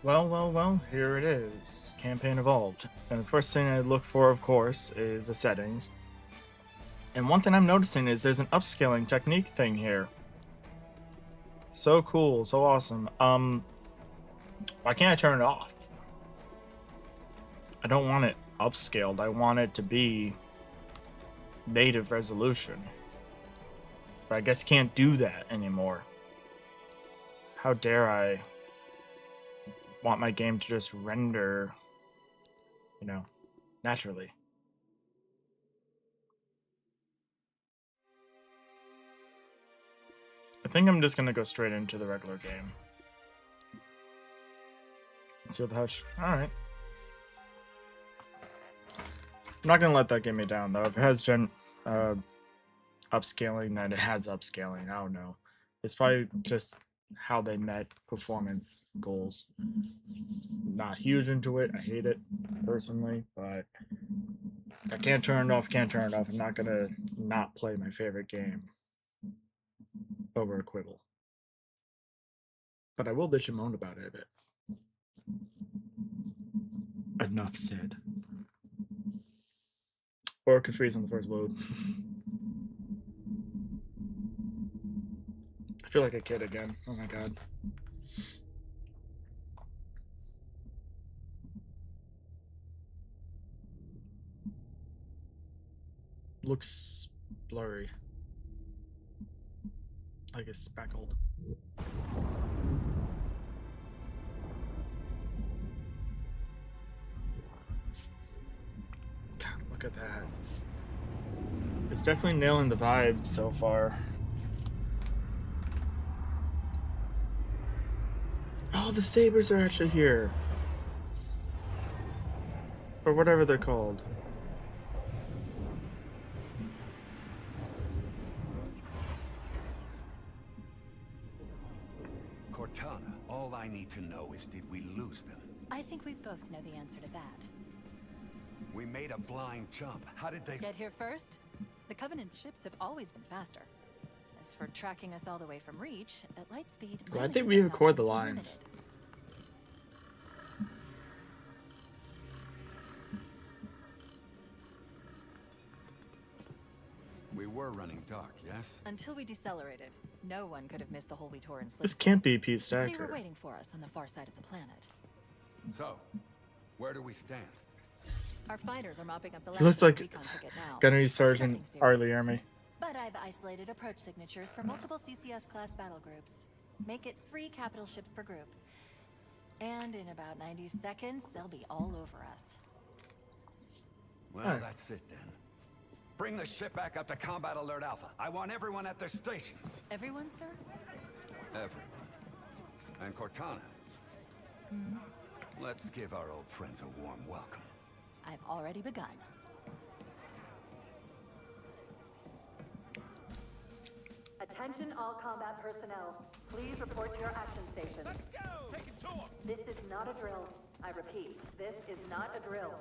Well, here it is. Campaign Evolved. And the first thing I look for, of course, is the settings. And one thing I'm noticing is there's an upscaling technique thing here. So cool, so awesome. Why can't I turn it off? I don't want it upscaled. I want it to be native resolution. But I guess you can't do that anymore. How dare I want my game to just render, naturally. I think I'm just gonna go straight into the regular game. Let's see what the hush. Alright. I'm not gonna let that get me down though. If it has upscaling, then it has upscaling. I don't know. It's probably just how they met performance goals. Not huge into it. I hate it personally, but if I can't turn it off, can't turn it off. I'm not gonna not play my favorite game over a quibble. But I will bitch and moan about it a bit. Enough said. Or it could freeze on the first load. I feel like a kid again. Oh my god. Looks blurry. Like it's speckled. God, look at that. It's definitely nailing the vibe so far. Oh, the sabers are actually here. Or whatever they're called. Cortana, all I need to know is, did we lose them? I think we both know the answer to that. We made a blind jump. How did they Get here first? The Covenant ships have always been faster. As for tracking us all the way from Reach, at light speed... Well, I think we record the lines. We were running dark, yes? Until we decelerated. No one could have missed the hole we tore in slip. This can't be P. They were Stacker. waiting for us on the far side of the planet. So, where do we stand? Our fighters are mopping up the He looks like recon ticket now. Gunnery Sergeant Nothing Arlie serious. Army. But I've isolated approach signatures for multiple CCS-class battle groups. Make it 3 capital ships per group. And in about 90 seconds, they'll be all over us. Well, Alright. that's it then. Bring the ship back up to Combat Alert Alpha. I want everyone at their stations. Everyone, sir? Everyone. And Cortana. Let's give our old friends a warm welcome. I've already begun. Attention all combat personnel. Please report to your action stations. Let's go! Take it to him! This is not a drill. I repeat, this is not a drill.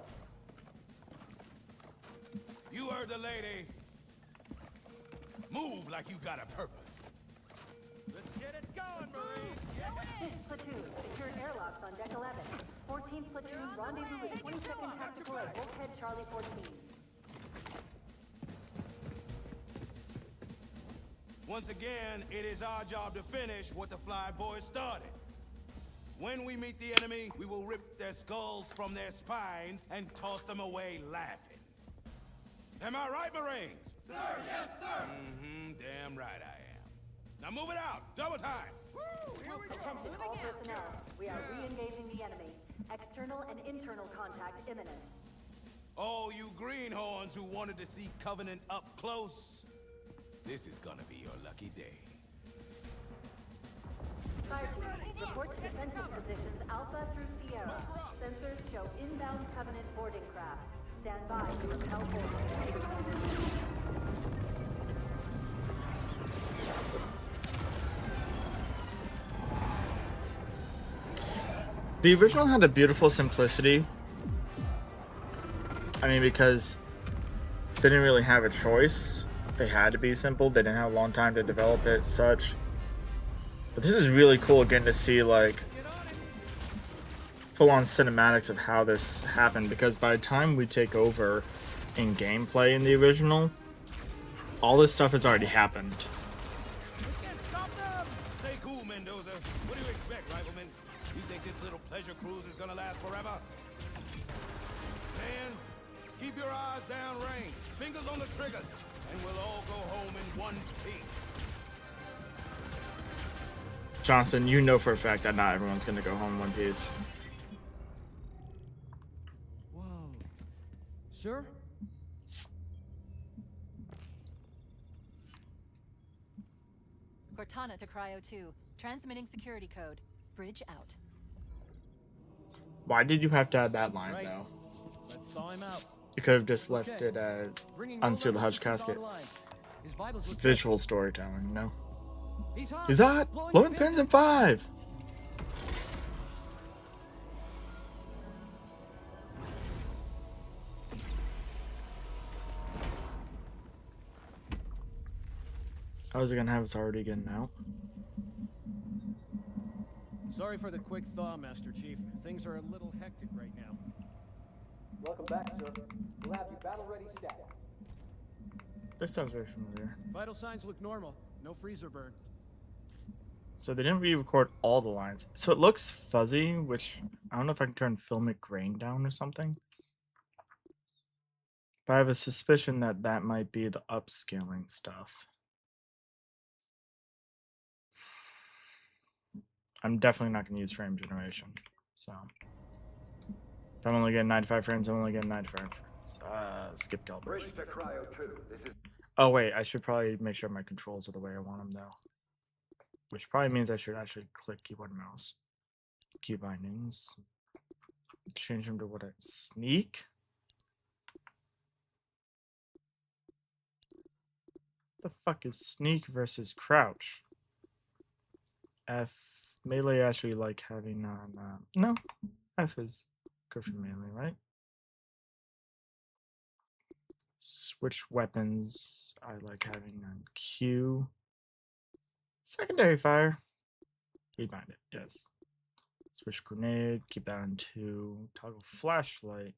You heard the lady. Move like you got a purpose. Let's get it going, Marine! 5th Platoon, secure airlocks on Deck 11. 14th Platoon, rendezvous with 22nd Tactical at Wolfhead Charlie 14. Once again, it is our job to finish what the Fly Boys started. When we meet the enemy, we will rip their skulls from their spines and toss them away laughing. Am I right, Marines? Sir, yes, sir! Damn right I am. Now move it out! Double time! Woo! Here we go! Attention all personnel. We are re-engaging the enemy. External and internal contact imminent. Oh, you greenhorns who wanted to see Covenant up close. This is gonna be your lucky day. Fire team, report to defensive positions Alpha through Sierra. Sensors show inbound Covenant boarding craft. Stand by to repel boarding. The original had a beautiful simplicity. I mean, because they didn't really have a choice. They had to be simple. They didn't have a long time to develop it, such. But this is really cool getting to see, like, full-on cinematics of how this happened, because by the time we take over in gameplay in the original, all this stuff has already happened. Stay cool, Mendoza. What do you expect, rifleman? You think this little pleasure cruise is gonna last forever? Man, keep your eyes downrange, fingers on the triggers, and we'll all go home in one piece. Johnston, you know for a fact that not everyone's gonna go home in one piece. Whoa. Sure? Cortana to Cryo 2. Transmitting security code. Bridge out. Why did you have to add that line, Right. though? Let's thaw him out. You could have just left Okay. it as Bringing unseal the Rover Hutch systems casket. online. His vitals look Visual storytelling, you know? good. He's hot. Is that? Blowing the pins in 5! How's it gonna have us already getting out? Sorry for the quick thaw, Master Chief. Things are a little hectic right now. Welcome back, sir. We'll have you battle-ready stat. This sounds very familiar. Vital signs look normal. No freezer burn. So they didn't re-record all the lines. So it looks fuzzy, which I don't know if I can turn filmic grain down or something. But I have a suspicion that that might be the upscaling stuff. I'm definitely not going to use frame generation. So if I'm only getting 95 frames, I'm only getting 95 frames. Skip calibration. Bridge to Cryo 2. This is Oh wait, I should probably make sure my controls are the way I want them though. Which probably means I should actually click keyboard and mouse. Key bindings. Change them to what I sneak? The fuck is sneak versus crouch? F melee I actually like having on no. F is good for melee, right? Switch weapons I like having on Q. Secondary fire. Rebind it, yes. Switch grenade, keep that on 2. Toggle flashlight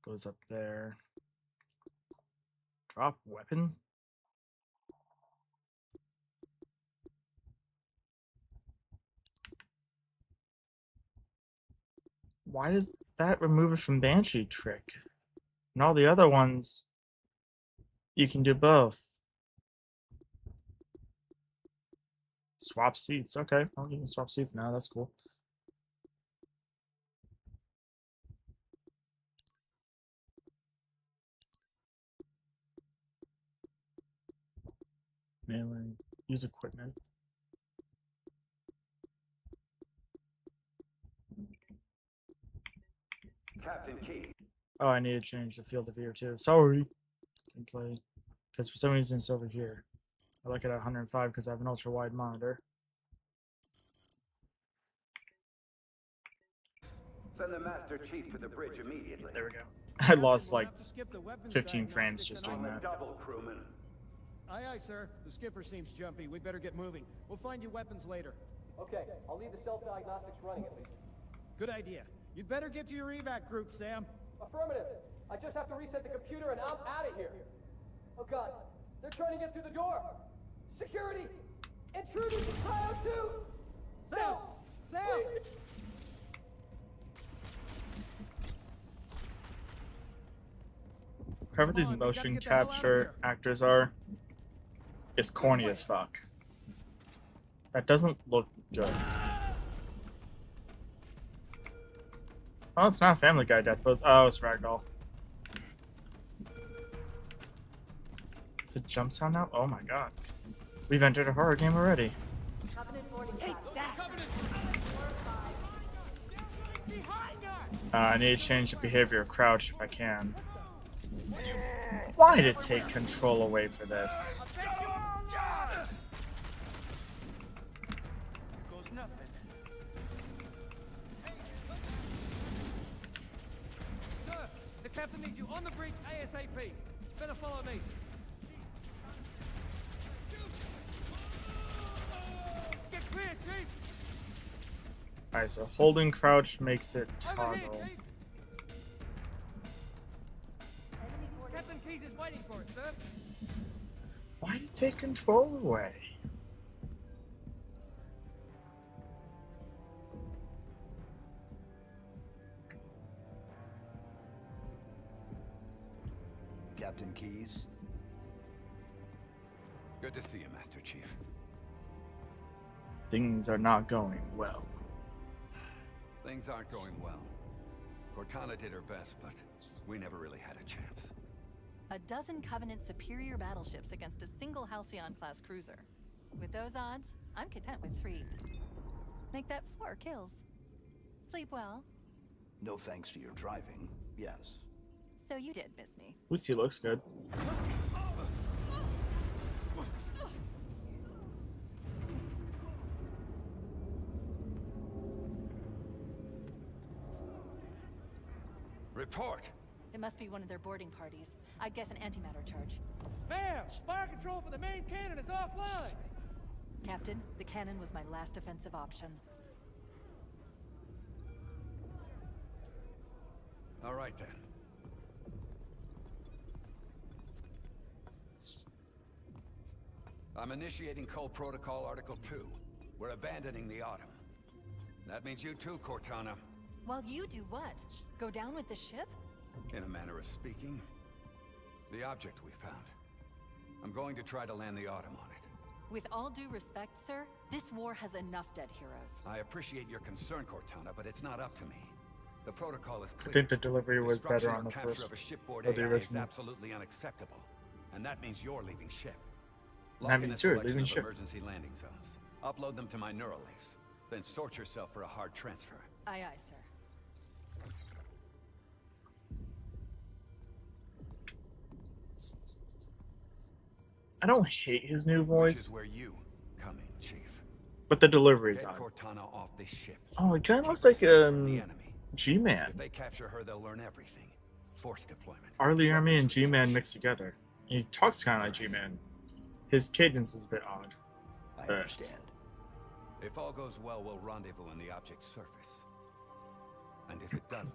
goes up there. Drop weapon. Why does that remove it from Banshee trick? And all the other ones, you can do both. Swap seats. Okay, I'll give you swap seats now. That's cool. Melee. Use equipment. Captain Key. Oh, I need to change the field of view too. Sorry. Can play. Because for some reason it's over here. I like it at 105 because I have an ultra wide monitor. Send the Master Chief to the bridge immediately. There we go. I lost We'll like have to skip the weapons 15 diagnostics frames just and doing I'm a that. double crewman. Aye, aye, sir. The skipper seems jumpy. We better get moving. We'll find you weapons later. Okay, I'll leave the self-diagnostics running at least. Good idea. You'd better get to your evac group, Sam. Affirmative. I just have to reset the computer and I'm out of here. Oh god, they're trying to get through the door. Security! Intruders in Cryo 2! Sam! Sam! Please! Whoever these Come on, we gotta motion get the hell out of capture here. actors are, is corny as fuck. That doesn't look good. Oh, it's not Family Guy Death Pose. Oh, it's Ragdoll. Is it jump sound now? Oh my god. We've entered a horror game already. Covenant boarding craft. I need to change the behavior of crouch if I can. Why did it take control away for this? Goes nothing. Sir, the captain needs you on the bridge ASAP. Better follow me. Get clear, Chief. Alright, so holding crouch makes it Over here, toggle. Chief. Captain Keyes is waiting for us, sir. Why'd it take control away? Captain Keyes? Good to see you, Master Chief. Things are not going well. Things aren't going well. Cortana did her best, but we never really had a chance. A dozen Covenant superior battleships against a single Halcyon-class cruiser. With those odds, I'm content with 3. Make that 4 kills. Sleep well. No thanks to your driving, yes. So you did miss me. Lucy looks good. Report! It must be one of their boarding parties. I'd guess an antimatter charge. Ma'am, fire control for the main cannon is offline. Captain, the cannon was my last offensive option. All right, then. I'm initiating Cole Protocol Article 2. We're abandoning the Autumn. That means you too, Cortana. While you do what? Go down with the ship? In a manner of speaking. The object we found. I'm going to try to land the Autumn on it. With all due respect, sir, this war has enough dead heroes. I appreciate your concern, Cortana, but it's not up to me. The protocol is clear. I think the delivery was Destruction better on or the capture first of a shipboard or the AI is original. absolutely unacceptable, and that means you're leaving ship. That Lock in means a you're selection leaving of ship. emergency landing zones. Upload them to my Neuralinks. Then sort yourself for a hard transfer. Aye, aye, sir. I don't hate his new Which voice, is where you come in, Chief. but the delivery's Get odd. Cortana off this ship. Oh, it kind of Keep looks her like safe from the enemy. G-Man. If they capture her, they'll learn everything. Force deployment. Arlie Army and weapons G-Man research. mixed together. He talks kind of like G-Man. His cadence is a bit odd. I understand. If all goes well, we'll rendezvous on the object's surface. And if it doesn't,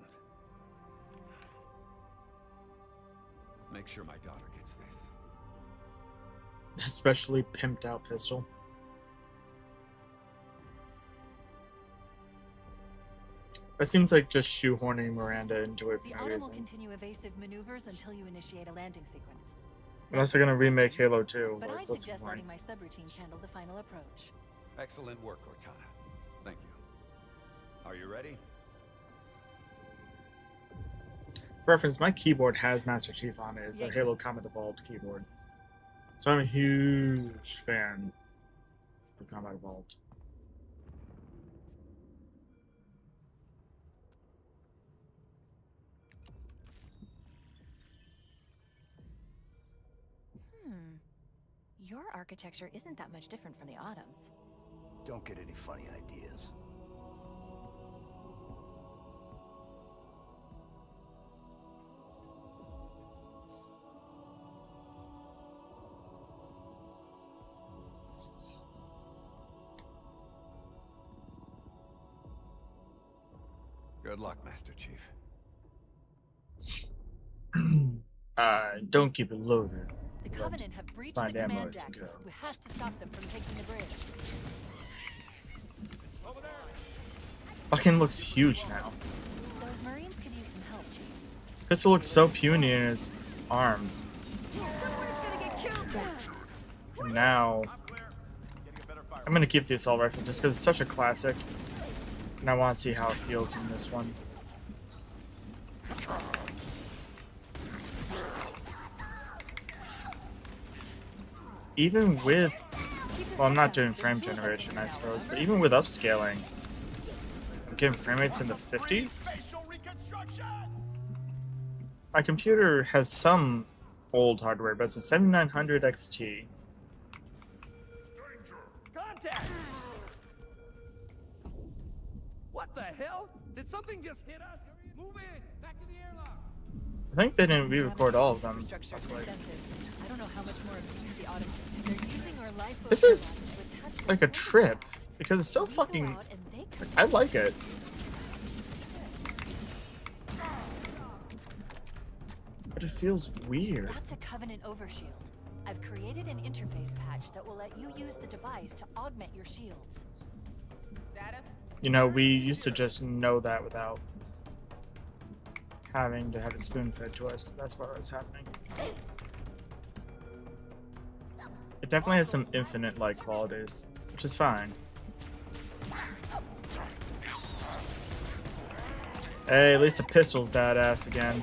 make sure my daughter gets this. Especially pimped out pistol. That seems like just shoehorning Miranda into it The for no Autumn will reason. continue evasive maneuvers until you initiate a landing sequence. Unless they're gonna remake Halo 2. But like, I what's the suggest point? letting my subroutines handle the final approach. Excellent work, Cortana. Thank you. Are you ready? For reference, my keyboard has Master Chief on it. It's a Yeah. Halo Combat Evolved keyboard. So I'm a huge fan of Combat Evolved. Your architecture isn't that much different from the Autumn's. Don't get any funny ideas. Good luck, Master Chief. Don't keep it loaded. The Covenant have breached Find the ammo command as deck. you go. We have to stop them from taking the bridge. Fucking looks huge now. Those Marines could use some help, Chief. Pistol looks so puny in his arms. And now, I'm gonna keep the assault rifle just because it's such a classic, and I want to see how it feels in this one. Even with, well, I'm not doing frame generation, I suppose, but even with upscaling, I'm getting frame rates in the 50s. My computer has some old hardware, but it's a 7900 XT. Contact! What the hell? Did something just hit us? Move in! Back to the airlock! I think they didn't re-record all of them. Infrastructure is luckily. extensive. I don't know how much more abuse the Autumn. They're using our lifeboat This is to attach their like a boarding trip craft. because it's so We go fucking. out and they come I like it. But it feels weird. That's a Covenant overshield. I've created an interface patch that will let you use the device to augment your shields. Status? You know, we used to just know that without having to have it spoon fed to us. That's what was happening. It definitely has some infinite-like qualities, which is fine. Hey, at least the pistol's badass again.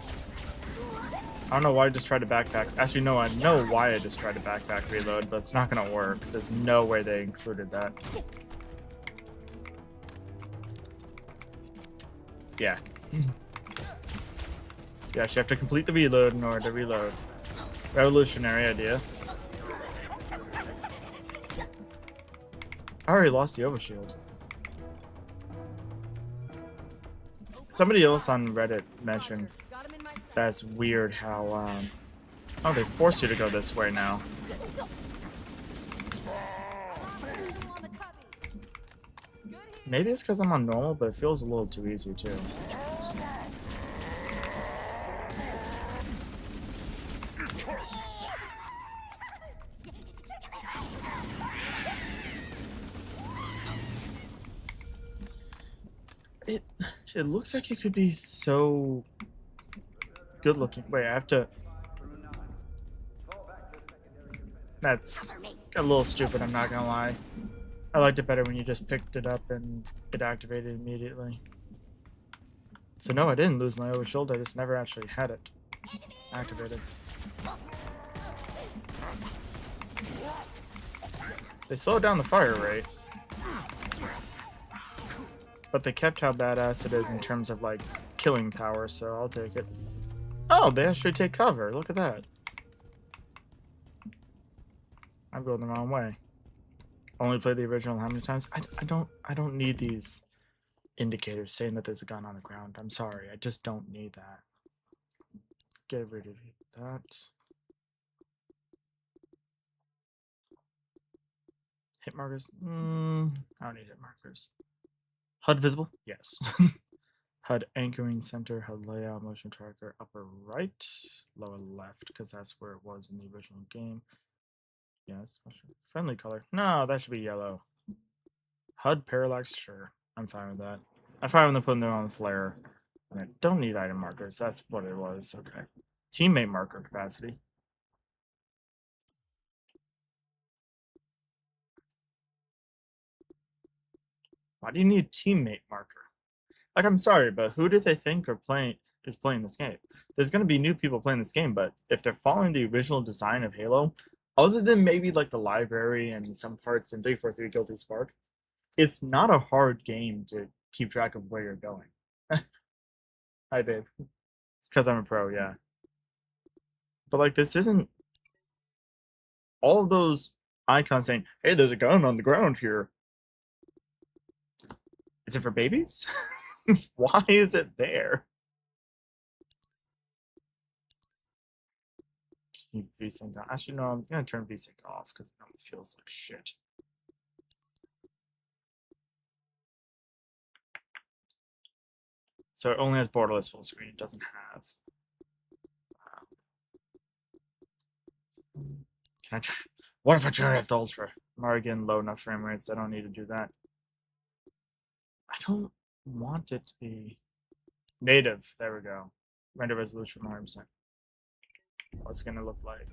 I don't know why I just tried to backpack. Actually, no, I know why I just tried to backpack reload, but it's not gonna work. There's no way they included that. Yeah. Yes, you have to complete the reload in order to reload. Revolutionary idea. I already lost the overshield. Somebody else on Reddit mentioned that's weird how, oh, they force you to go this way now. Maybe it's because I'm on normal, but it feels a little too easy, too. It looks like it could be so good looking. Wait, I have to. That's a little stupid, I'm not gonna lie. I liked it better when you just picked it up and it activated immediately. So no, I didn't lose my overshield, I just never actually had it activated. They slowed down the fire rate. But they kept how badass it is in terms of, like, killing power, so I'll take it. Oh, they actually take cover. Look at that. I'm going the wrong way. Only played the original how many times? I don't need these indicators saying that there's a gun on the ground. I'm sorry. I just don't need that. Get rid of that. Hit markers? I don't need hit markers. HUD visible? Yes. HUD anchoring center, HUD layout, motion tracker, upper right, lower left, because that's where it was in the original game. Yes, friendly color. No, that should be yellow. HUD parallax, sure. I'm fine with that. I'm fine with them putting them on flare. I don't need item markers. That's what it was. Okay. Teammate marker capacity. Why do you need teammate marker? Like, I'm sorry, but who do they think is playing this game? There's going to be new people playing this game, but if they're following the original design of Halo, other than maybe like the library and some parts in 343 Guilty Spark, it's not a hard game to keep track of where you're going. I did. It's because I'm a pro, yeah. But like, this isn't all of those icons saying, hey, there's a gun on the ground here. Is it for babies? Why is it there? Keep VSync on. Actually, no, I'm going to turn VSync off because it feels like shit. So it only has borderless full screen. It doesn't have. Can I try? What if I turn it up to ultra? I'm already getting low enough frame rates. I don't need to do that. I don't want it to be native. There we go. Render resolution 100%. What's it gonna look like?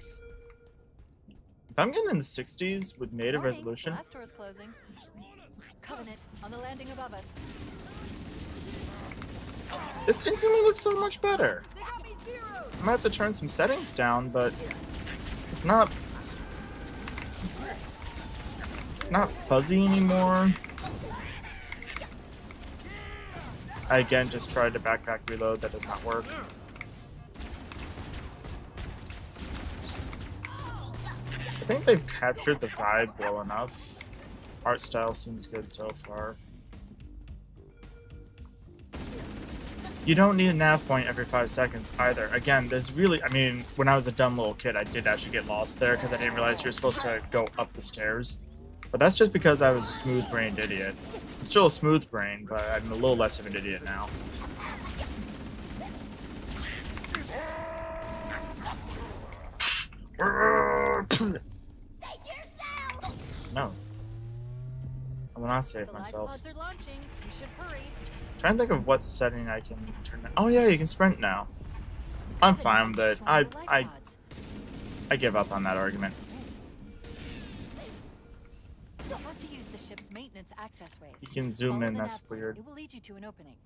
If I'm getting in the 60s with native Warning, resolution, Blast door's closing. Covenant on the landing above us. this instantly looks so much better. I might have to turn some settings down, but it's not fuzzy anymore. I again just tried to backpack reload, that does not work. I think they've captured the vibe well enough. Art style seems good so far. You don't need a nav point every 5 seconds either. Again, there's really, I mean, when I was a dumb little kid, I did actually get lost there because I didn't realize you were supposed to go up the stairs. But that's just because I was a smooth-brained idiot. I'm still a smooth brain, but I'm a little less of an idiot now. No. I will not save The life myself. pods are launching. We should hurry. Trying to think of what setting I can turn that. Oh yeah, you can sprint now. I'm fine with it. Destroying the life pods. I give up on that argument. You'll have to use the ship's maintenance access ways. You can zoom Follow in, the that's nav point. weird. It will lead you to an opening.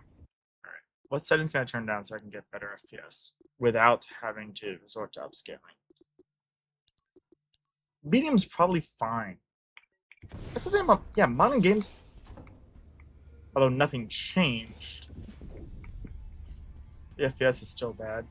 What settings can I turn down so I can get better FPS without having to resort to upscaling? Medium's probably fine. That's the thing about, yeah, modern games, although nothing changed, the FPS is still bad.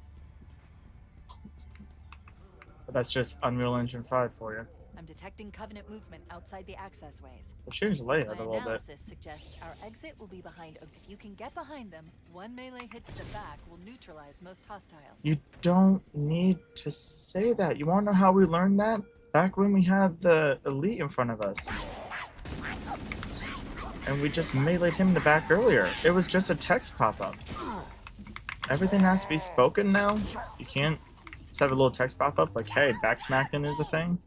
But that's just Unreal Engine 5 for you. I'm detecting Covenant movement outside the access ways. They changed the layout My a little bit. analysis suggests our exit will be behind. If you can get behind them, one melee hit to the back will neutralize most hostiles. You don't need to say that. You want to know how we learned that? Back when we had the Elite in front of us. And we just meleeed him in the back earlier. It was just a text pop-up. Everything has to be spoken now? You can't just have a little text pop-up like, hey, backsmacking is a thing?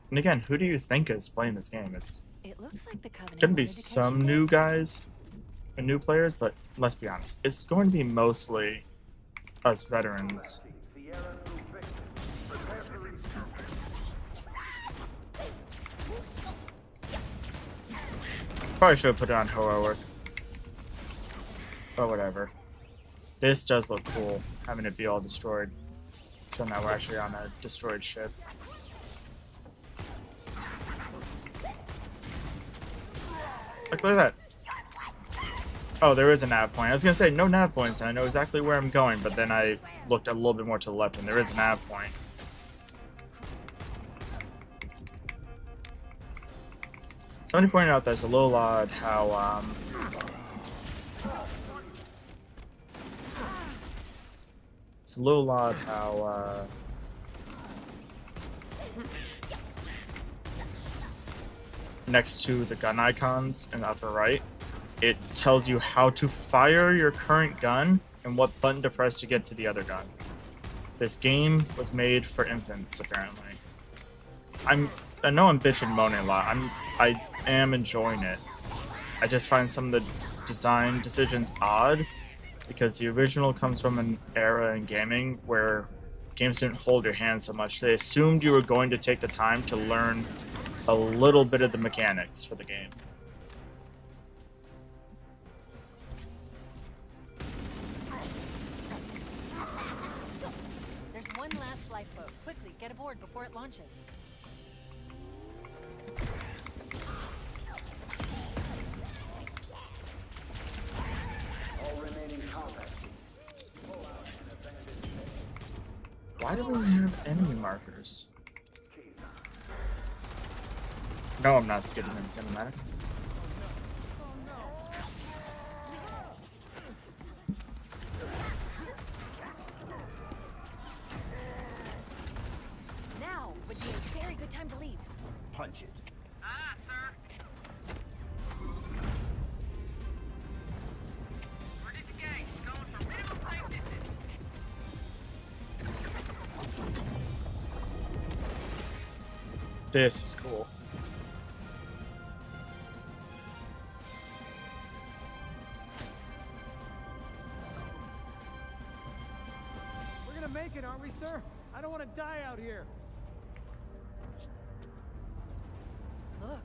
And again, who do you think is playing this game? It's It looks like the Covenant gonna be wanted to catch some you new dead. guys and new players, but let's be honest, it's going to be mostly us veterans. Probably should have put it on heroic. But whatever. This does look cool, having it be all destroyed. So now we're actually on a destroyed ship. Look at that. Oh, there is a nav point. I was gonna say no nav points, and I know exactly where I'm going, but then I looked a little bit more to the left, and there is a nav point. Somebody pointed out that it's a little odd how it's a little odd how next to the gun icons in the upper right, it tells you how to fire your current gun and what button to press to get to the other gun. This game was made for infants, apparently. I know I'm bitching and moaning a lot. I am enjoying it. I just find some of the design decisions odd because the original comes from an era in gaming where games didn't hold your hand so much. They assumed you were going to take the time to learn a little bit of the mechanics for the game. There's one last lifeboat. Quickly, get aboard before it launches. Why do we have enemy markers? No, I'm not skipping in cinematic. Now would be a very good time to leave. Punch it. This is cool. We're gonna make it, aren't we, sir? I don't want to die out here. Look.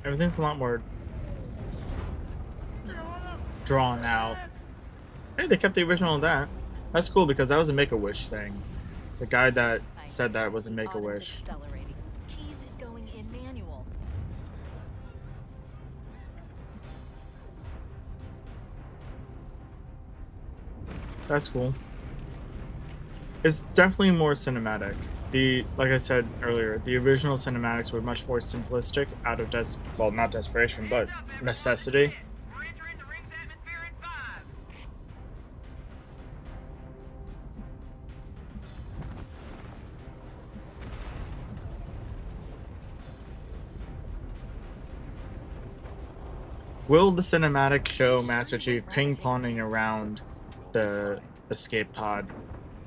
Everything's a lot more drawn out. Hey, they kept the original of that. That's cool because that was a Make-A-Wish thing. The guy that said that was a Autumn's Make-A-Wish. accelerating. Keys is going in manual. That's cool. It's definitely more cinematic. Like I said earlier, the original cinematics were much more simplistic out of well, not desperation, but necessity. We're entering the ring's atmosphere in 5. Will the cinematic show Master Chief ping-ponging around the escape pod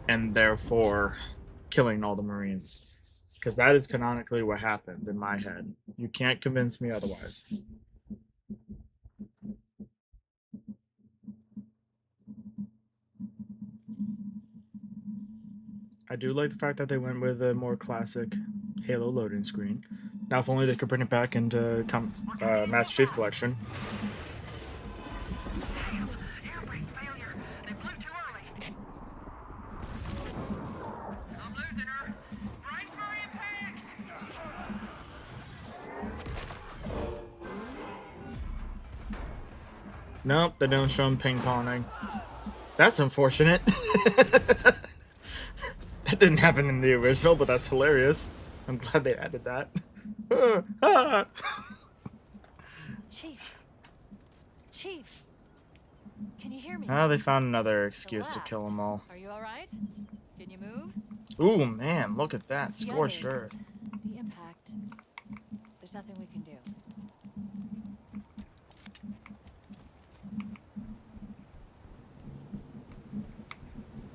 and therefore killing all the Marines? Because that is canonically what happened in my head. You can't convince me otherwise. I do like the fact that they went with a more classic Halo loading screen. Now, if only they could bring it back into Master Chief Collection. Air brake failure. They blew too early. I'm losing her. Brace for impact. Nope, they don't show him ping-ponging. That's unfortunate. That didn't happen in the original, but that's hilarious. I'm glad they added that. Chief. Chief. Can you hear me? Oh, they found another excuse to kill them all. Are you all right? Can you move? Ooh, man, look at that. The Scorched others, earth. The impact. There's nothing we can do.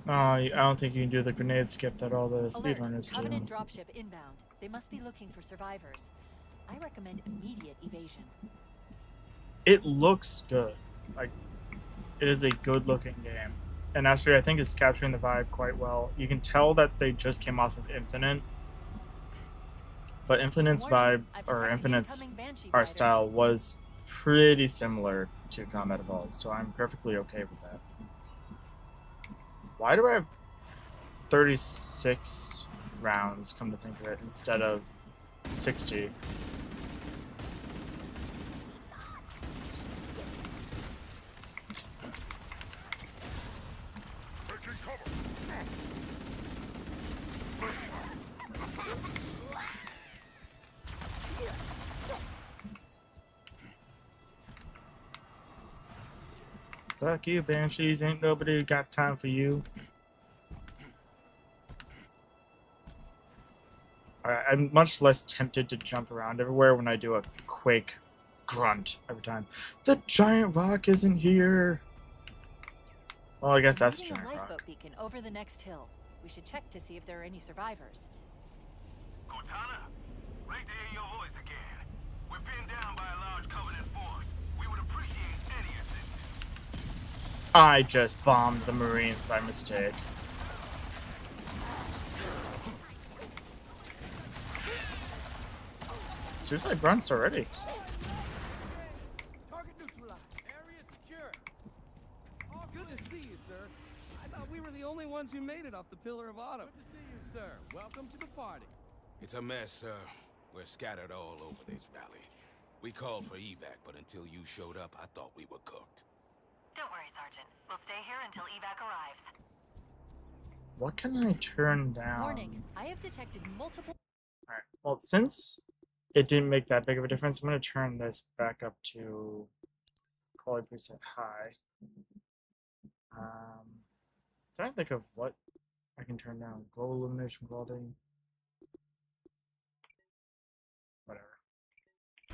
Oh, I don't think you can do the grenade skip that all the Alert. speedrunners do. Covenant dropship inbound. They must be looking for survivors. I recommend immediate evasion. It looks good. Like, it is a good-looking game. And actually, I think it's capturing the vibe quite well. You can tell that they just came off of Infinite. But Infinite's vibe, Warning, I've or detected Infinite's incoming Banshee art fighters. style was pretty similar to Combat Evolved, so I'm perfectly okay with that. Why do I have 36 rounds, come to think of it, instead of 60? Fuck you, Banshees. Ain't nobody got time for you. I'm much less tempted to jump around everywhere when I do a quick grunt every time. The giant rock isn't here. Well, I guess that's a Using giant lifeboat rock. beacon over the next hill. We should check to see if there are any survivors. Cortana, great to hear your voice again. We're pinned down by a large Covenant force. We would appreciate any assistance. I just bombed the Marines by mistake. Suicide grunts already. Target neutralized. Area secure. Oh, good to see you, sir. I thought we were the only ones who made it off the Pillar of Autumn. Good to see you, sir. Welcome to the party. It's a mess, sir. We're scattered all over this valley. We called for evac, but until you showed up, I thought we were cooked. Don't worry, Sergeant. We'll stay here until evac arrives. What can I turn down? Warning, I have detected multiple... Alright, well, since it didn't make that big of a difference, I'm going to turn this back up to quality preset high. Trying to think of what I can turn down. Global illumination quality. Whatever.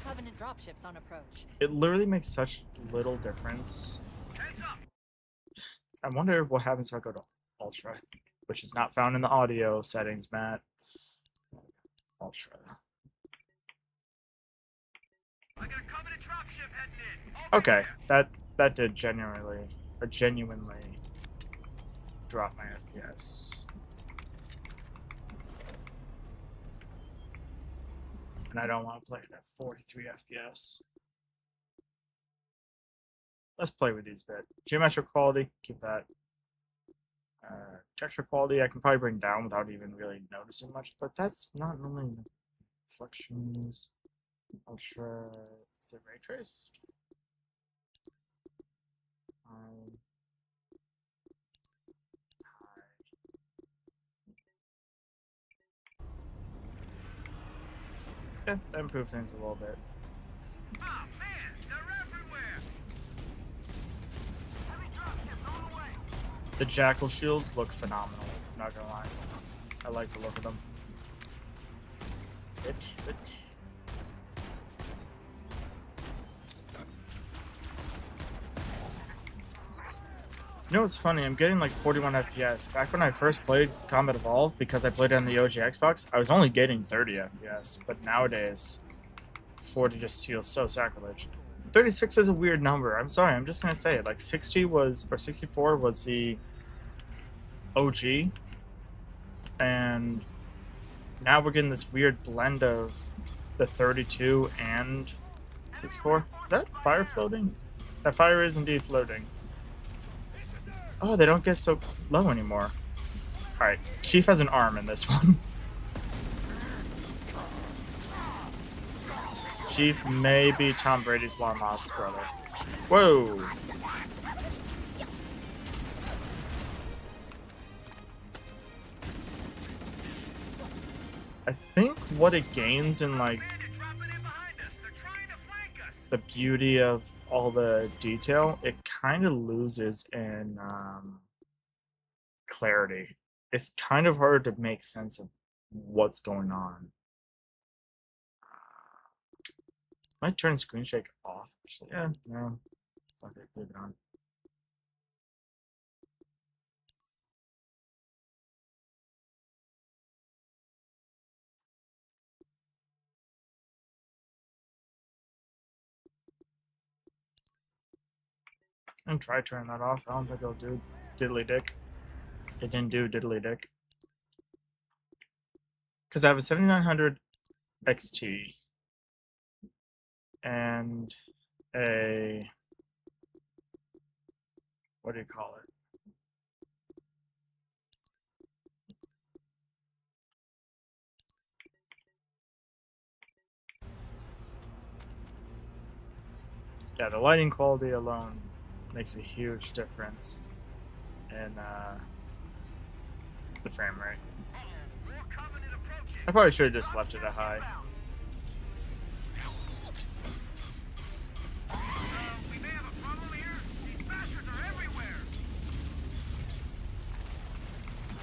Covenant dropships on approach. It literally makes such little difference. I wonder what happens if I go to Ultra, which is not found in the audio settings, Matt. Ultra. I got a Covenant dropship heading in. Okay, that did genuinely drop my FPS. And I don't want to play it at 43 FPS. Let's play with these a bit. Geometric quality, keep that. Texture quality, I can probably bring down without even really noticing much, but that's not normally reflections. Ultra, is it ray traced? Yeah, that improved things a little bit. Oh man, they're everywhere. Heavy dropships on the way. The Jackal shields look phenomenal, not gonna lie. I like the look of them. Bitch, bitch. You know what's funny? I'm getting like 41 FPS. Back when I first played Combat Evolved, because I played it on the OG Xbox, I was only getting 30 FPS. But nowadays, 40 just feels so sacrilege. 36 is a weird number. I'm sorry, I'm just gonna say it. Like 60 was, or 64 was the OG, and now we're getting this weird blend of the 32 and 64. Is that fire floating? That fire is indeed floating. Oh, they don't get so low anymore. Alright, Chief has an arm in this one. Chief may be Tom Brady's long lost brother. Whoa! I think what it gains in, like, the beauty of all the detail, it kind of loses in clarity. It's kind of hard to make sense of what's going on. Might turn screen shake off, actually. Yeah, no. Okay, leave it on. And try turning that off. I don't think it'll do diddly dick. It didn't do diddly dick. Because I have a 7900 XT and a, what do you call it? Yeah, the lighting quality alone makes a huge difference in the frame rate. I probably should have just left it at high.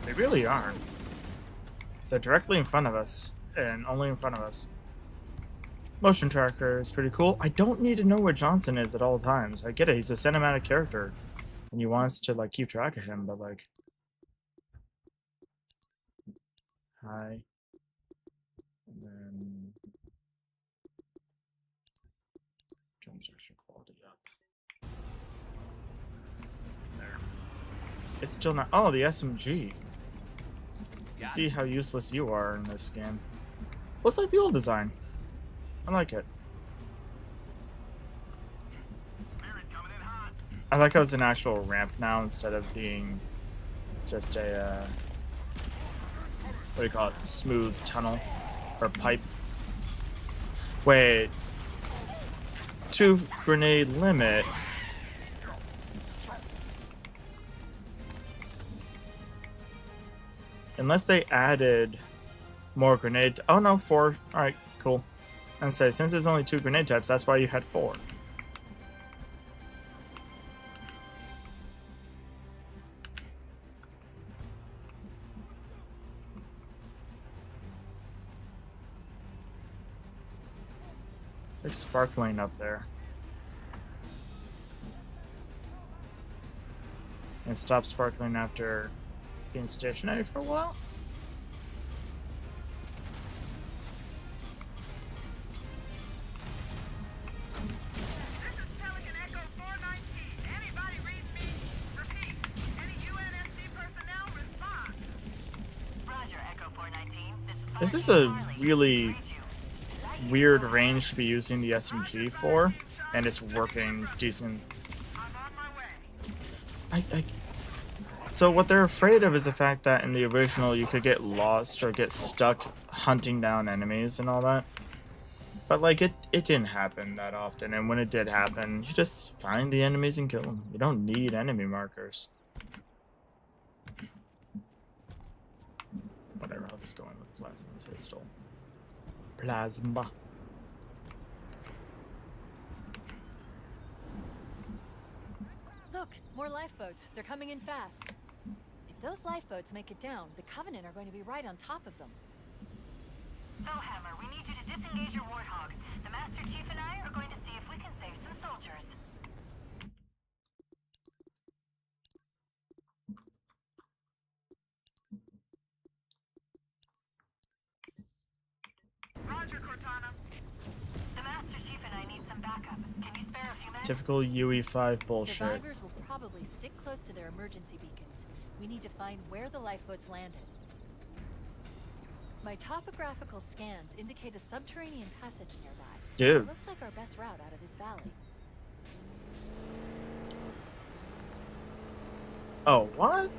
They really aren't. They're directly in front of us, and only in front of us. Motion tracker is pretty cool. I don't need to know where Johnson is at all times. I get it, he's a cinematic character, and you want us to like keep track of him, but like, hi, and then turn gesture quality up. There. It's still not. Oh, the SMG. See how useless you are in this game. Looks like the old design. I like it. I like how it's an actual ramp now instead of being just a, what do you call it? Smooth tunnel or pipe. Wait. 2 grenade limit. Unless they added more grenade. Oh no, 4. Alright, cool. And say, since there's only 2 grenade types, that's why you had 4. It's like sparkling up there. And stop sparkling after being stationary for a while. This is a really weird range to be using the SMG for, and it's working decent. So what they're afraid of is the fact that in the original you could get lost or get stuck hunting down enemies and all that. But like it didn't happen that often, and when it did happen, you just find the enemies and kill them. You don't need enemy markers. Whatever, I'll just go in with plasma pistol. Plasma. Look, more lifeboats. They're coming in fast. If those lifeboats make it down, the Covenant are going to be right on top of them. Bowhammer, we need you to disengage your Warthog. The Master Chief and I are going to see if we can save some soldiers. Roger, Cortana. The Master Chief and I need some backup. Can you spare a few minutes? Typical UE5 bullshit. Survivors will probably stick close to their emergency beacons. We need to find where the lifeboats landed. My topographical scans indicate a subterranean passage nearby. Dude. It looks like our best route out of this valley. Oh, what?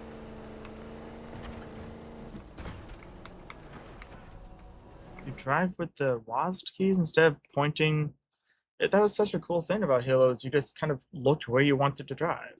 You drive with the WASD keys instead of pointing. That was such a cool thing about Halo, is you just kind of looked where you wanted to drive.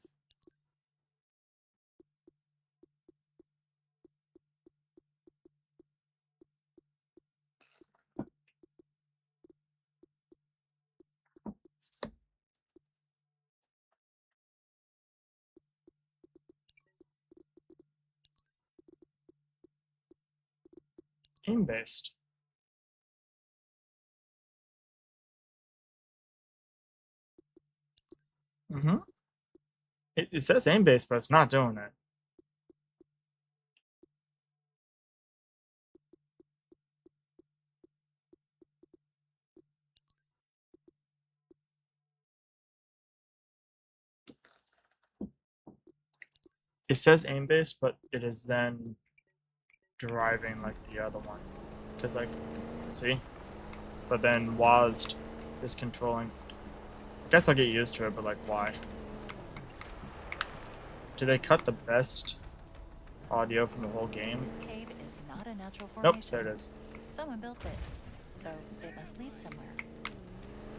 Aim-based. Mm-hmm. It says aim-based, but it's not doing it. It says aim-based, but it is then driving like the other one. Because, like, see? But then WASD is controlling. I guess I'll get used to it, but, like, why? Do they cut the best audio from the whole game? This cave is not a natural formation. Nope, there it is. Someone built it, so they must lead somewhere.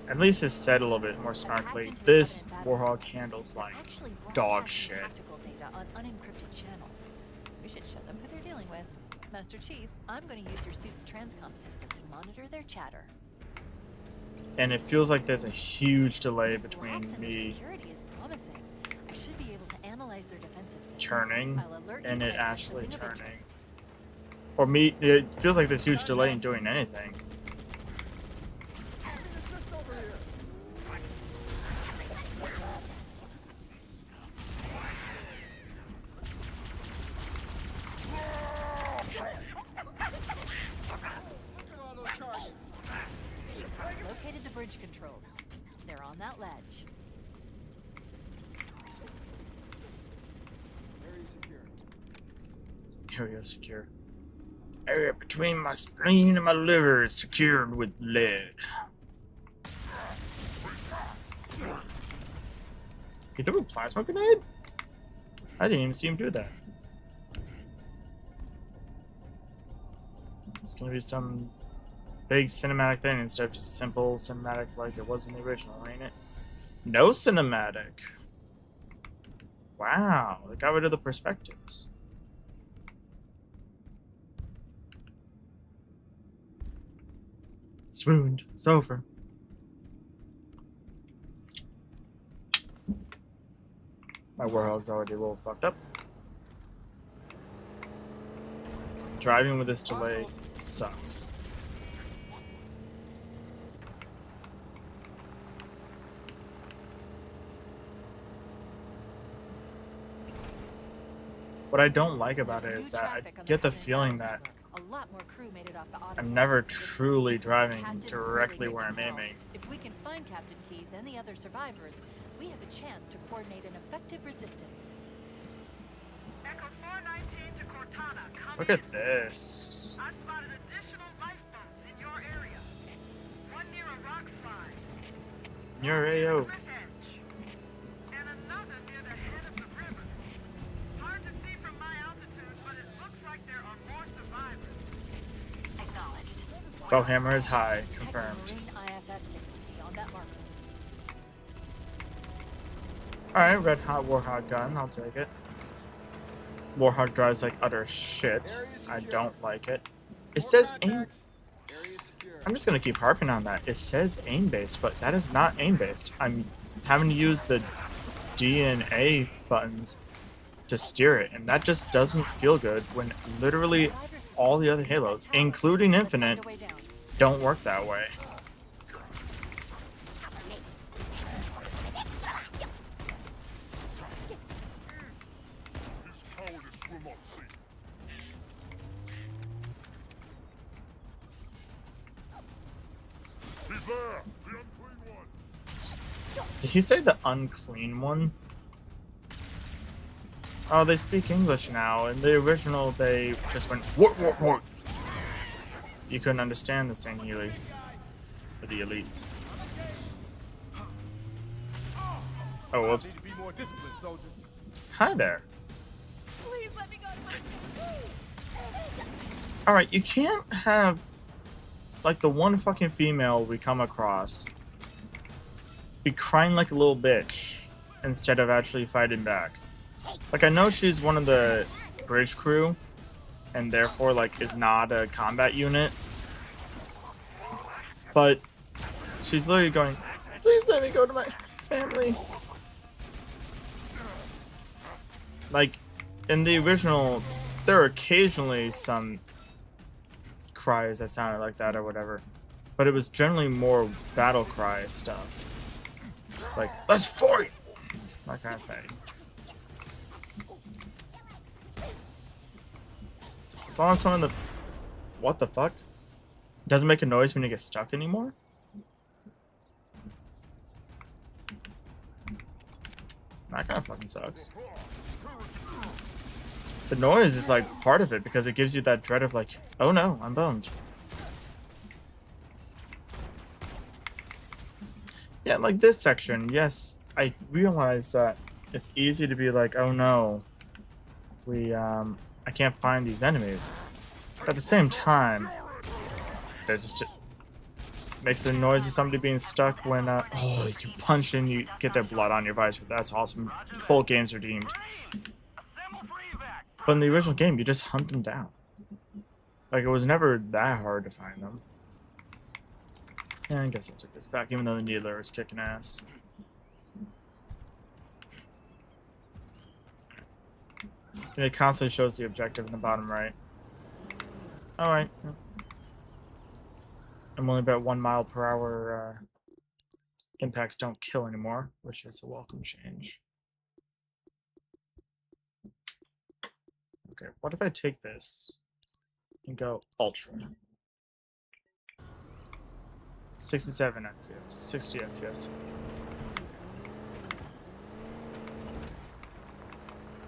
At least it's said a little bit more snarkily. This Warhog handles, like, Actually dog broadcasting shit. tactical data on unencrypted channels. We should show them who they're dealing with. Master Chief, I'm going to use your suit's transcom system to monitor their chatter. And it feels like there's a huge delay This between lax in their me security is promising. I should be able to analyze their defensive systems. turning I'll alert you and when it I find actually something of turning. interest. Or me, it feels like there's huge delay in doing anything. Assist over here. Look at all those targets. Located the bridge controls. They're on that ledge. Area secure. Area secure. Area between my spleen and my liver is secured with lead. He threw a plasma grenade? I didn't even see him do that. It's gonna be some big cinematic thing instead of just a simple cinematic like it was in the original, ain't it? No cinematic. Wow, they got rid of the perspectives. It's ruined. It's over. My Warhog's already a little fucked up. Driving with this delay sucks. What I don't like about it is that I get the feeling that A lot more crew made it off the autobahn. I'm never truly driving Captain directly really where I'm made them aiming. help. If we can find Captain Keyes and the other survivors, we have a chance to coordinate an effective resistance. Echo 419 to Cortana. Come Look in. at this. I've spotted additional lifeboats in your area. Your AO. And another near the head of the river. Hard to see from my altitude, but it looks like there are more survivors. Acknowledged. Foe hammer is high. Detecting Confirmed. Marine IFF signal beyond that marker. Alright, red hot Warhog gun. I'll take it. Warhog drives like utter shit. I don't like it. It says aim. I'm just gonna keep harping on that. It says aim based, but that is not aim based. I'm having to use the D and A buttons to steer it, and that just doesn't feel good when literally all the other Halos, including Infinite, Find a way down. don't work that way. Did he say the unclean one? Oh, they speak English now. In the original, they just went wart, wart, wart. You couldn't understand the St. Healy for the elites. Oh, whoops. Be more disciplined, soldier. Hi there. Please let me go to my... Alright, you can't have, like, the one fucking female we come across be crying like a little bitch instead of actually fighting back. Like, I know she's one of the bridge crew and therefore, like, is not a combat unit, but she's literally going, please let me go to my family. Like, in the original, there are occasionally some cries that sounded like that or whatever, but it was generally more battle cry stuff. Like, let's fight! That kind of thing. As long as someone what the fuck? Doesn't make a noise when you get stuck anymore? That kind of fucking sucks. The noise is like part of it because it gives you that dread of like, oh no, I'm boned. Yeah, like this section, yes, I realize that it's easy to be like, oh no, I can't find these enemies. But at the same time, there's just makes the noise of somebody being stuck when oh, you punch and you get their blood on your visor. That's awesome. The whole game's redeemed. But in the original game, you just hunt them down. Like, it was never that hard to find them. Yeah, I guess I'll take this back, even though the Needler is kicking ass. And it constantly shows the objective in the bottom right. Alright. I'm only about 1 mile per hour impacts don't kill anymore, which is a welcome change. Okay, what if I take this and go Ultra? 67 FPS, 60 FPS.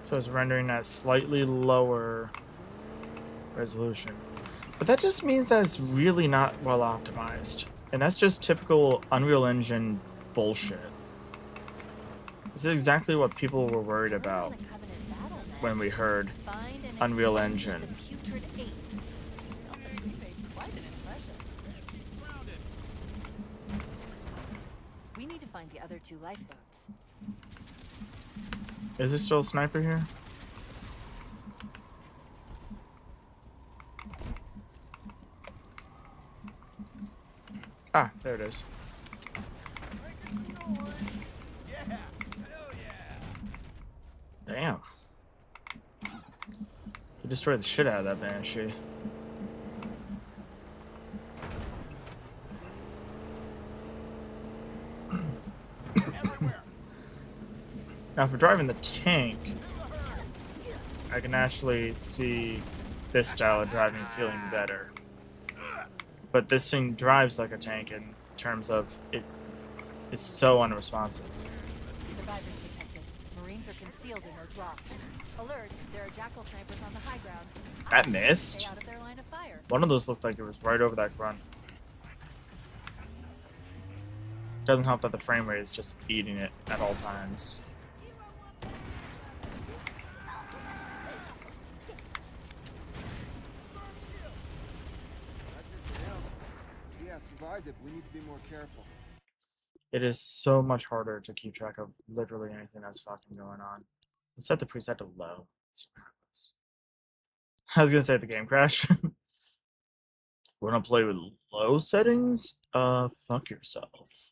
So it's rendering at slightly lower resolution. But that just means that it's really not well optimized. And that's just typical Unreal Engine bullshit. This is exactly what people were worried about when we heard Unreal Engine. We need to find the other 2 lifeboats. Is there still a sniper here? Ah, there it is. Damn. He destroyed the shit out of that Banshee. Now, for driving the tank, I can actually see this style of driving feeling better. But this thing drives like a tank in terms of it is so unresponsive. Survivors detected. Marines are concealed in those rocks. Alert, there are jackal snipers on the high ground. That missed. Stay out of their line of fire. One of those looked like it was right over that grunt. Doesn't help that the frame rate is just eating it at all times. Yeah, survived it. We need to be more careful. It is so much harder to keep track of literally anything that's fucking going on. Let's set the preset to low. Let's see what happens. I was gonna say the game crash. Wanna play with low settings? Fuck yourself.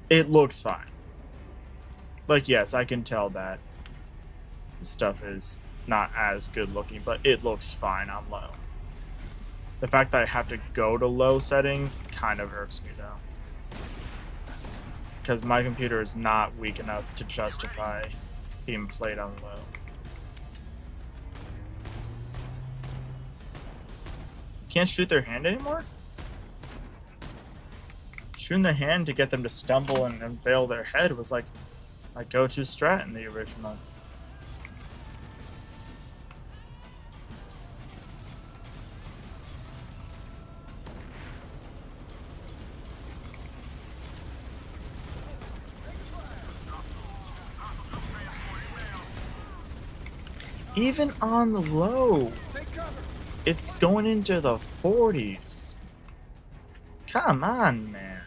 It looks fine. Like, yes, I can tell that stuff is not as good looking, but it looks fine on low. The fact that I have to go to low settings kind of irks me though. Because my computer is not weak enough to justify being played on low. Can't shoot their hand anymore? Shooting the hand to get them to stumble and unveil their head was like my go-to strat in the original. Even on the low, it's going into the 40s. Come on, man.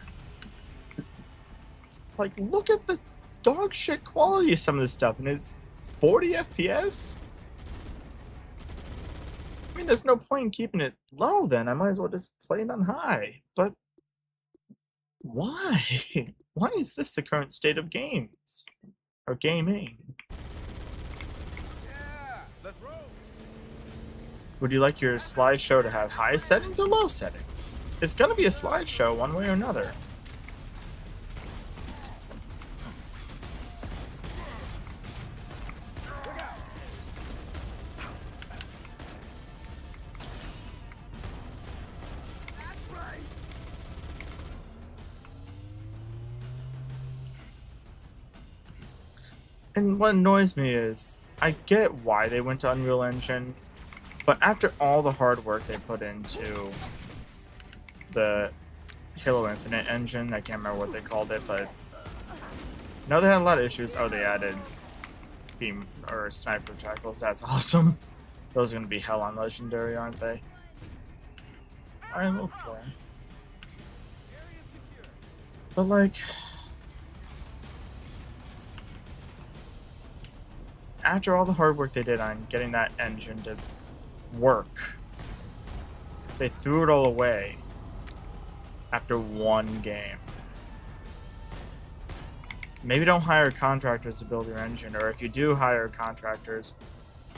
Like, look at the dog shit quality of some of this stuff, and it's 40 FPS? I mean, there's no point in keeping it low then. I might as well just play it on high. But why? Why is this the current state of games? Or gaming? Would you like your slideshow to have high settings or low settings? It's gonna be a slideshow one way or another. And what annoys me is, I get why they went to Unreal Engine, but after all the hard work they put into the Halo Infinite engine, I can't remember what they called it, but no, they had a lot of issues. Oh, they added beam or sniper jackals. That's awesome. Those are gonna be hell on Legendary, aren't they? I will fly. But like, after all the hard work they did on getting that engine to work, they threw it all away after one game. Maybe don't hire contractors to build your engine, or if you do hire contractors,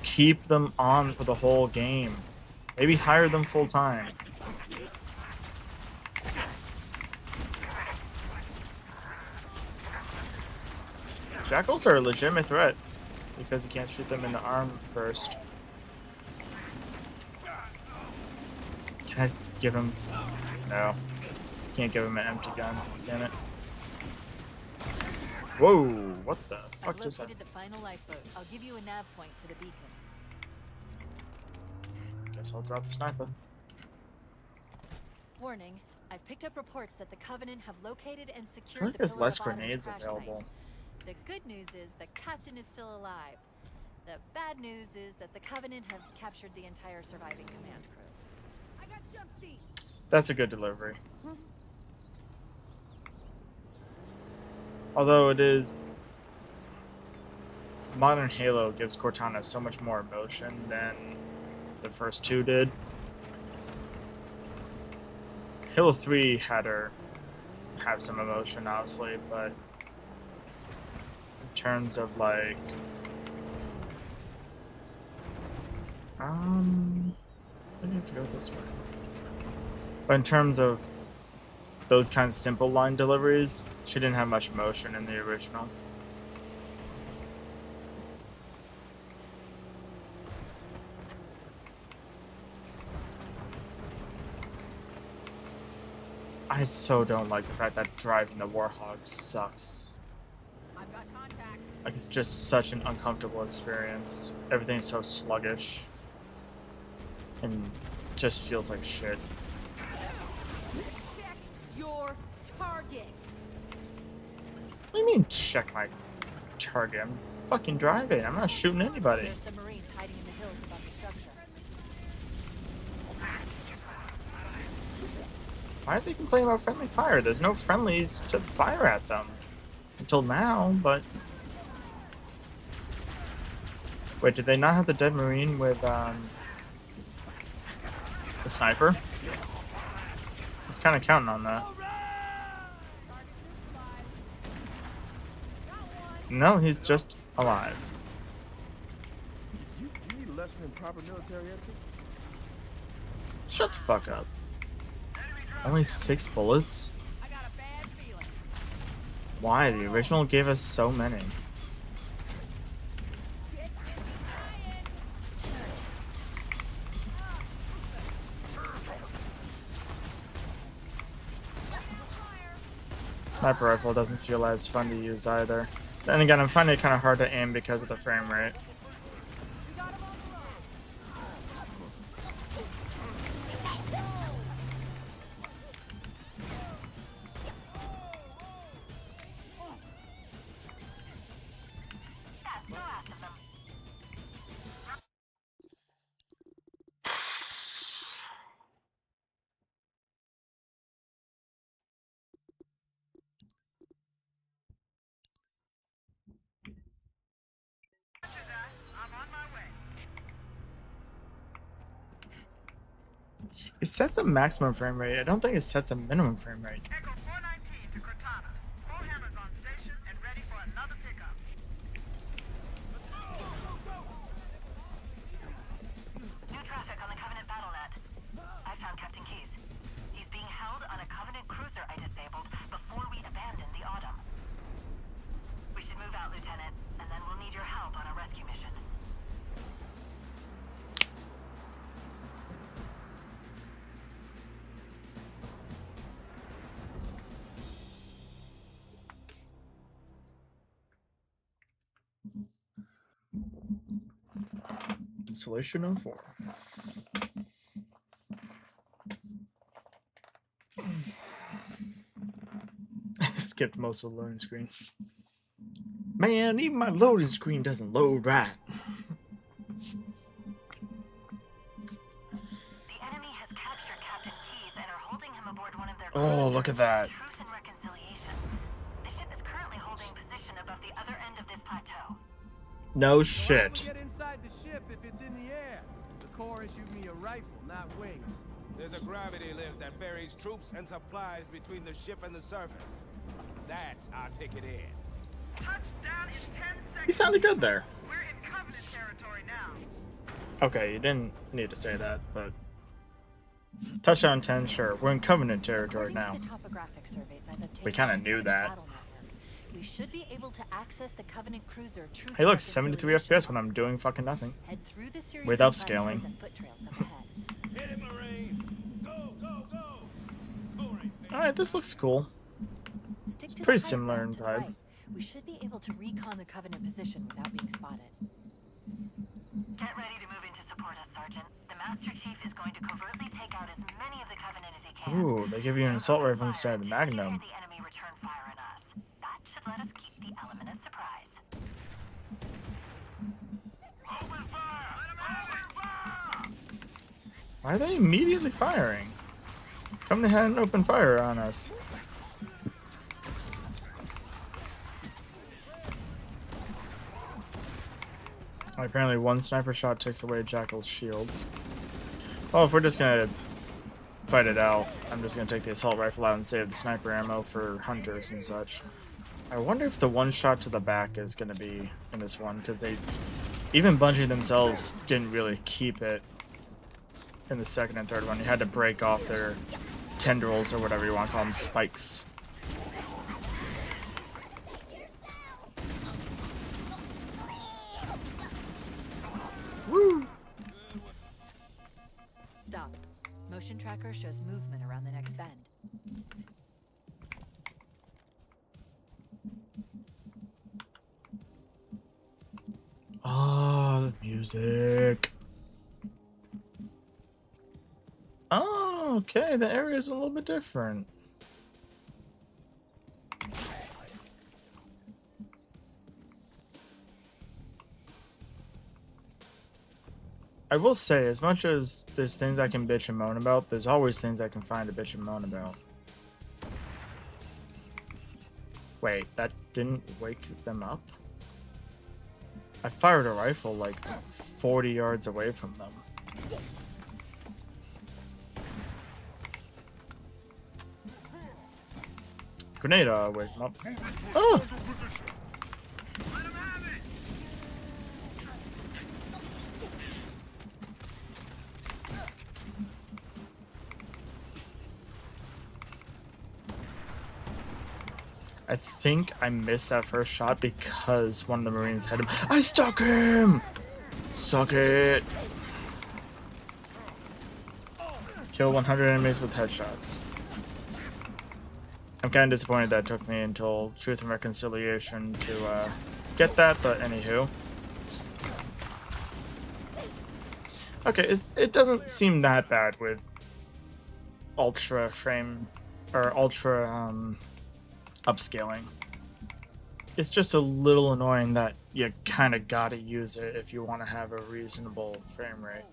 keep them on for the whole game. Maybe hire them full time. Jackals are a legitimate threat because you can't shoot them in the arm first. Can I give him? No. Can't give him an empty gun. Damn it. Whoa! What the fuck just happened? I've located the final lifeboat. I'll give you a nav point to the beacon. Guess I'll drop the sniper. Warning. I've picked up reports that the Covenant have located and I secured feel like the there's Pillar less of Autumn's grenades crash available. site. The good news is the captain is still alive. The bad news is that the Covenant have captured the entire surviving command crew. I got jump seat. That's a good delivery. Although it is... Modern Halo gives Cortana so much more emotion than the first two did. Halo 3 had her have some emotion, obviously, but in terms of like... maybe I have to go this way. But in terms of those kinds of simple line deliveries, she didn't have much motion in the original. I so don't like the fact that driving the Warthog sucks. I've got contact. Like, it's just such an uncomfortable experience. Everything's so sluggish. And just feels like shit. Check your target. What do you mean check my target? I'm fucking driving. I'm not shooting anybody. There's some Marines hiding in the hills above the structure. Why are they complaining about friendly fire? There's no friendlies to fire at them. Until now, but... Wait, did they not have the dead Marine with, the sniper? I was kind of counting on that. No, he's just alive. You need a lesson in proper military etiquette? Shut the fuck up. Only 6 bullets? I got a bad feeling. Why? The original gave us so many. Sniper rifle doesn't feel as fun to use either. Then again, I'm finding it kind of hard to aim because of the frame rate. That's the last of them. I'm on my way. It sets a maximum frame rate. I don't think it sets a minimum frame rate. Echo 419 to Cortana. Bullhammer's on station and ready for another pickup. New traffic on the Covenant BattleNet. I found Captain Keyes. He's being held on a Covenant cruiser I disabled before we abandoned the Autumn. We should move out, Lieutenant, and then we'll need your help on a rescue mission. Solution 04. Skipped most of the loading screen. Man, even my loading screen doesn't load right. The enemy has captured Captain Keyes and are holding him aboard one of their Oh, look at that. Truce and Reconciliation. The ship is currently holding position above the other end of this plateau. No So shit. how do we get inside the ship if it's in the air? The Corps issued me a rifle, not wings. There's a gravity lift that ferries troops and supplies between the ship and the surface. That's our ticket in. Touchdown in 10 seconds. He sounded good there. We're in Covenant territory now. Okay, you didn't need to say that, but... Touchdown 10, sure. We're in Covenant territory According now. to the topographic surveys I've obtained We kinda from the knew that. Battle Network, we should be able to access the Covenant cruiser Truth Hey, look, and 73 Reconciliation FPS when I'm doing fucking nothing. Head through the series Without of plateaus scaling. and foot trails up ahead. Hit it, Marines! Go, go, go! Glory. Alright, this looks cool. Stick to the pretty high similar ground in to the vibe. right. We should be able to recon the Covenant position without being spotted. Get ready to move in to support us, Sergeant. The Master Chief is going to covertly take out as many of the Covenant as he can. Ooh, they give you an assault rifle Fire instead of the should Magnum. hear the enemy return fire on us. That should let us keep the element of surprise. Open fire! Open fire! Why are they immediately firing? Come to hand open fire on us. Apparently one sniper shot takes away Jackal's shields. Well, if we're just gonna fight it out, I'm just gonna take the assault rifle out and save the sniper ammo for hunters and such. I wonder if the one shot to the back is gonna be in this one, because they, even Bungie themselves didn't really keep it in the second and third one. You had to break off their tendrils or whatever you want to call them, spikes. Woo! Stop. Motion tracker shows movement around the next bend. Ah, the music. Okay, the area is a little bit different. I will say, as much as there's things I can bitch and moan about, there's always things I can find to bitch and moan about. Wait, that didn't wake them up? I fired a rifle like 40 yards away from them. Grenade, wake them up. Oh! I think I missed that first shot because one of the Marines had him. I stuck him! Suck it! Kill 100 enemies with headshots. I'm kind of disappointed that it took me until Truth and Reconciliation to get that, but anywho. Okay, it doesn't seem that bad with ultra frame, or ultra upscaling. It's just a little annoying that you kind of gotta use it if you want to have a reasonable frame rate.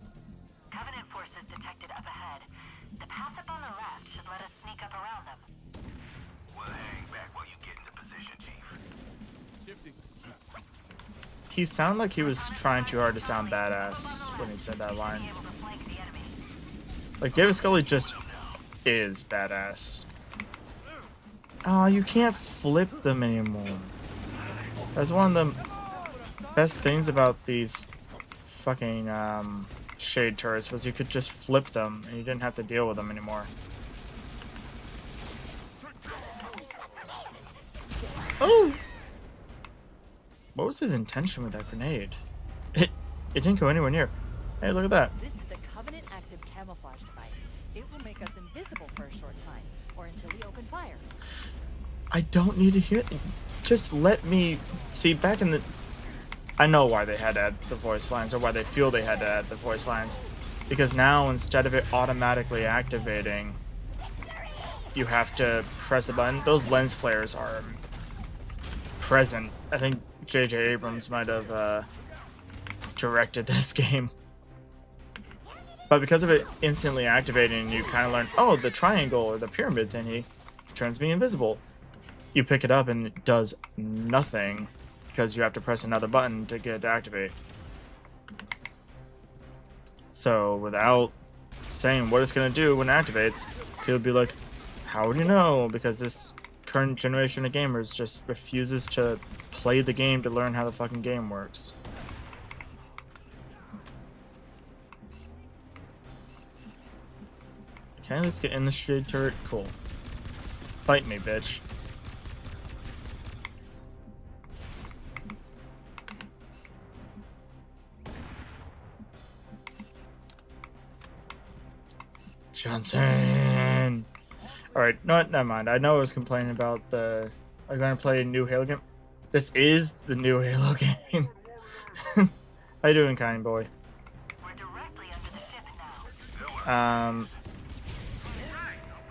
Covenant forces detected up ahead. The path up on the left should let us sneak up around them. We'll hang back while you get into position, Chief. Shifting. He sounded like he was trying too hard to sound badass when he said that line. Be able to flank the enemy. Like, David Scully just is badass. Oh, you can't flip them anymore. That's one of the best things about these fucking shade turrets, was you could just flip them and you didn't have to deal with them anymore. Oh! What was his intention with that grenade? It didn't go anywhere near. Hey, look at that. This is a Covenant active camouflage device. It will make us invisible for a short time, or until we open fire. I don't need to hear it. Just let me see. Back in the, I know why they had to add the voice lines, or why they feel they had to add the voice lines, because now instead of it automatically activating, you have to press a button. Those lens flares are present. I think J.J. Abrams might have directed this game. But because of it instantly activating, you kind of learn, oh, the triangle or the pyramid thingy turns me invisible. You pick it up and it does nothing because you have to press another button to get it to activate. So without saying what it's going to do when it activates, people be like, how would you know? Because this current generation of gamers just refuses to play the game to learn how the fucking game works. Okay, let's get in the shade turret. Cool. Fight me, bitch. Johnson! Alright, no, never mind. I know I was complaining about the... Are you going to play a new Halo game? This is the new Halo game. How you doing, kind boy? We're directly under the ship now.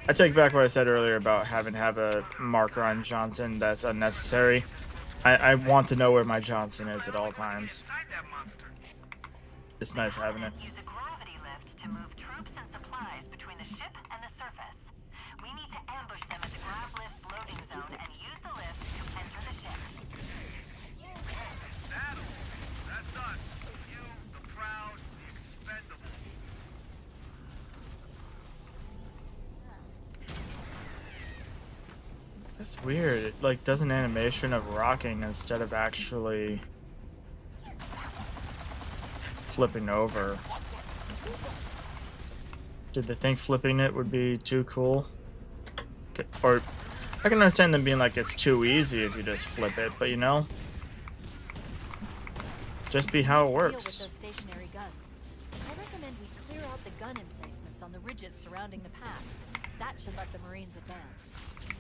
I take back what I said earlier about having to have a marker on Johnson. That's unnecessary. I want to know where my Johnson is at all times. It's nice having it. Use a gravity lift to move troops and supplies between the ship and the surface. We need to ambush them at the grav lift's loading zone and use the lift to enter the ship. Battle. That's us. You, the proud, the expendable. That's weird. It like does an animation of rocking instead of actually flipping over. Did they think flipping it would be too cool? Or I can understand them being like it's too easy if you just flip it, but you know, just be how it To deal with works. those stationary guns, I recommend we clear out the gun emplacements on the ridges surrounding the pass. That should let the Marines advance.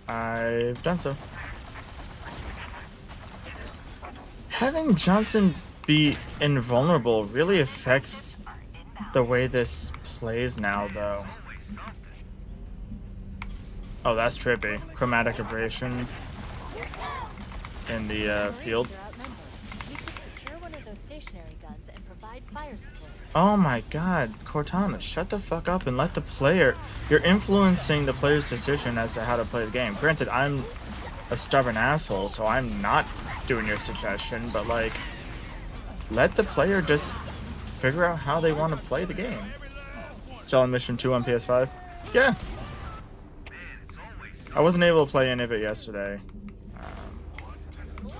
I've done so. Having Johnson be invulnerable really affects the way this plays now, though. Oh, that's trippy. Chromatic aberration in the field. Marines are outnumbered. We could secure one of those stationary guns and provide fire support. Oh my god, Cortana, shut the fuck up and let the player... You're influencing the player's decision as to how to play the game. Granted, I'm a stubborn asshole, so I'm not doing your suggestion, but like, let the player just figure out how they want to play the game. Still on Mission 2 on PS5? Yeah. I wasn't able to play any of it yesterday. Those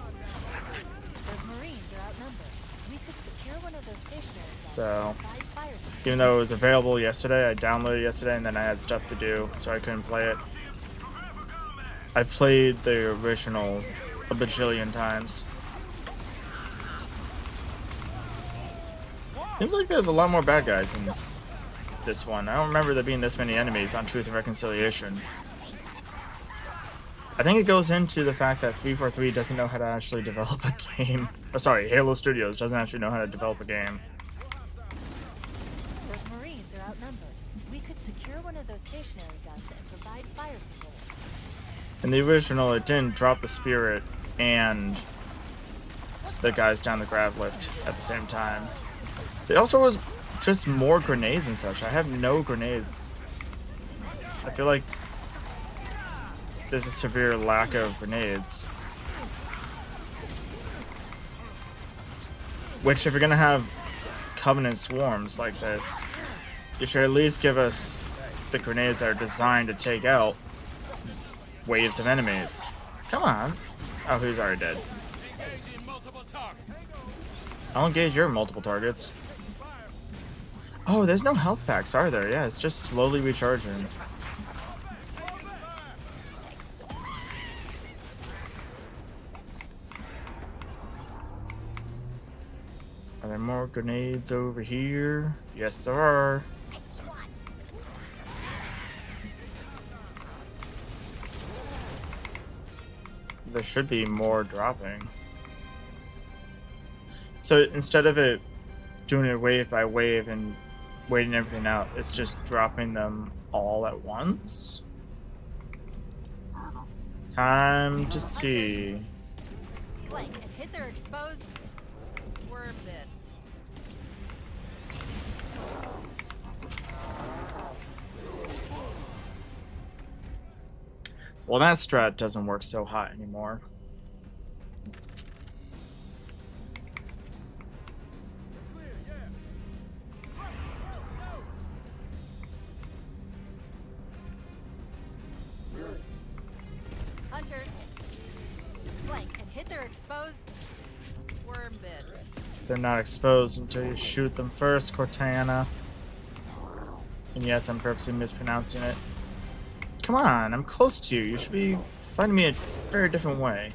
Marines are outnumbered. We could secure one of those stationary guns So, and provide fire support. even though it was available yesterday, I downloaded it yesterday and then I had stuff to do, so I couldn't play it. I played the original a bajillion times. Seems like there's a lot more bad guys in this one. I don't remember there being this many enemies on Truth and Reconciliation. I think it goes into the fact that 343 doesn't know how to actually develop a game. Oh, sorry, Halo Studios doesn't actually know how to develop a game. Those Marines are outnumbered. We could secure one of those stationary guns and provide fire support. In the original, it didn't drop the spirit and the guys down the grav lift at the same time. There also was just more grenades and such. I have no grenades. I feel like there's a severe lack of grenades. Which, if you're gonna have Covenant swarms like this, you should at least give us the grenades that are designed to take out waves of enemies. Come on. Oh, he's already dead. I'll engage your multiple targets. Oh, there's no health packs, are there? Yeah, it's just slowly recharging. Are there more grenades over here? Yes, there are. There should be more dropping. So instead of it doing it wave by wave and waiting everything out, it's just dropping them all at once? Time to see. Flank and hit their exposed worm bits. Well, that strat doesn't work so hot anymore. Hunters. Flank and hit their exposed worm bits. They're not exposed until you shoot them first, Cortana. And yes, I'm purposely mispronouncing it. Come on, I'm close to you. You should be finding me a very different way.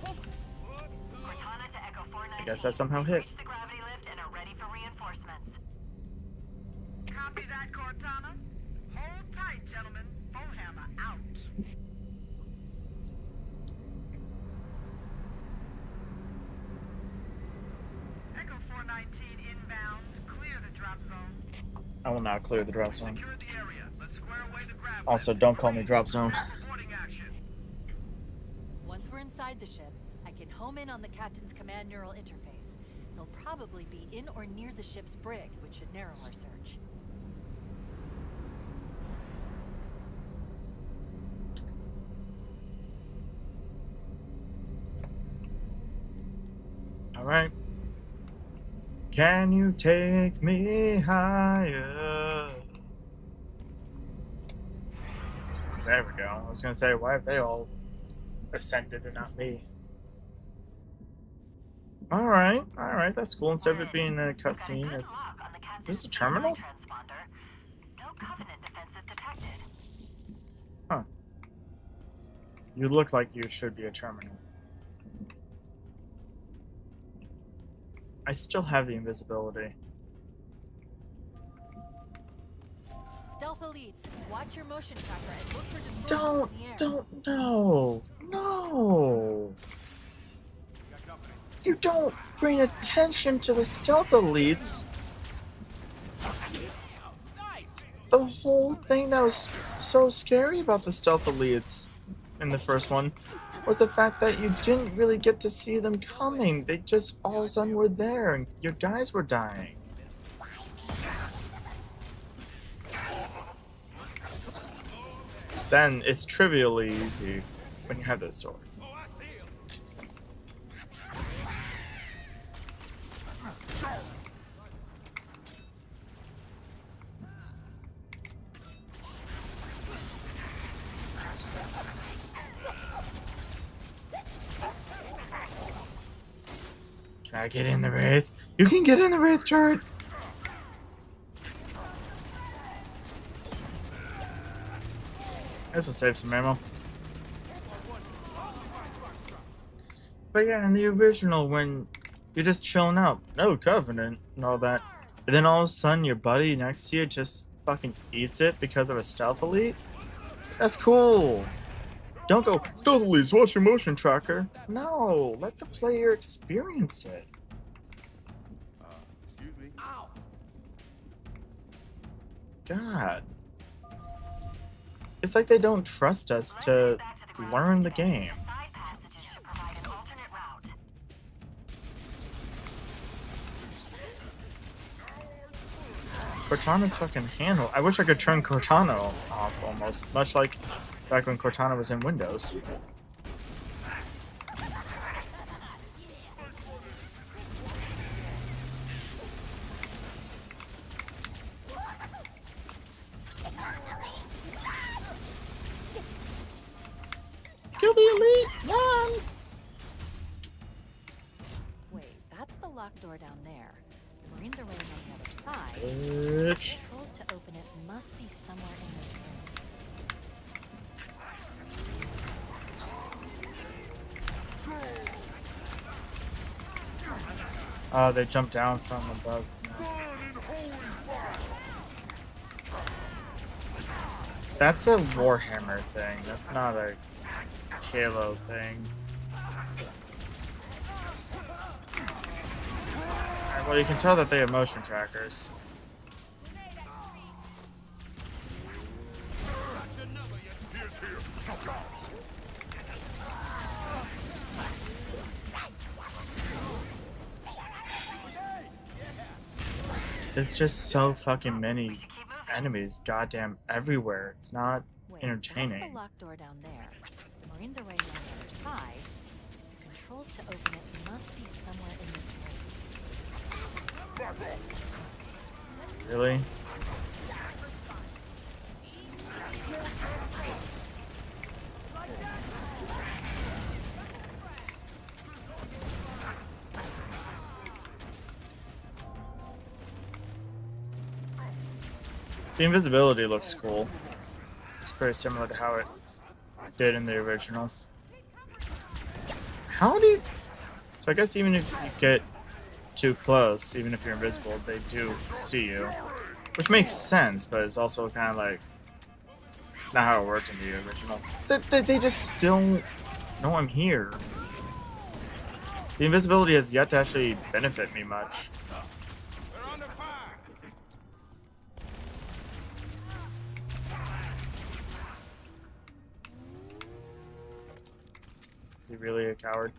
Cortana to Echo 419. I guess I somehow hit. Reached the gravity lift and are ready for reinforcements. Copy that, Cortana. Hold tight, gentlemen. Bowhammer out. Echo 419 inbound. Clear the drop zone. I will not clear the drop zone. Secure the area. Let's square away the grav Also, lift. don't call me drop zone. Reporting action. Once we're inside the ship, I can home in on the captain's command neural interface. He'll probably be in or near the ship's brig, which should narrow our search. Alright. Can you take me higher? There we go. I was gonna say, why have they all ascended and not me? Alright, that's cool. Instead of it being a cutscene, it's... Is this a terminal? No Covenant defenses detected. Huh. You look like you should be a terminal. I still have the invisibility. Stealth elites, watch your motion tracker and look for distortions in the air. No! You don't bring attention to the stealth elites. the whole thing that was so scary about the stealth elites in the first one was the fact that you didn't really get to see them coming. They just all of a sudden were there and your guys were dying. Then it's trivially easy when you have this sword. Can I get in the Wraith? You can get in the Wraith turret! This will save some ammo. But yeah, in the original, when you're just chilling out, no Covenant and all that, and then all of a sudden your buddy next to you just fucking eats it because of a stealth elite? That's cool! Don't go, stealth elites, watch your motion tracker. No, let the player experience it. Excuse me. Ow! God. It's like they don't trust us to learn the game. Side passages should provide an alternate route. Cortana's fucking handle. I wish I could turn Cortana off almost, much like back when Cortana was in Windows. Kill the elite! Run! Wait, that's the locked door down there. The Marines are waiting on the other side. Bitch. Controls to open it must be somewhere in this room. Oh, they jumped down from above. That's a Warhammer thing. That's not a Halo thing. Alright, well, you can tell that they have motion trackers. There's just so fucking many enemies goddamn everywhere. It's not Wait, that's entertaining. the locked door down there. The Marines are waiting on the other side. Controls to open it must be somewhere in this room. Really? The invisibility looks cool. It's very similar to how it did in the original. How do you... So I guess even if you get too close, even if you're invisible, they do see you. Which makes sense, but it's also kind of like not how it worked in the original. They just still know I'm here. The invisibility has yet to actually benefit me much. They're under fire. Is he really a coward?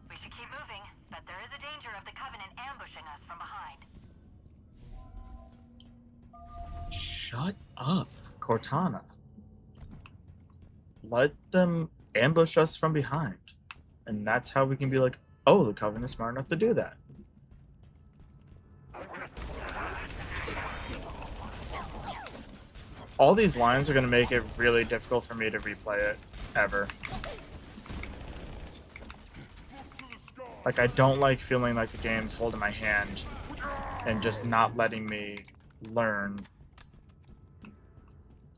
We should keep moving, but there is a danger of the Covenant ambushing us from behind. Shut up, Cortana. Let them ambush us from behind. And that's how we can be like, oh, the Covenant's smart enough to do that. All these lines are going to make it really difficult for me to replay it, ever. Like, I don't like feeling like the game's holding my hand and just not letting me learn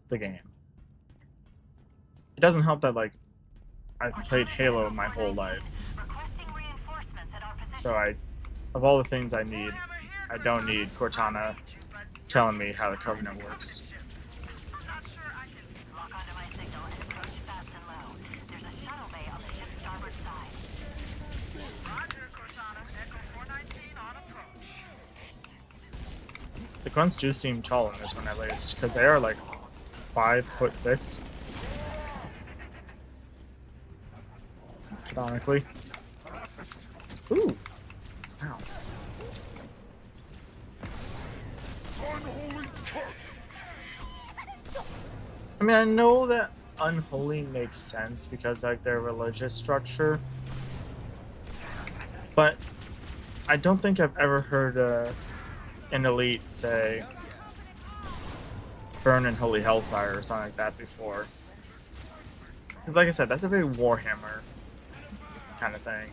the game. It doesn't help that, like, I've played Halo my whole life. Requesting reinforcements at our position. So of all the things I need, I don't need Cortana telling me how the Covenant works. Lock onto my signal and approach fast and low. There's a shuttle bay on the ship's starboard side. Roger, Cortana. Echo 419 on approach. grunts do seem tall in this one at least, because they are like 5'6". Canonically. Ooh. Wow. I mean, I know that unholy makes sense because like their religious structure, but I don't think I've ever heard an elite say burn in holy hellfire or something like that before. Because like I said, that's a very Warhammer kind of thing.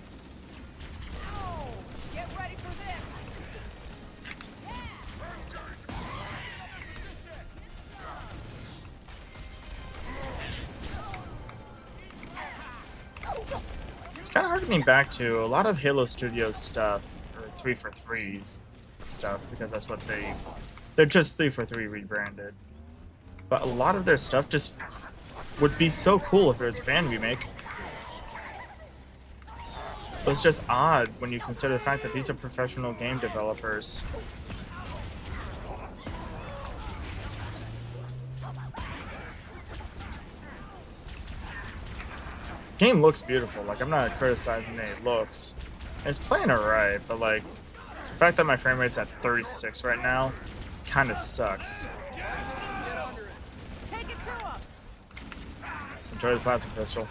Get ready for this! It's kind of harkening back to a lot of Halo Studios stuff, or 343's stuff, because that's what they're just 343 rebranded. But a lot of their stuff just would be so cool if there was a fan remake. But it's just odd when you consider the fact that these are professional game developers. Game looks beautiful, like I'm not criticizing any looks. It's playing alright, but like the fact that my frame rate's at 36 right now kinda sucks. Take it to him! Enjoy the plasma pistol.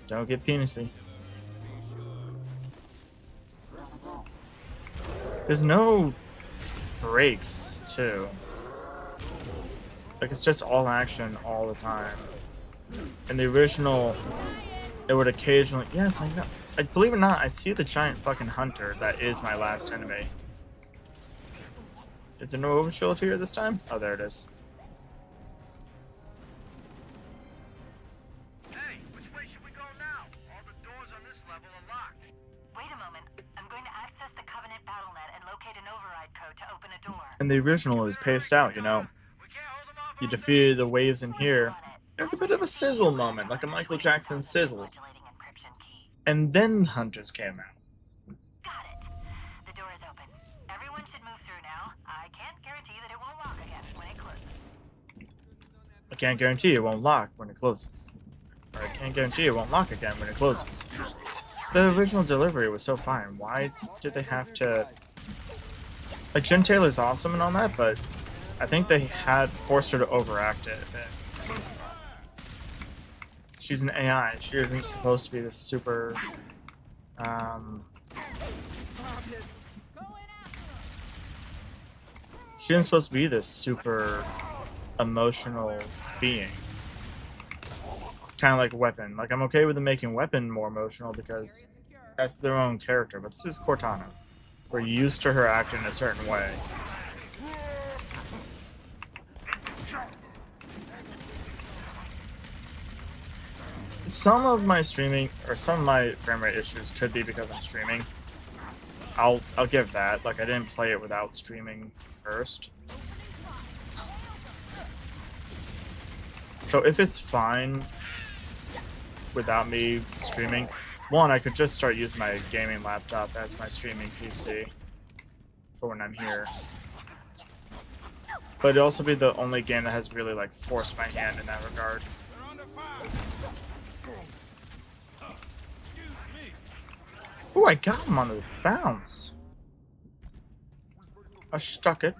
Don't get penisy. There's no breaks, too. Like, it's just all action all the time. In the original, it would occasionally... Yes, I know. Believe it or not, I see the giant fucking hunter that is my last enemy. Is there no overshield here this time? Oh, there it is. Hey, which way should we go now? All the doors on this level are locked. Wait a moment. I'm going to access the Covenant BattleNet and locate an override code to open a door. And the original is paced out, you know. We can't hold them off. You defeated the waves in here. It's a bit of a sizzle moment, like a Michael Jackson sizzle. Modulating encryption key. And then the hunters came out. Got it. The door is open. Everyone should move through now. I can't guarantee that it won't lock again when it closes. I can't guarantee it won't lock when it closes. Or I can't guarantee it won't lock again when it closes. The original delivery was so fine. Why did they have to... Like, Jen Taylor's awesome and all that, but I think they had forced her to overact it a bit. She's an AI. She isn't supposed to be this super... She isn't supposed to be this super emotional being. Kind of like Weapon. Like, I'm okay with them making Weapon more emotional because that's their own character, but this is Cortana. We're used to her acting a certain way. Some of my streaming, or some of my frame rate issues could be because I'm streaming. I'll give that. Like, I didn't play it without streaming first. So if it's fine without me streaming, one, I could just start using my gaming laptop as my streaming PC for when I'm here. But it'd also be the only game that has really like forced my hand in that regard. Ooh, I got him on the bounce. I stuck it.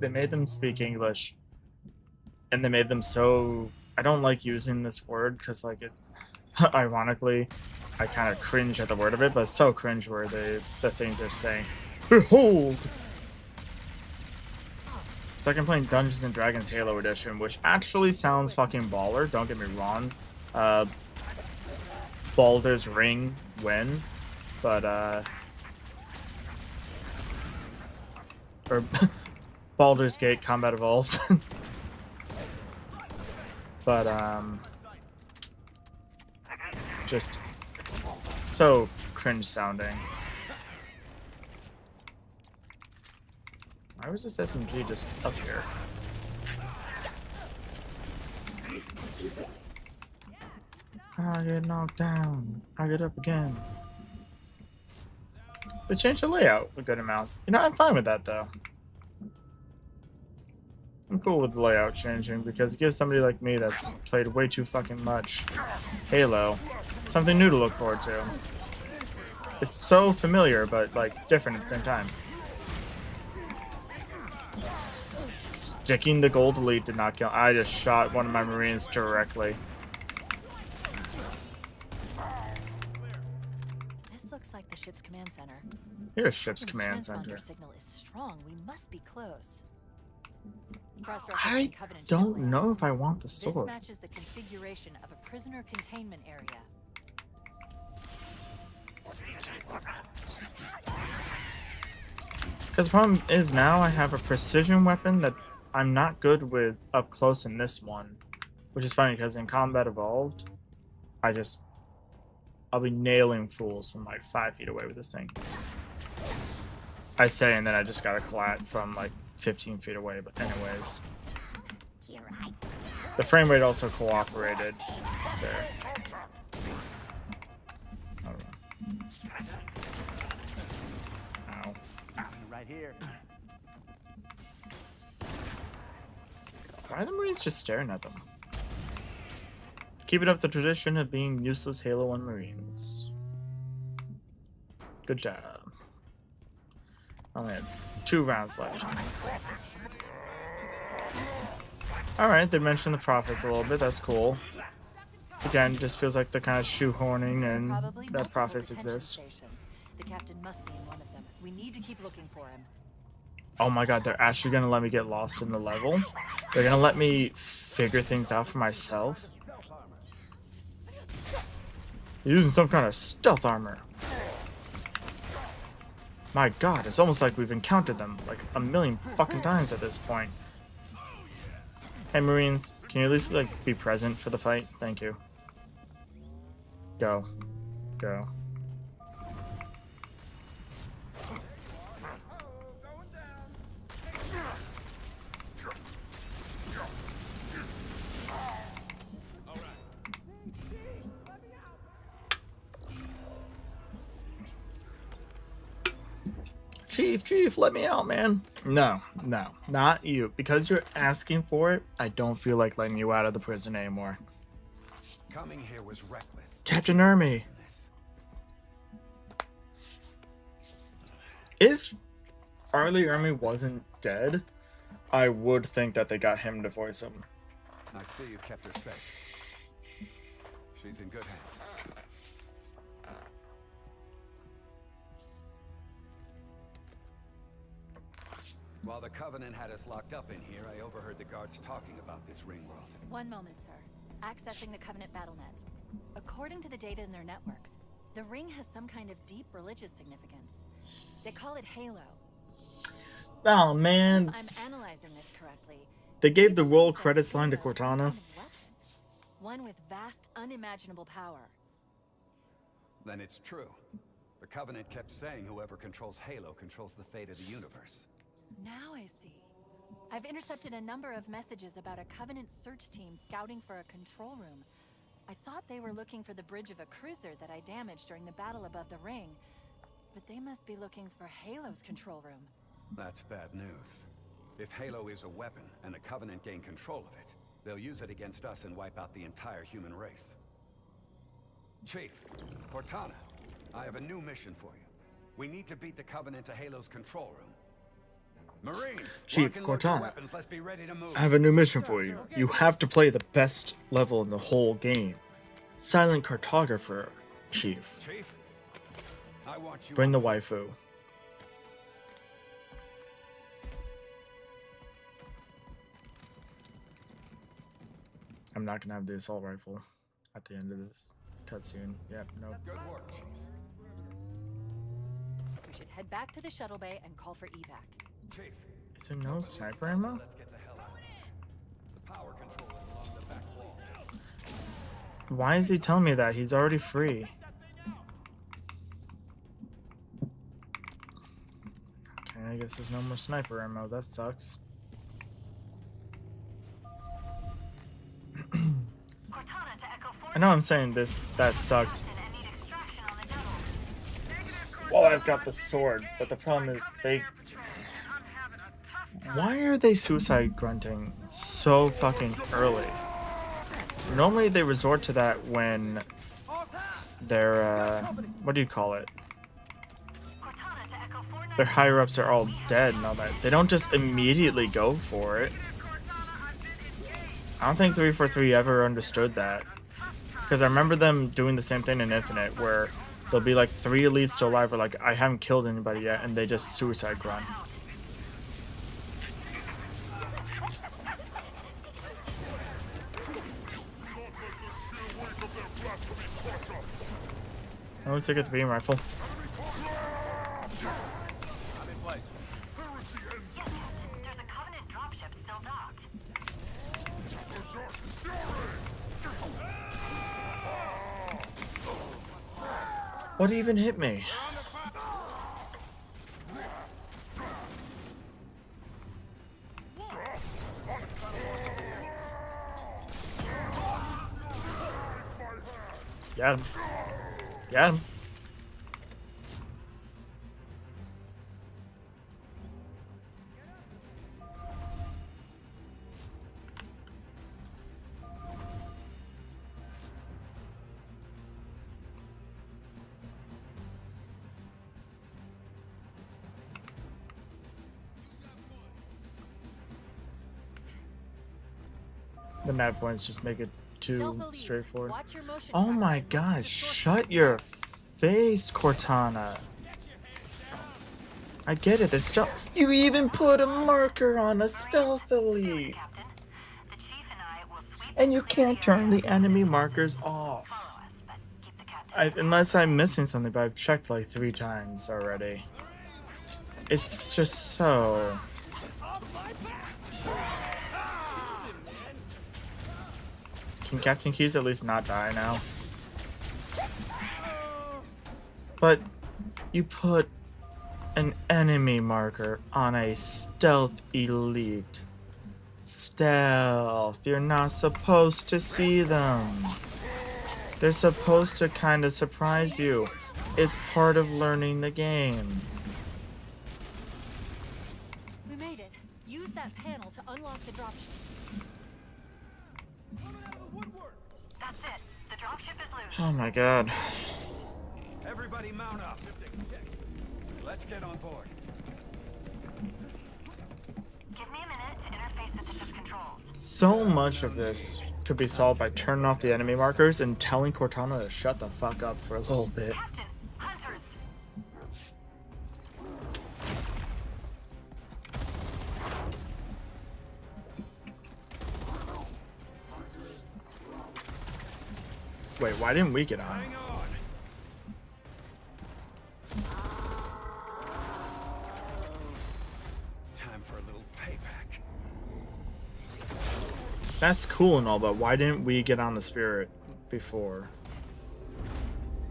They made them speak English, and they made them so... I don't like using this word because, like, it ironically, I kind of cringe at the word of it, but it's so cringe-worthy, the things they're saying. Behold! It's like I'm playing Dungeons & Dragons Halo Edition, which actually sounds fucking baller, don't get me wrong. Baldur's Ring win, but, or Baldur's Gate Combat Evolved. But, it's just So cringe sounding. Why was this SMG just up here? I get knocked down. I get up again. They changed the layout a good amount. You know, I'm fine with that though. I'm cool with the layout changing because it gives somebody like me that's played way too fucking much Halo something new to look forward to. It's so familiar, but like different at the same time. Sticking the gold elite did not kill. I just shot one of my Marines directly. This looks like the ship's command center. Here's ship's Captain's command transponder center. signal is strong. We must be close. I don't know if I want the This sword. matches the configuration of a prisoner containment area. Because the problem is now I have a precision weapon that I'm not good with up close in this one. Which is funny because in Combat Evolved, I'll be nailing fools from like 5 feet away with this thing. I say, and then I just got a collat from like 15 feet away, but anyways. The frame rate also cooperated there. I don't know. Ow. Right here. Why are the Marines just staring at them? Keeping up the tradition of being useless Halo 1 Marines. Good job. Only had 2 rounds left. Alright, they mentioned the prophets a little bit, that's cool. Again, just feels like they're kind of shoehorning and Probably that multiple prophets detention exist. stations. The captain must be in one of them. We need to keep looking for him. Oh my god, they're actually gonna let me get lost in the level? They're gonna let me figure things out for myself? They're using some kind of stealth armor. My god, it's almost like we've encountered them like a million fucking times at this point. Hey Marines, can you at least like be present for the fight? Thank you. Go. Go. Chief, let me out, man. No, not you. Because you're asking for it, I don't feel like letting you out of the prison anymore. Coming here was reckless. Captain Ermy. If Arlie Ermy wasn't dead, I would think that they got him to voice him. I see you've kept her safe. She's in good hands. While the Covenant had us locked up in here, I overheard the guards talking about this ring world. One moment, sir. Accessing the Covenant BattleNet. According to the data in their networks, the ring has some kind of deep religious significance. They call it Halo. Oh man, If I'm analyzing this correctly, they gave the roll credits line to Halo is Cortana. some kind of weapon. One with vast, unimaginable power. Then it's true. The Covenant kept saying whoever controls Halo controls the fate of the universe. Now I see. I've intercepted a number of messages about a Covenant search team scouting for a control room. I thought they were looking for the bridge of a cruiser that I damaged during the battle above the ring. But they must be looking for Halo's control room. That's bad news. If Halo is a weapon and the Covenant gain control of it, they'll use it against us and wipe out the entire human race. Chief, Cortana, I have a new mission for you. We need to beat the Covenant to Halo's control room. Marines, Chief lock and load your Cortana, weapons. Let's be ready to move. I have a new mission for you. You have to play the best level in the whole game. Silent Cartographer, Chief. Chief, I want you. Bring the waifu. I'm not gonna have the assault rifle at the end of this cutscene. Yep, nope. Good work, Chief. We should head back to the shuttle bay and call for evac. Chief, Is there no sniper ammo? let's get the hell out. The power control is along the back wall. Why is he telling me that? He's already free. I guess there's no more sniper ammo. That sucks. Cortana to Echo 4. I know I'm saying this. That sucks. And need extraction on the double. Well, I've got the sword, but the problem is they. Why are they suicide grunting so fucking early? Normally they resort to that when they're what do you call it? Cortana to Echo 4. Their higher ups are all dead and all that. They don't just immediately go for it. I don't think 343 ever understood that. Because I remember them doing the same thing in Infinite, where there'll be like 3 elites still alive, or like, I haven't killed anybody yet, and they just suicide grunt. Oh, let's take a 3 rifle. I'm in place. There's a Covenant dropship still docked. What even hit me? Got him. Got him. The map points just make it too Stealth elites, straightforward. watch your motion Oh tracker my and look god, for distortion. shut your face, Cortana. I get it, the stealth. You even put a marker on a stealth elite. Captain, the chief and I will sweep And you can't turn the enemy markers off. follow us, but keep the captain. Unless I'm missing something, but I've checked like 3 times already. It's just so... Can Captain Keys at least not die now? But you put an enemy marker on a stealth elite. Stealth. You're not supposed to see them. They're supposed to kind of surprise you. It's part of learning the game. We made it. Use that panel to unlock the dropship. That's it. The dropship is loose. Oh my god. Everybody mount up. Let's get on board. Give me a minute to interface with the ship's controls. So much of this could be solved by turning off the enemy markers and telling Cortana to shut the fuck up for a little bit. Captain, hunters. Wait, why didn't we get on? Hang on. Time for a little payback. That's cool and all, but why didn't we get on the Spirit before?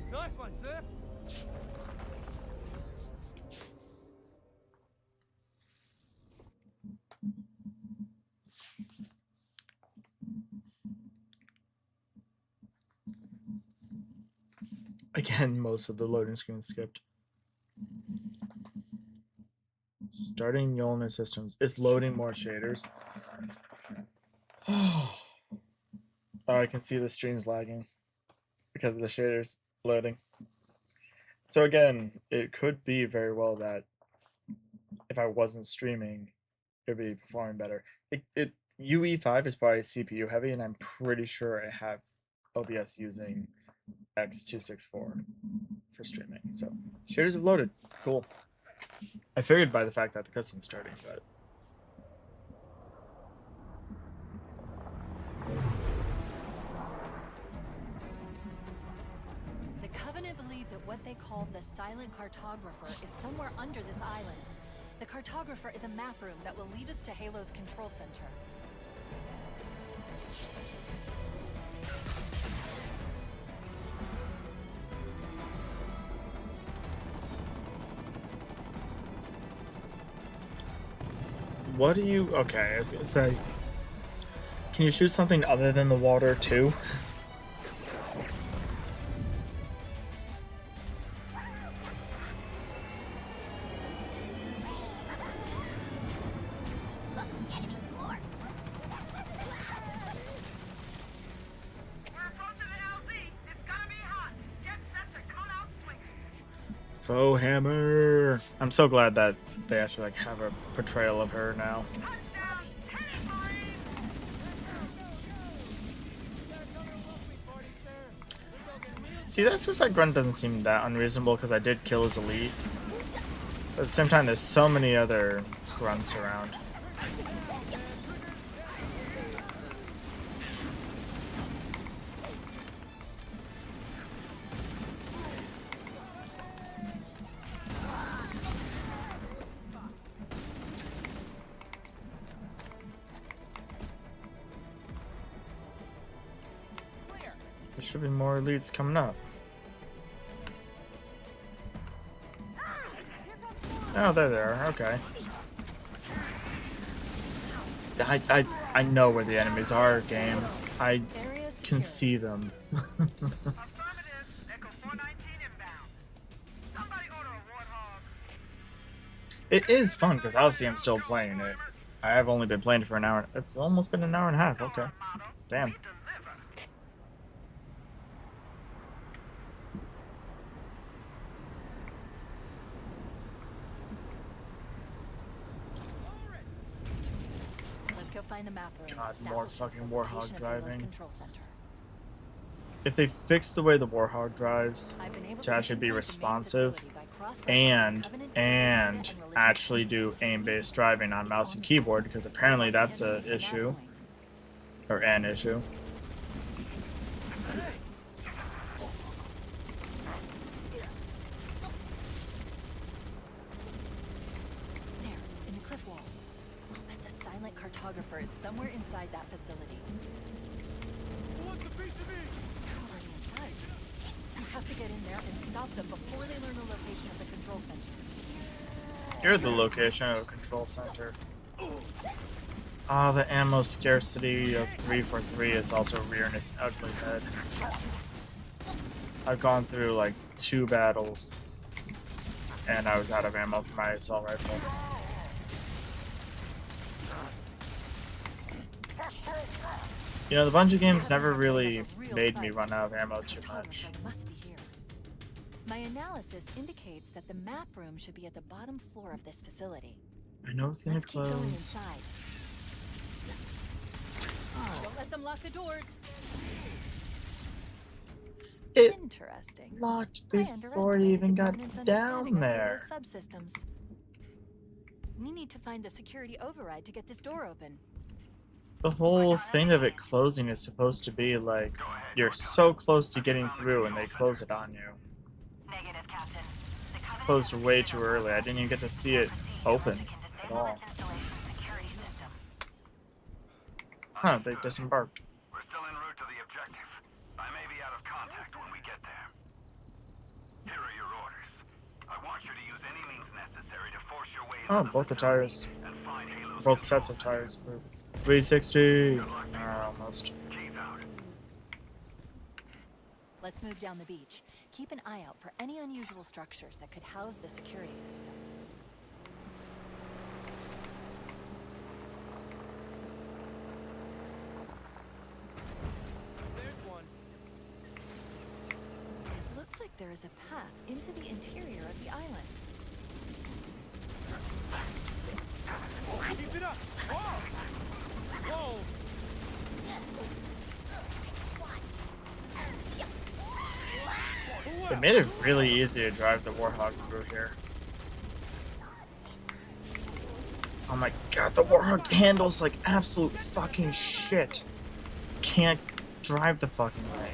Nice one, sir. Again, most of the loading screen skipped. Starting Mjolnir systems. It's loading more shaders. Oh, I can see the stream's lagging because of the shaders loading. So again, it could be very well that if I wasn't streaming, it would be performing better. UE5 is probably CPU heavy, and I'm pretty sure I have OBS using X264 for streaming. So shaders have loaded. Cool. I figured by the fact that the cutscene's starting, but The Covenant believe that what they call the Silent Cartographer is somewhere under this island. The Cartographer is a map room that will lead us to Halo's control center. What do you... Okay, it's a... Can you shoot something other than the water, too? We're approaching the LZ. It's gonna be hot. Get set to come out swinging. Faux hammer! I'm so glad that they actually like have a portrayal of her now. Touchdown. Hit it, Marine. See, that suicide grunt doesn't seem that unreasonable because I did kill his elite. But at the same time, there's so many other grunts around. There should be more elites coming up. Oh, there they are. Okay. I know where the enemies are, game. I Area can secure. see them. Affirmative. Echo 419 inbound. Somebody order a warthog. It is fun because obviously I'm still playing it. I have only been playing it for an hour. It's almost been an hour and a half. Okay. Damn. We deliver. Let's go find the map room. God, That more will show fucking the Warhog location of Halo's driving. control center. If they fix the way the Warhog drives I've been able to actually be pinpoint the main responsive facility by cross-referencing and Covenant secret data and religious actually do sources. aim-based driving on It's mouse on and the keyboard, site. because apparently that's Heading a to the nav issue point. or an issue. There, in the cliff wall. I'll bet the silent cartographer is somewhere inside that facility. Who wants a piece of me? They're already inside. You have to get in there and stop them before they learn the location of the control center. You're the location of the control center. Ah, the ammo scarcity of 343 is also rearing its ugly head. I've gone through like 2 battles and I was out of ammo for my assault rifle. You know, the Bungie games never really made me run out of ammo too much. Cartographer must be here. My analysis indicates that the map room should be at the bottom floor of this facility. I know it's gonna Let's keep going close. inside. Don't let them lock the doors. It Interesting. locked I before you even underestimated the got Covenant's down understanding of there. Halo's subsystems. We need to find the security override to get this door open. The whole thing of it closing is supposed to be like you're so close to getting through and they close it on you. Negative, Captain. The Covenant Closed has way been too early. I didn't even get to see it open can at disable all. this installation's security system. Huh, they disembarked. We're still en route to the objective. I may be out of contact when we get there. Here are your orders. I want you to use any means necessary to force your way Oh, into both the facility tires. and find Halo's Both control sets of center. tires. 360. Almost. Keys out. Let's move down the beach. Keep an eye out for any unusual structures that could house the security system. There's one. It looks like there is a path into the interior of the island. Keep it up. Whoa! Whoa! They made it really easy to drive the Warhog through here. Oh my god, the Warhog handles like absolute fucking shit. Can't drive the fucking thing.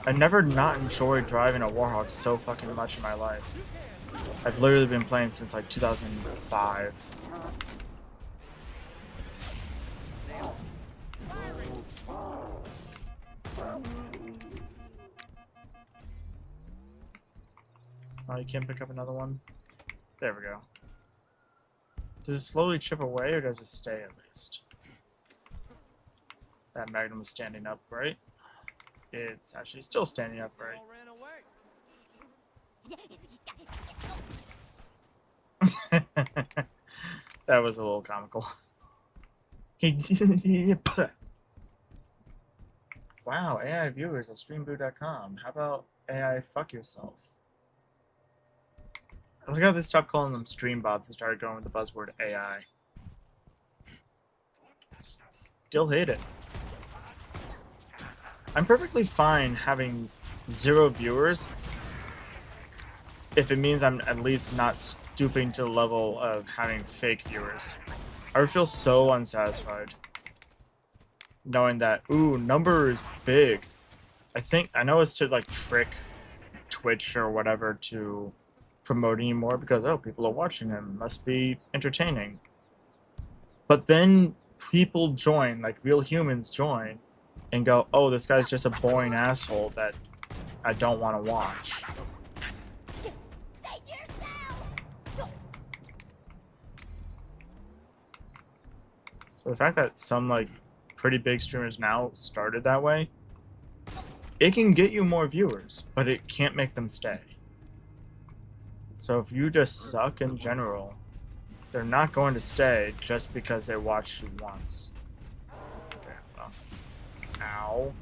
I've never not enjoyed driving a Warhog so fucking much in my life. I've literally been playing since like 2005. Oh, you can't pick up another one? There we go. Does it slowly chip away, or does it stay at least? That Magnum is standing upright. It's actually still standing upright. All ran away. That was a little comical. Wow, AI viewers at streamboo.com. How about AI fuck yourself? I like how they stopped calling them stream bots and started going with the buzzword AI. Still hate it. I'm perfectly fine having 0 viewers if it means I'm at least not stooping to the level of having fake viewers. I would feel so unsatisfied knowing that, ooh, number is big. I know it's to like trick Twitch or whatever to promoting you more because, oh, people are watching him, must be entertaining. But then people join, like real humans join, and go, oh, this guy's just a boring asshole that I don't want to watch. So the fact that some like pretty big streamers now started that way, it can get you more viewers, but it can't make them stay. So if you just suck in general, they're not going to stay just because they watched you once. Okay, well. Ow.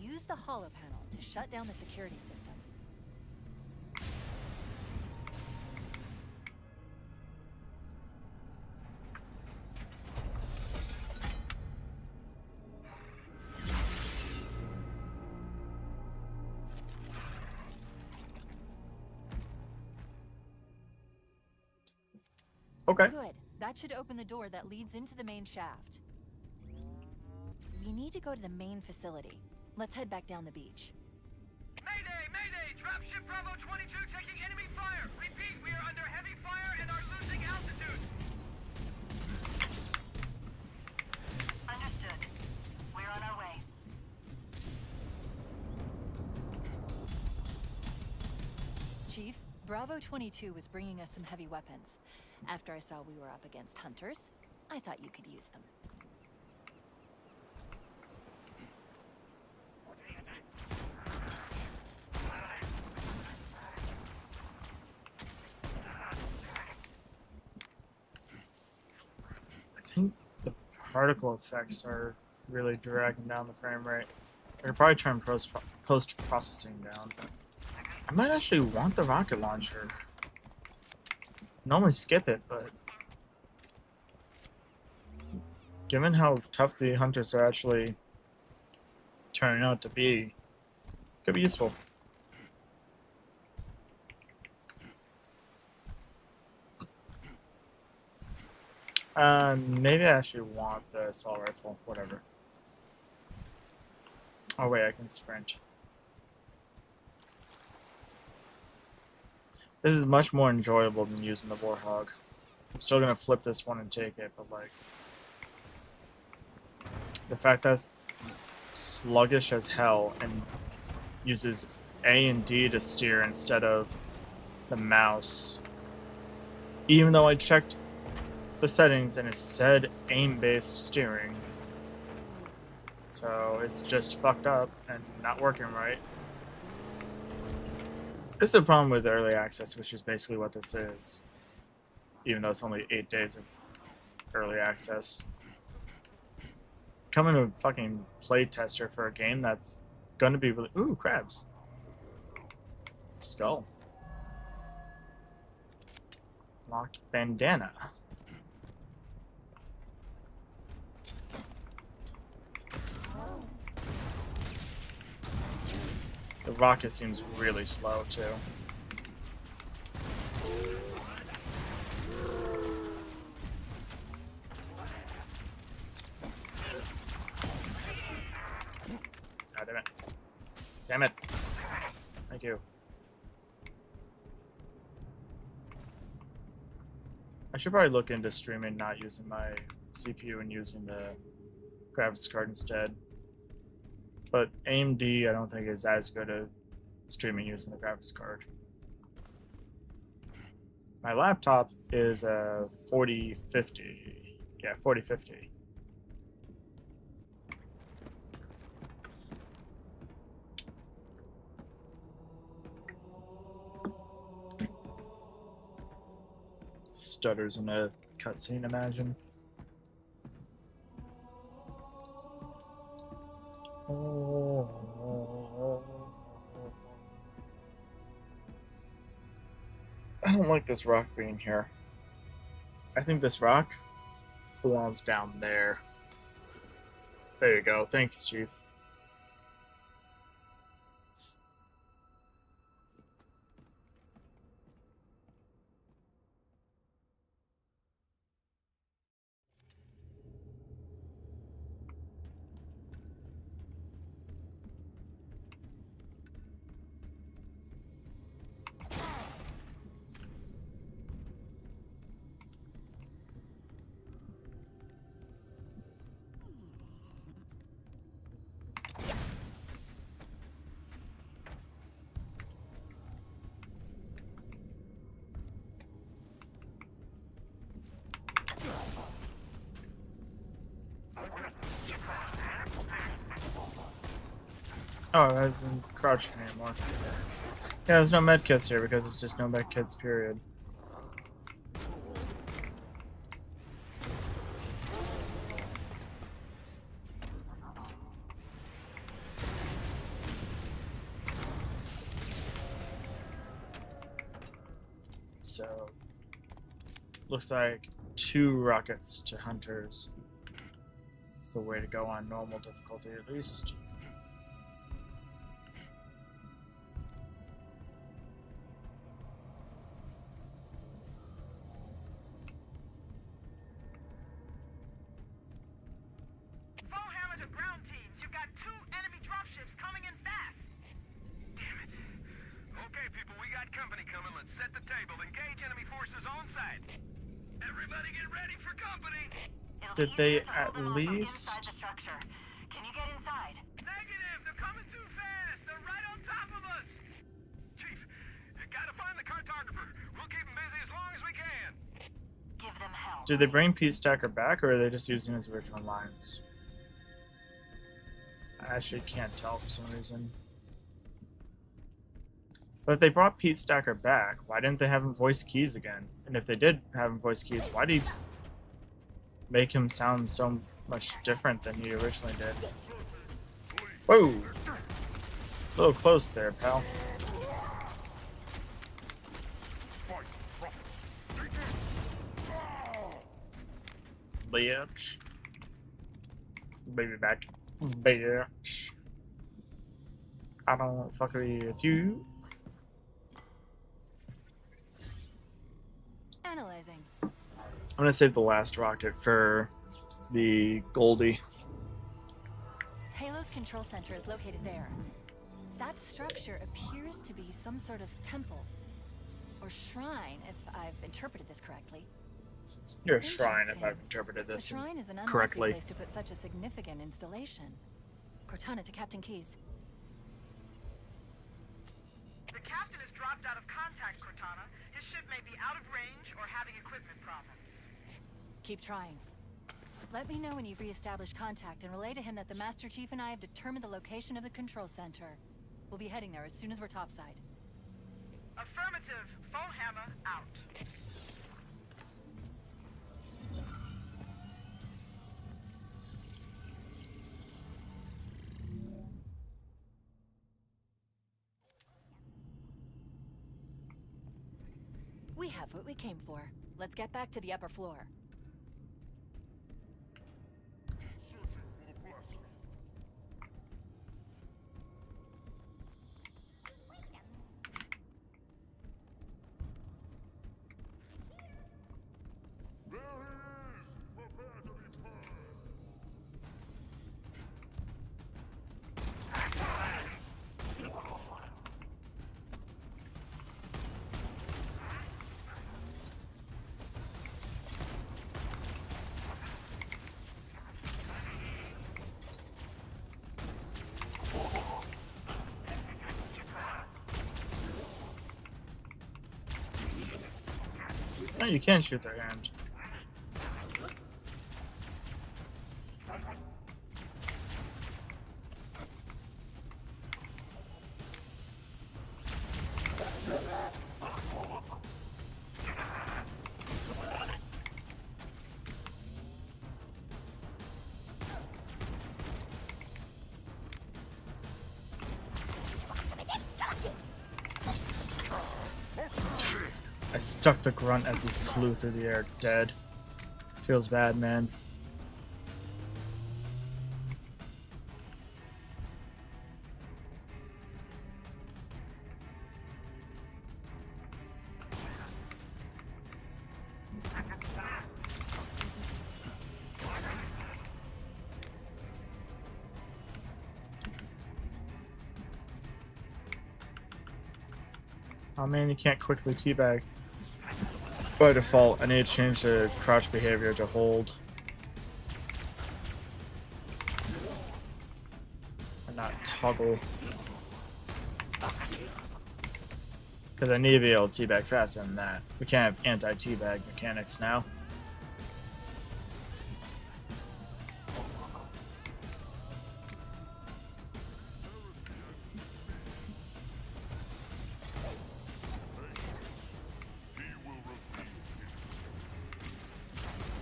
Use the holo panel to shut down the security system. Okay. Good. That should open the door that leads into the main shaft. We need to go to the main facility. Let's head back down the beach. Mayday! Mayday! Dropship Bravo 22 taking enemy fire! Repeat, we are under heavy fire and are losing altitude! Understood. We're on our way. Chief, Bravo 22 was bringing us some heavy weapons. After I saw we were up against hunters, I thought you could use them. I think the particle effects are really dragging down the frame rate. I could probably turn post-processing down. I might actually want the rocket launcher. Normally skip it, but given how tough the hunters are actually turning out to be, could be useful. Maybe I actually want the assault rifle, whatever. Oh wait, I can sprint. This is much more enjoyable than using the Warthog. I'm still gonna flip this one and take it, but like the fact that's sluggish as hell and uses A and D to steer instead of the mouse. Even though I checked the settings and it said aim-based steering. So it's just fucked up and not working right. This is a problem with early access, which is basically what this is. Even though it's only 8 days of early access. Coming to a fucking playtester for a game that's gonna be really— ooh, crabs. Skull. Locked bandana. The rocket seems really slow, too. Ah, damn it. Damn it. Thank you. I should probably look into streaming not using my CPU and using the graphics card instead. But AMD I don't think is as good at streaming using the graphics card. My laptop is a 4050. Yeah, 4050. Stutters in a cutscene, imagine. I don't like this rock being here. I think this rock belongs down there. There you go. Thanks, Chief. Oh, I wasn't crouching anymore. Yeah, there's no medkits here because it's just no medkits, period. So, looks like 2 rockets to hunters. It's the way to go on normal difficulty, at least. Foehammer to ground teams. You've got 2 enemy dropships coming in fast. Damn it. Okay, people, we got company coming. Let's set the table. Engage enemy forces on site. Everybody get ready for company. Did they at least... Inside the structure. Can you get inside? Negative. They're coming too fast. They're right on top of us. Chief, you gotta find the cartographer. We'll keep him busy as long as we can. Give them hell. Did they bring Pete Stacker back, or are they just using his original lines? I actually can't tell for some reason. But if they brought Pete Stacker back, why didn't they have him voice Keys again? And if they did have him voice Keys, why did he make him sound so much different than he originally did? Whoa! A little close there, pal. Bitch. Baby back. Bitch. I don't fuck with you. Analyzing. I'm gonna save the last rocket for the Goldie. Halo's control center is located there. That structure appears to be some sort of temple. Or shrine, if I've interpreted this correctly. You're a shrine, if Interesting. I've interpreted The this shrine is an unlikely correctly. place to put such a significant installation. Cortana to Captain Keys. The captain has dropped out of contact, Cortana. His ship may be out of range or having equipment problems. Keep trying. Let me know when you've reestablished contact and relay to him that the Master Chief and I have determined the location of the control center. We'll be heading there as soon as we're topside. Affirmative. Foehammer out. We have what we came for. Let's get back to the upper floor. No, you can't shoot their hand. I stuck the grunt as he flew through the air, dead. Feels bad, man. Oh man, you can't quickly teabag. By default, I need to change the crouch behavior to hold. And not toggle. Because I need to be able to teabag faster than that. We can't have anti-teabag mechanics now.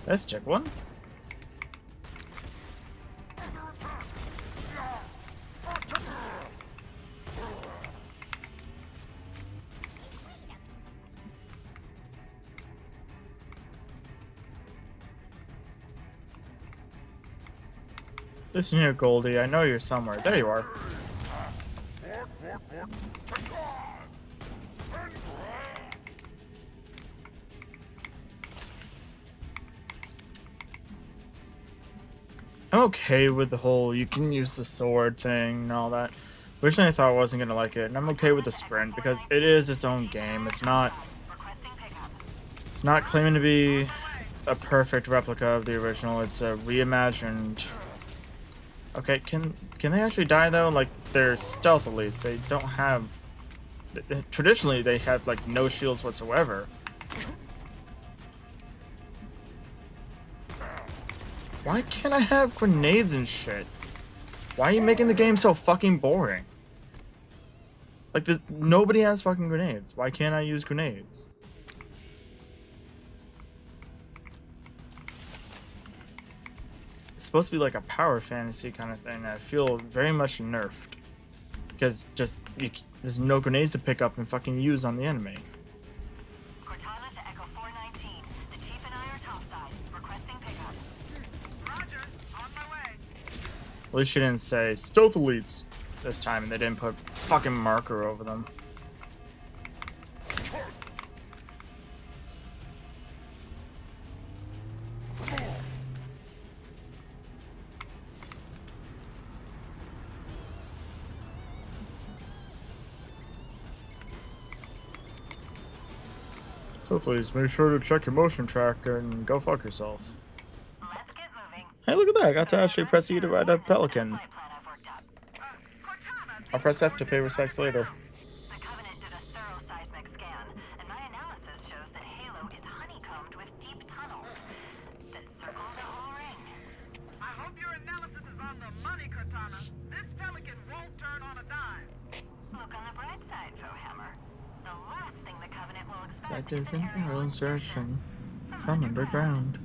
Let's check one. Listen here, Goldie. I know you're somewhere. There you are. I'm okay with the whole you can use the sword thing and all that. Originally I thought I wasn't gonna like it, and I'm okay with the sprint because it is its own game. It's not claiming to be a perfect replica of the original. It's a reimagined. Okay, can they actually die though? Like, they're stealth at least. They don't have. Traditionally they have like no shields whatsoever. Why can't I have grenades and shit? Why are you making the game so fucking boring? Like, nobody has fucking grenades. Why can't I use grenades? It's supposed to be like a power fantasy kind of thing. I feel very much nerfed. Because just, there's no grenades to pick up and fucking use on the enemy. Cortana to Echo 419. The Chief and I are topside. Requesting pickup. Roger. On my way. At least you didn't say stealth elites this time, and they didn't put fucking marker over them. So please make sure to check your motion tracker and go fuck yourself. Let's get moving. Hey, look at that! I got to actually press E to ride a Pelican. I'll press F to pay respects later. The Covenant did a thorough seismic scan, and my analysis shows that Halo is honeycombed with deep tunnels that circle the whole ring. I hope your analysis is on the money, Cortana. This Pelican won't turn on a dime. Look on the bright side, Fohammer. The last thing the Covenant will expect That is an arrow insertion from underground.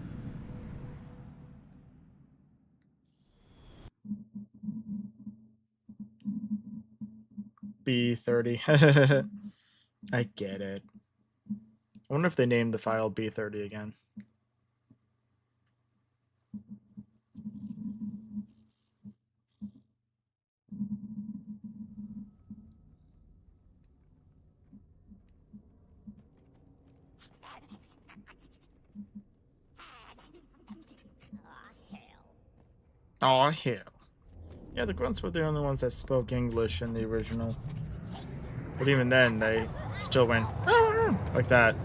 B30. I get it. I wonder if they named the file B30 again. Oh hell. Yeah, the grunts were the only ones that spoke English in the original. But even then, they still went like that.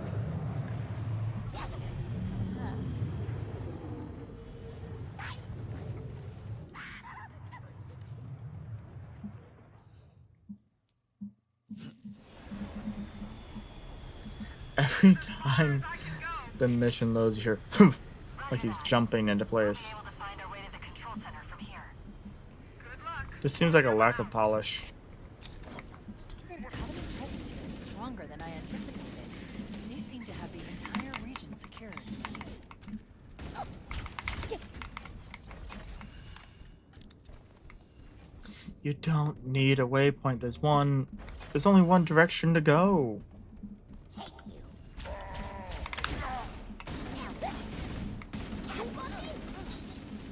Every time the mission loads here. Like he's jumping into place. We'll be able to find our way to the control center from here. Good luck. This seems like a lack of polish. The Covenant presence here is stronger than I anticipated. They seem to have the entire region secured. You don't need a waypoint. There's only one direction to go.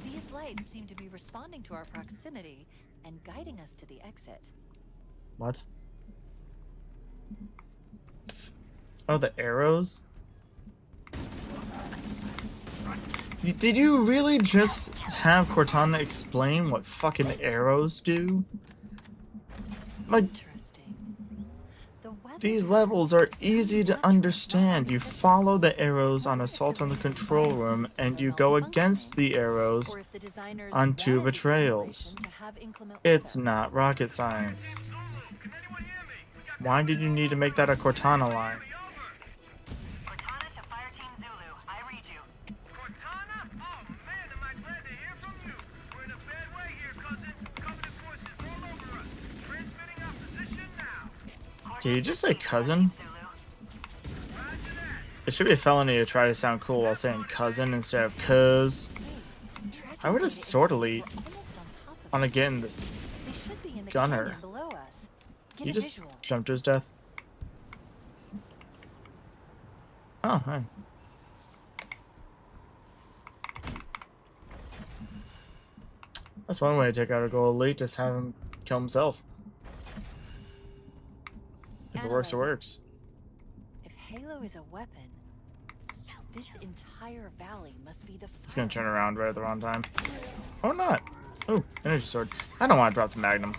These lights seem to be responding to our proximity and guiding us to the exit. What? Oh, the arrows? Did you really just have Cortana explain what fucking arrows do? Like, Interesting. The weather these levels are easy to understand. You follow the arrows on Assault on the Control Room, and you go against the arrows or if the designers on two wanted the betrayals. installation to have inclement It's weather. not rocket science. Zulu, can anyone hear me? We got Why did you need to make that a Cortana line? over. Cortana to Fire Team Zulu. I read you. Cortana? Oh man, am I glad to hear from you. We're in a bad way here, cousin. Covenant forces all over us. Transmitting our position now. Did you just say cousin? Zulu. Roger that. It should be a felony to try to sound cool while saying cousin instead of cuz. I would have sword elite on again this. They should be in the Gunner. canyon below us. Get He a just visual. jumped to his death. Oh, hi. That's one way to take out a gold elite, just have him kill himself. If it works, it Analyzing. works. If Halo is a weapon, this entire valley must be the. He's gonna turn around right at the wrong time. Or not. Oh, energy sword. I don't want to drop the magnum.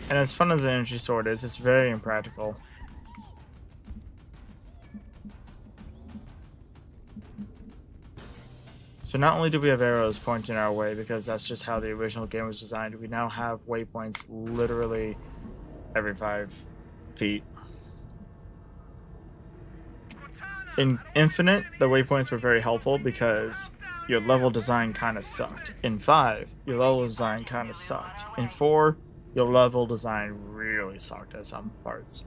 And as fun as the energy sword is, it's very impractical. So not only do we have arrows pointing our way, because that's just how the original game was designed, we now have waypoints literally every 5 feet. In Infinite, the waypoints were very helpful because your level design kind of sucked. In 5, your level design kind of sucked. In 4, your level design really sucked at some parts.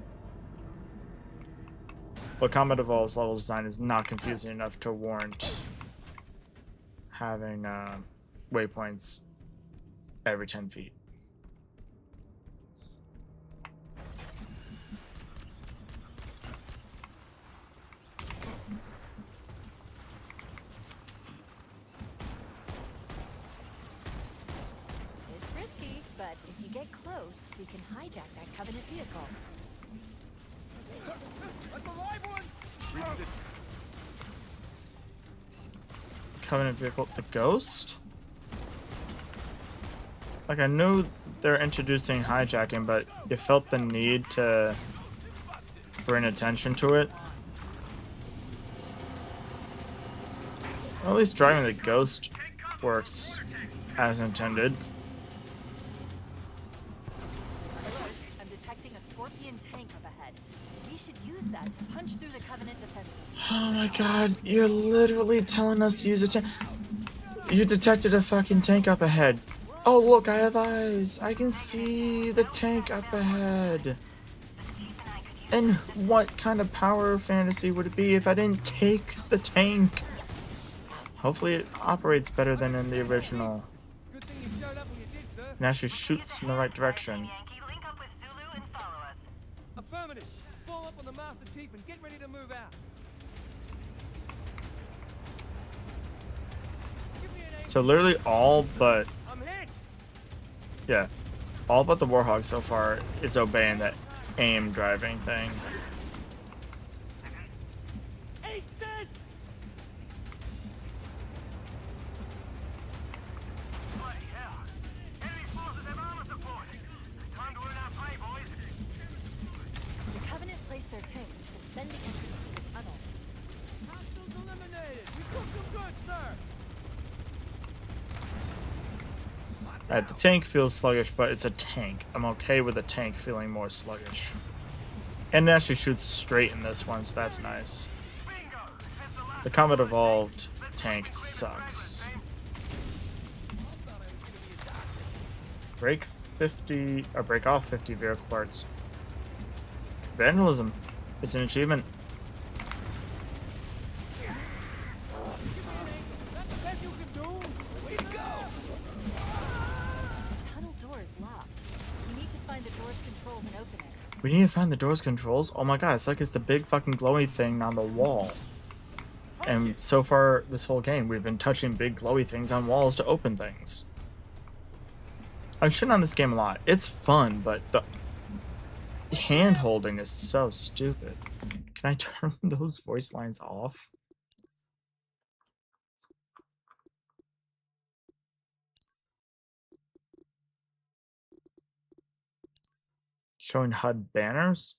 But Combat Evolved's level design is not confusing enough to warrant having waypoints every 10 feet. It's risky, but if you get close, we can hijack that Covenant vehicle. That's a live one! Covenant vehicle, the Ghost? Like, I know they're introducing hijacking, but you felt the need to bring attention to it. Well, at least driving the Ghost works as intended. I'm detecting a Scorpion tank up ahead. We should use that to punch through the Covenant defenses. Oh my god, you're literally telling us to use a tank. You detected a fucking tank up ahead. Oh look, I have eyes. I can see the tank up ahead. And what kind of power fantasy would it be if I didn't take the tank? Hopefully it operates better than in the original. Good thing you showed up when you did, sir. And actually shoots in the right direction. Yankee, link up with Zulu and follow us. Affirmative. Fall up on the Master Chief and get ready to move out. Give me an aim. So literally all but, I'm hit! yeah, all but the Warhog so far is obeying that aim driving thing. Eat this! Bloody hell. Enemy forces have armor support. Time to earn our pay, boys. The Covenant placed their tanks to defend the entrance to the tunnel. Hostiles eliminated! We cooked them good, sir! The tank feels sluggish, but it's a tank. I'm okay with the tank feeling more sluggish. And it actually shoots straight in this one, so that's nice. The Combat Evolved tank sucks. Break 50 or break off 50 vehicle parts. Vandalism is an achievement. Tunnel door is locked. We need to find the door's controls and open it. We need to find the door's controls? Oh my god, it's like it's the big fucking glowy thing on the wall. And so far this whole game, we've been touching big glowy things on walls to open things. I'm shitting on this game a lot. It's fun, but the hand holding is so stupid. Can I turn those voice lines off? Showing HUD banners?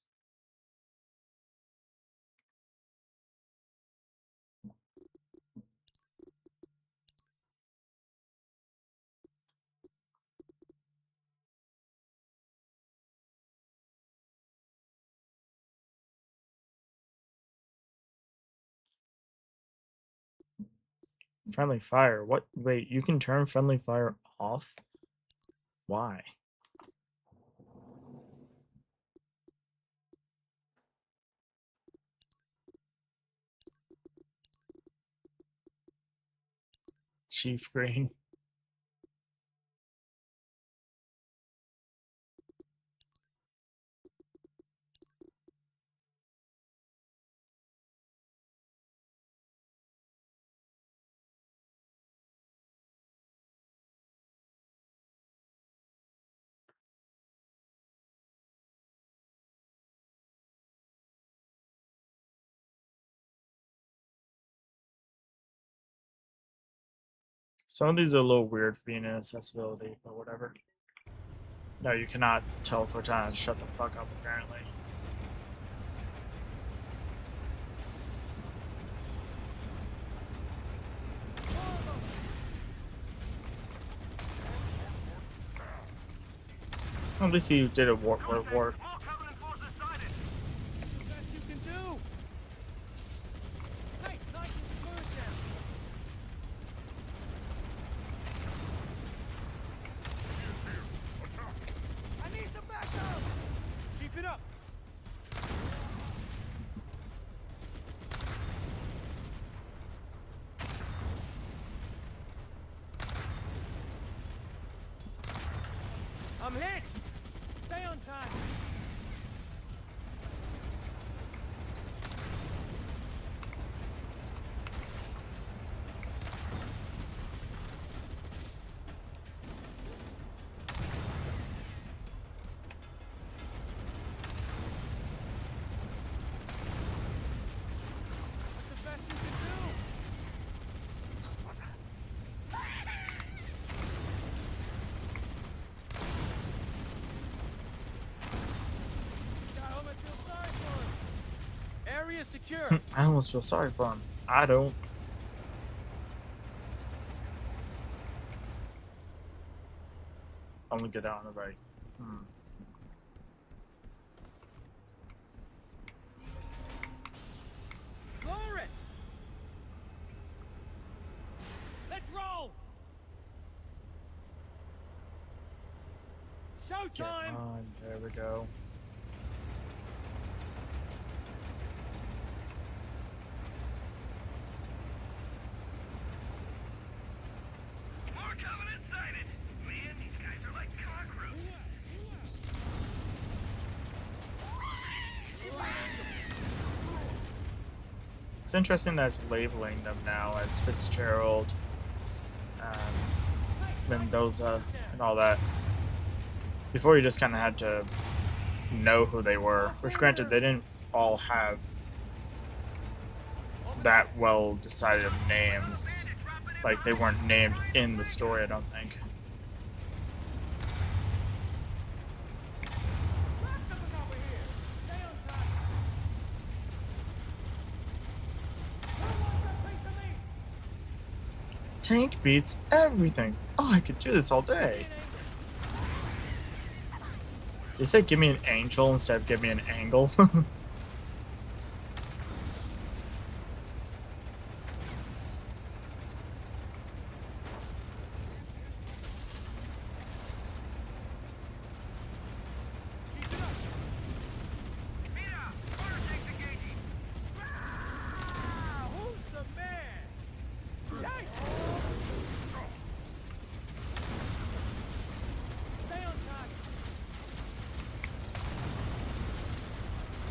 Friendly fire. What? Wait, you can turn friendly fire off? Why? Chief Green. Some of these are a little weird for being in accessibility, but whatever. No, you cannot tell Cortana to shut the fuck up, apparently. At least you did a warp. I'm hit! Stay on time! That's the best you can do! Area secure. I almost feel sorry for him. I don't. Only get out on the right. Lower it. Let's roll. Get Showtime. on. There we go. More Covenant sighted! Man, these guys are like cockroaches. It's interesting that it's labeling them now as Fitzgerald, Mendoza, and all that. Before you just kind of had to know who they were, which granted they didn't all have that well decided of names. Like they weren't named in the story, I don't think. Tank beats everything. Oh, I could do this all day. They said give me an angel instead of give me an angle.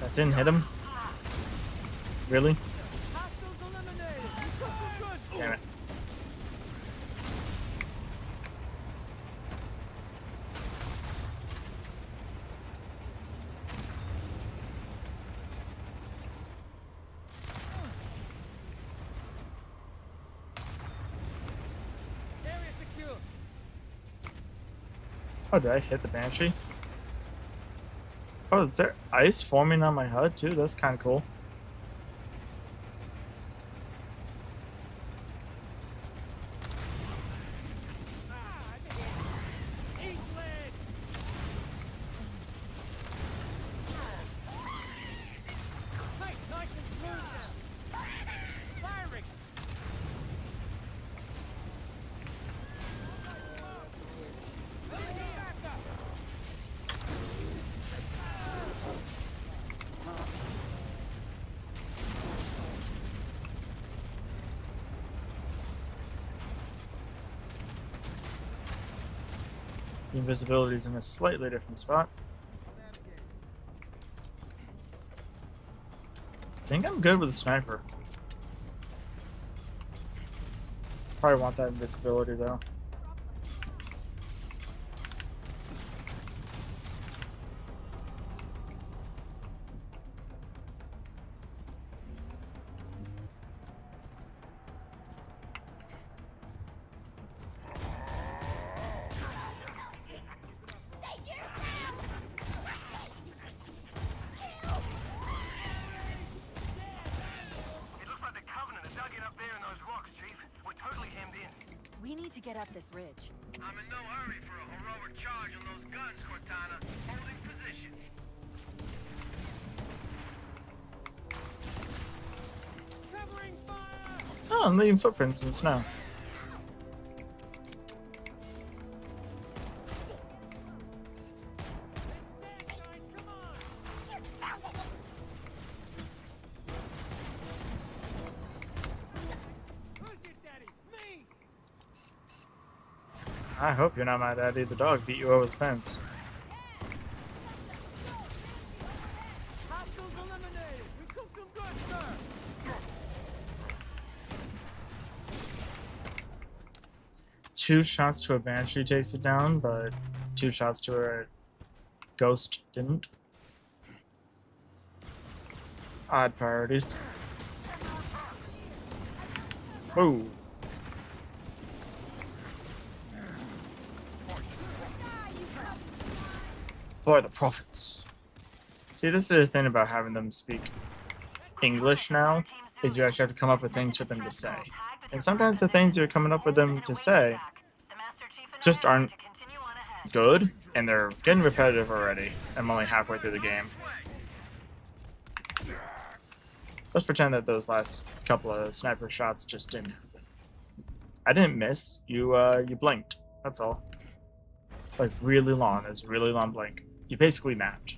That didn't hit him? Really? Hostiles eliminated. We took some good. Damn it. Area secure. Oh, did I hit the Banshee? Oh, is there ice forming on my HUD too? That's kind of cool. Eat lead. Nice and smooth now. Firing. The invisibility is in a slightly different spot. I think I'm good with the sniper. Probably want that invisibility though. It looks like the Covenant are dug in up there in those rocks, Chief. We're totally hemmed in. We need to get up this ridge. I'm in no hurry for a heroic charge on those guns, Cortana. Holding position. Covering fire. Oh, I'm leaving footprints in the snow. Let's dance, guys. Come on. Who's your daddy? Me. I hope you're not my daddy. The dog beat you over the fence. Hostiles eliminated. We cooked them good, sir. Two shots to a Banshee takes it down, but 2 shots to a Ghost didn't. Odd priorities. Whoa. For the prophets. See, this is the thing about having them speak English now, is you actually have to come up with things for them to say. And sometimes the things you're coming up with them to say just aren't good, and they're getting repetitive already. I'm only halfway through the game. Let's pretend that those last couple of sniper shots just didn't happen. I didn't miss. You blinked. That's all. Like really long. There's a really long blink. You basically napped.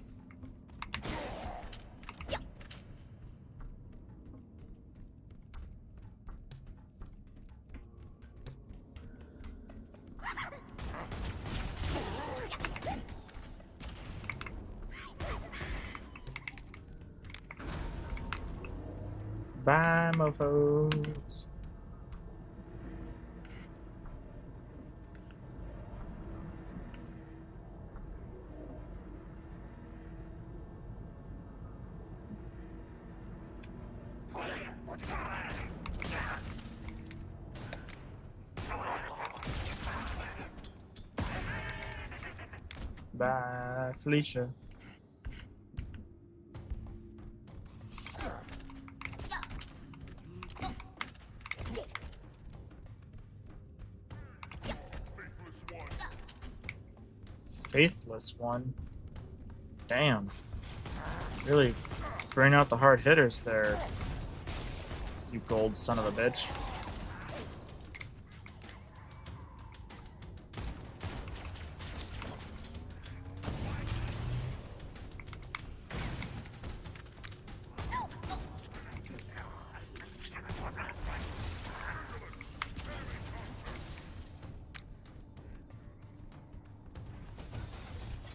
Bye, mofos. Bye, Felicia. Faithless one. Damn. Really bring out the hard hitters there, you gold son of a bitch.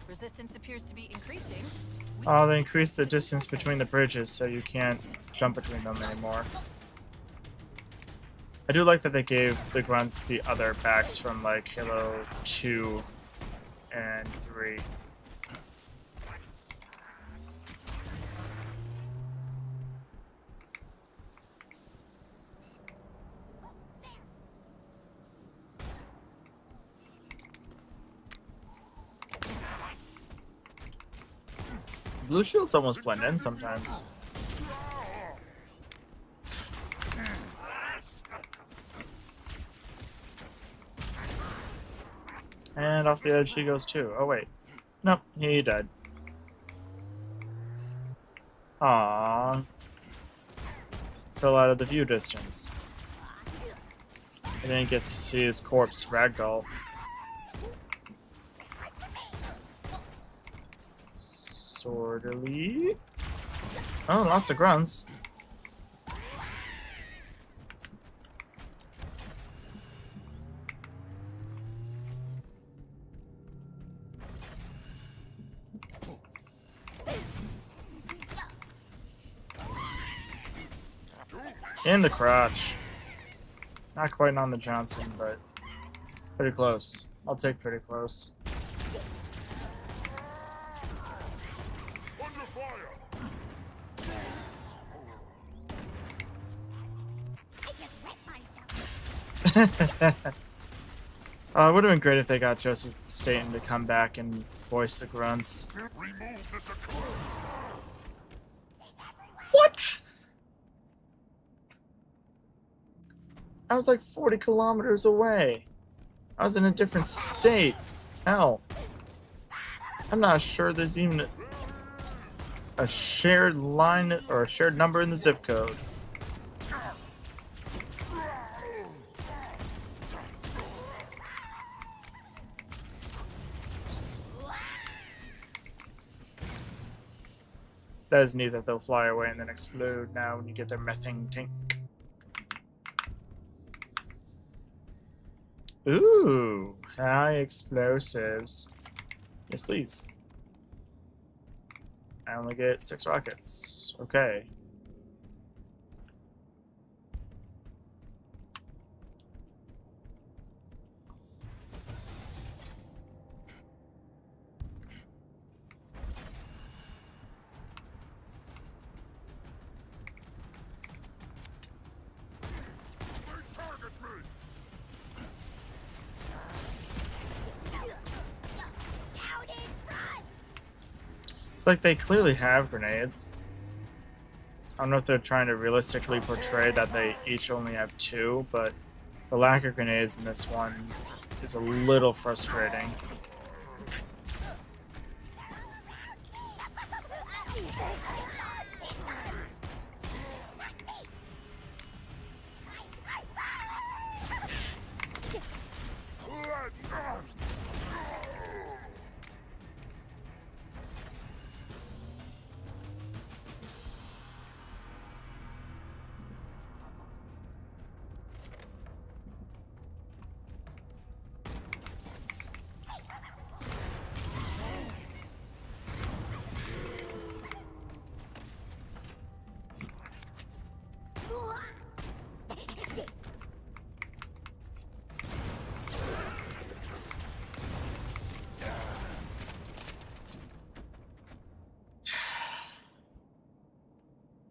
Resistance appears to be increasing. Oh, they increased the distance between the bridges, so you can't jump between them anymore. I do like that they gave the grunts the other backs from like Halo 2 and 3. Blue shields almost blend in sometimes. And off the edge he goes too. Oh wait. Nope, he died. Aww. Fell out of the view distance. I didn't get to see his corpse ragdoll. Orderly. Oh, lots of grunts. In the crotch. Not quite on the Johnson, but pretty close. I'll take pretty close. It would have been great if they got Joseph Staten to come back and voice the grunts. What? I was like 40 kilometers away. I was in a different state. Hell. I'm not sure there's even a shared line or a shared number in the zip code. That is neat that they'll fly away and then explode now when you get their methane tank. Ooh, high explosives. Yes, please. I only get 6 rockets. Okay. Like they clearly have grenades. I don't know if they're trying to realistically portray that they each only have 2, but the lack of grenades in this one is a little frustrating.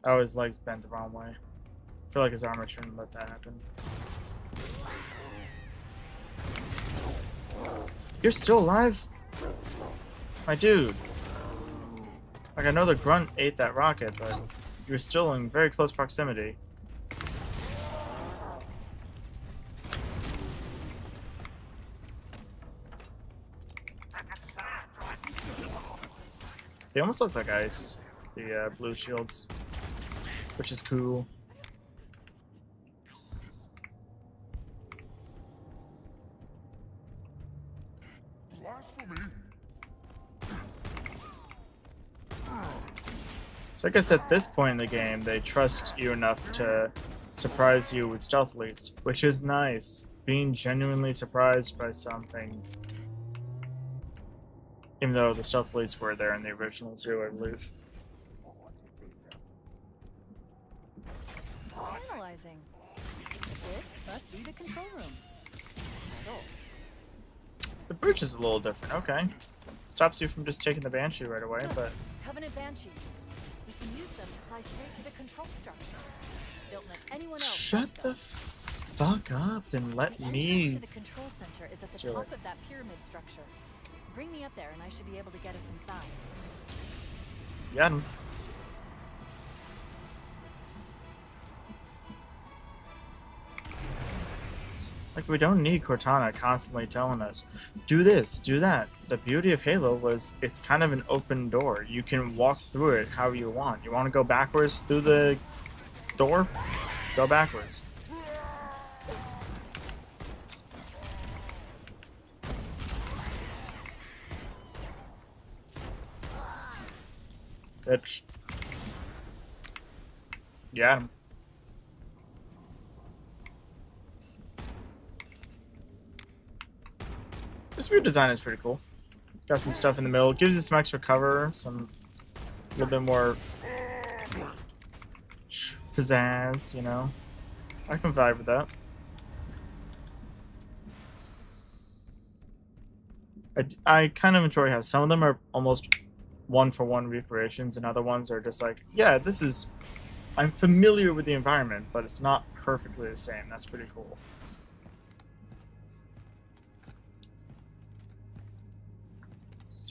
Oh, his leg's bent the wrong way. I feel like his armor shouldn't let that happen. You're still alive? My dude. Like, I know the grunt ate that rocket, but you're still in very close proximity. They almost look like ice, the blue shields. Which is cool. Blasphemy. So I guess at this point in the game, they trust you enough to surprise you with stealth elites, which is nice. Being genuinely surprised by something Even though the stealth police were there in the original too, I believe. Analyzing. This must be the control room. Idle. The bridge is a little different. Okay. Stops you from just taking the Banshee right away, Look, but Covenant Banshees. We can use them to fly straight to the control structure. Don't let anyone else shut touch the them. fuck up and let The entrance me. to the control center is at the steal top it. of that pyramid structure. Bring me up there and I should be able to get us inside. Got him. Like, we don't need Cortana constantly telling us, do this, do that. The beauty of Halo was it's kind of an open door. You can walk through it however you want. You want to go backwards through the door? Go backwards. Bitch. Got him. This weird design is pretty cool. Got some stuff in the middle. Gives you some extra cover, some a little bit more pizzazz, you know. I can vibe with that. I kind of enjoy how some of them are almost one-for-one recreations, and other ones are just like, yeah, this is... I'm familiar with the environment, but it's not perfectly the same. That's pretty cool.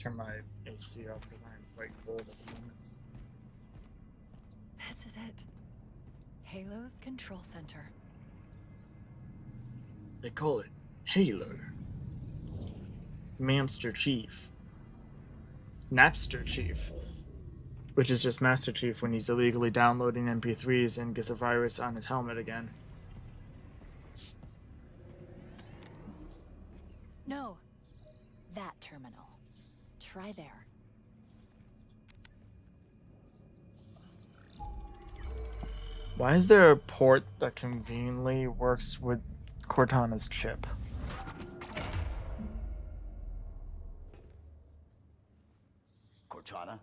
Turn my AC off because I'm quite cold at the moment. This is it. Halo's control center. They call it Halo. Mamster Chief. Napster Chief. Which is just Master Chief when he's illegally downloading MP3s and gets a virus on his helmet again. No. That terminal. Try there. Why is there a port that conveniently works with Cortana's chip? Cortana?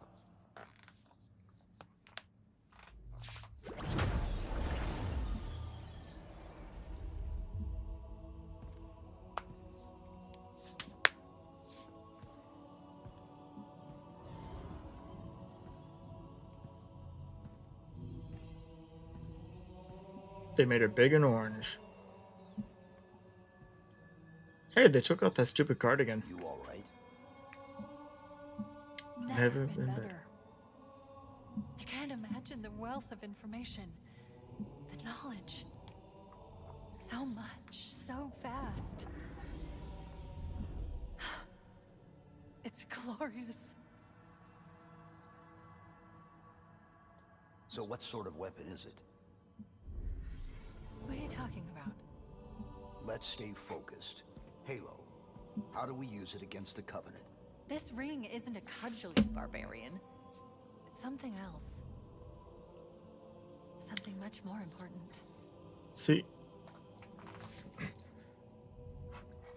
They made her big and orange. Hey, they took out that stupid cardigan. You all right? Never been better. You can't imagine the wealth of information. The knowledge. So much, so fast. It's glorious. So what sort of weapon is it? What are you talking about? Let's stay focused. Halo. How do we use it against the Covenant? This ring isn't a cudgel, you barbarian. It's something else. Something much more important. See,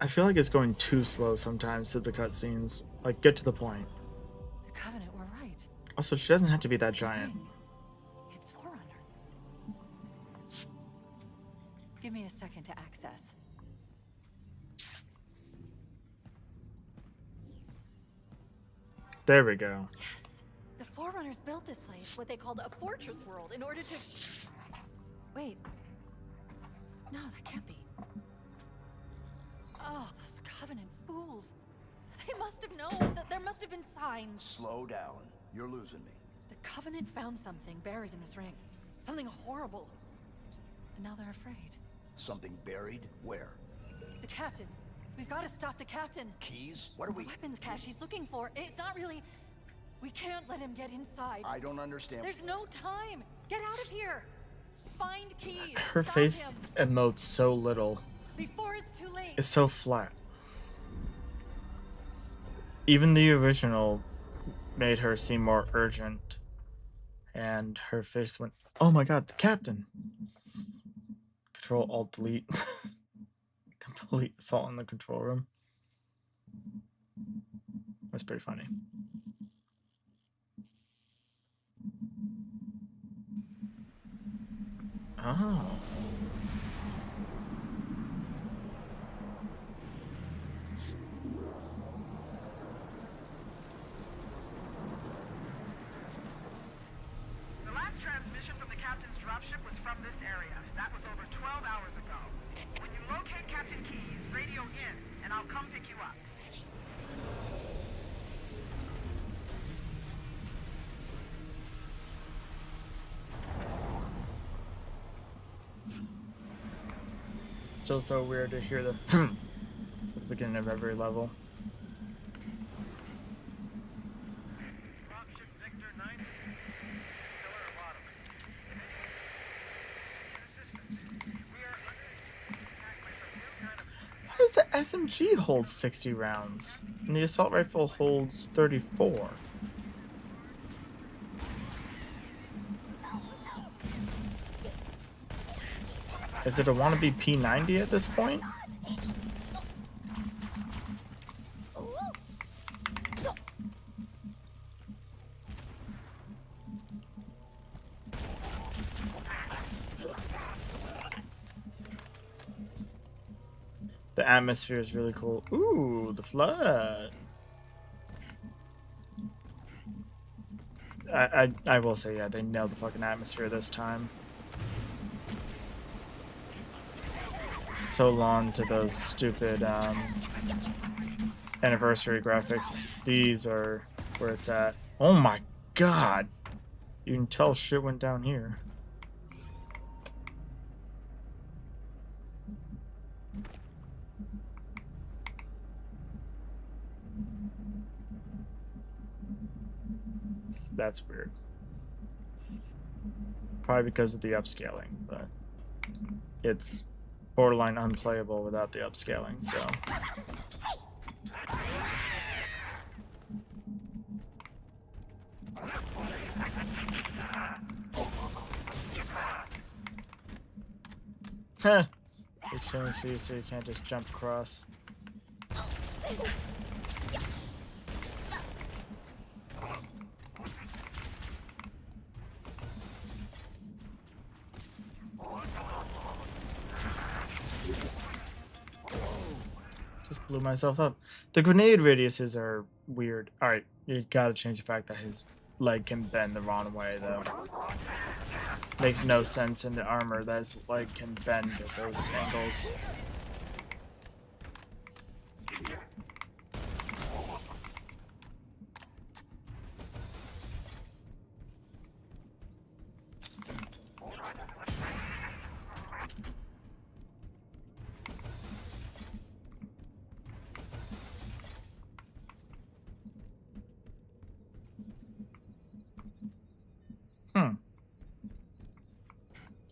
I feel like it's going too slow sometimes to the cutscenes. Like, get to the point. The Covenant were right. Also, she doesn't have to be that giant. It's Forerunner. Give me a second to access. There we go. Yes. The Forerunners built this place, what they called a fortress world, in order to... Wait. No, that can't be. Oh, those Covenant fools. They must have known that there must have been signs. Slow down. You're losing me. The Covenant found something buried in this ring. Something horrible. And now they're afraid. Something buried? Where? The captain. We've got to stop the captain. Keys? What are we... The weapons cache he's looking for. It's not really... We can't let him get inside. I don't understand. There's no time. Get out of here. Find keys. Her Stop face him emotes so little. before it's too late. It's so flat. Even the original made her seem more urgent. And her face went, oh my god, the captain. Control Alt Delete. Complete assault in the control room. That's pretty funny. Oh. The last transmission from the captain's dropship was from this area. That was over 12 hours ago. When you locate Captain Keyes, radio in, and I'll come pick you up. Still so weird to hear the at the beginning of every level. Dropship Victor 90, pillar of autumn. Assistant, we are under attack by some new kind of... Why does the SMG hold 60 rounds and the assault rifle holds 34? Is it a wannabe P90 at this point? The atmosphere is really cool. Ooh, the flood. I will say, yeah, they nailed the fucking atmosphere this time. So long to those stupid anniversary graphics. These are where it's at. Oh my god! You can tell shit went down here. That's weird. Probably because of the upscaling, but it's borderline unplayable without the upscaling, so. Heh. You're killing fees so you can't just jump across. Just blew myself up. The grenade radiuses are weird. Alright, you gotta change the fact that his leg can bend the wrong way, though. Makes no sense in the armor that his leg can bend at those angles.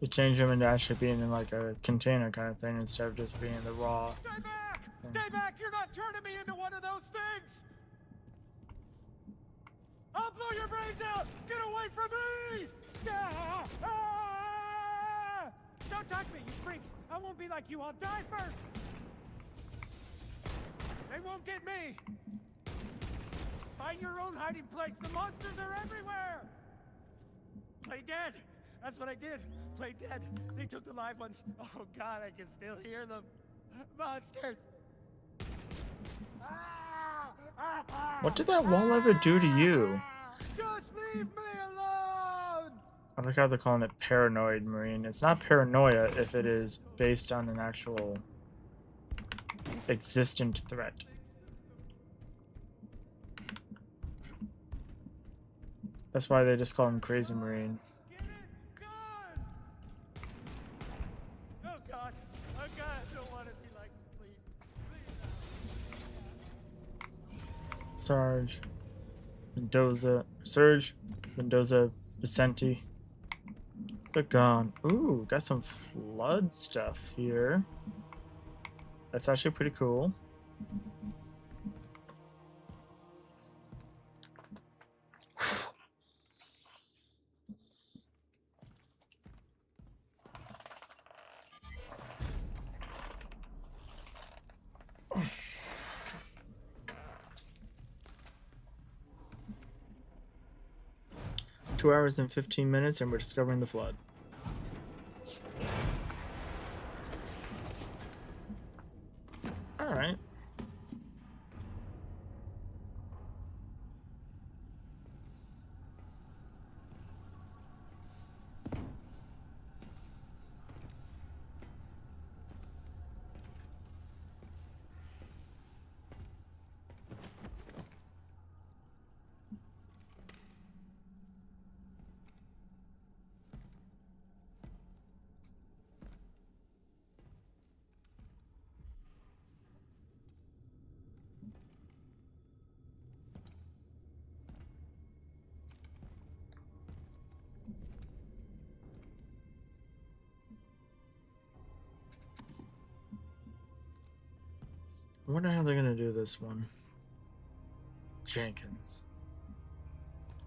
To change them into actually being in like a container kind of thing instead of just being the raw. Stay back! Stay back! You're not turning me into one of those things! I'll blow your brains out! Get away from me! Ah! Ah! Don't touch me, you freaks! I won't be like you, I'll die first! They won't get me! Find your own hiding place, the monsters are everywhere! Play dead! That's what I did! Play dead! They took the live ones! Oh god, I can still hear them! Monsters! What did that wall ever do to you? Just leave me alone! I like how they're calling it paranoid marine. It's not paranoia if it is based on an actual existent threat. That's why they just call him Crazy Marine. Oh god, I don't want to be like this, please. Sarge, Mendoza, Surge, Mendoza, Vicente. They're gone. Ooh, got some flood stuff here. That's actually pretty cool. 2 hours and 15 minutes, and we're discovering the flood. Alright. I wonder how they're gonna do this one. Jenkins.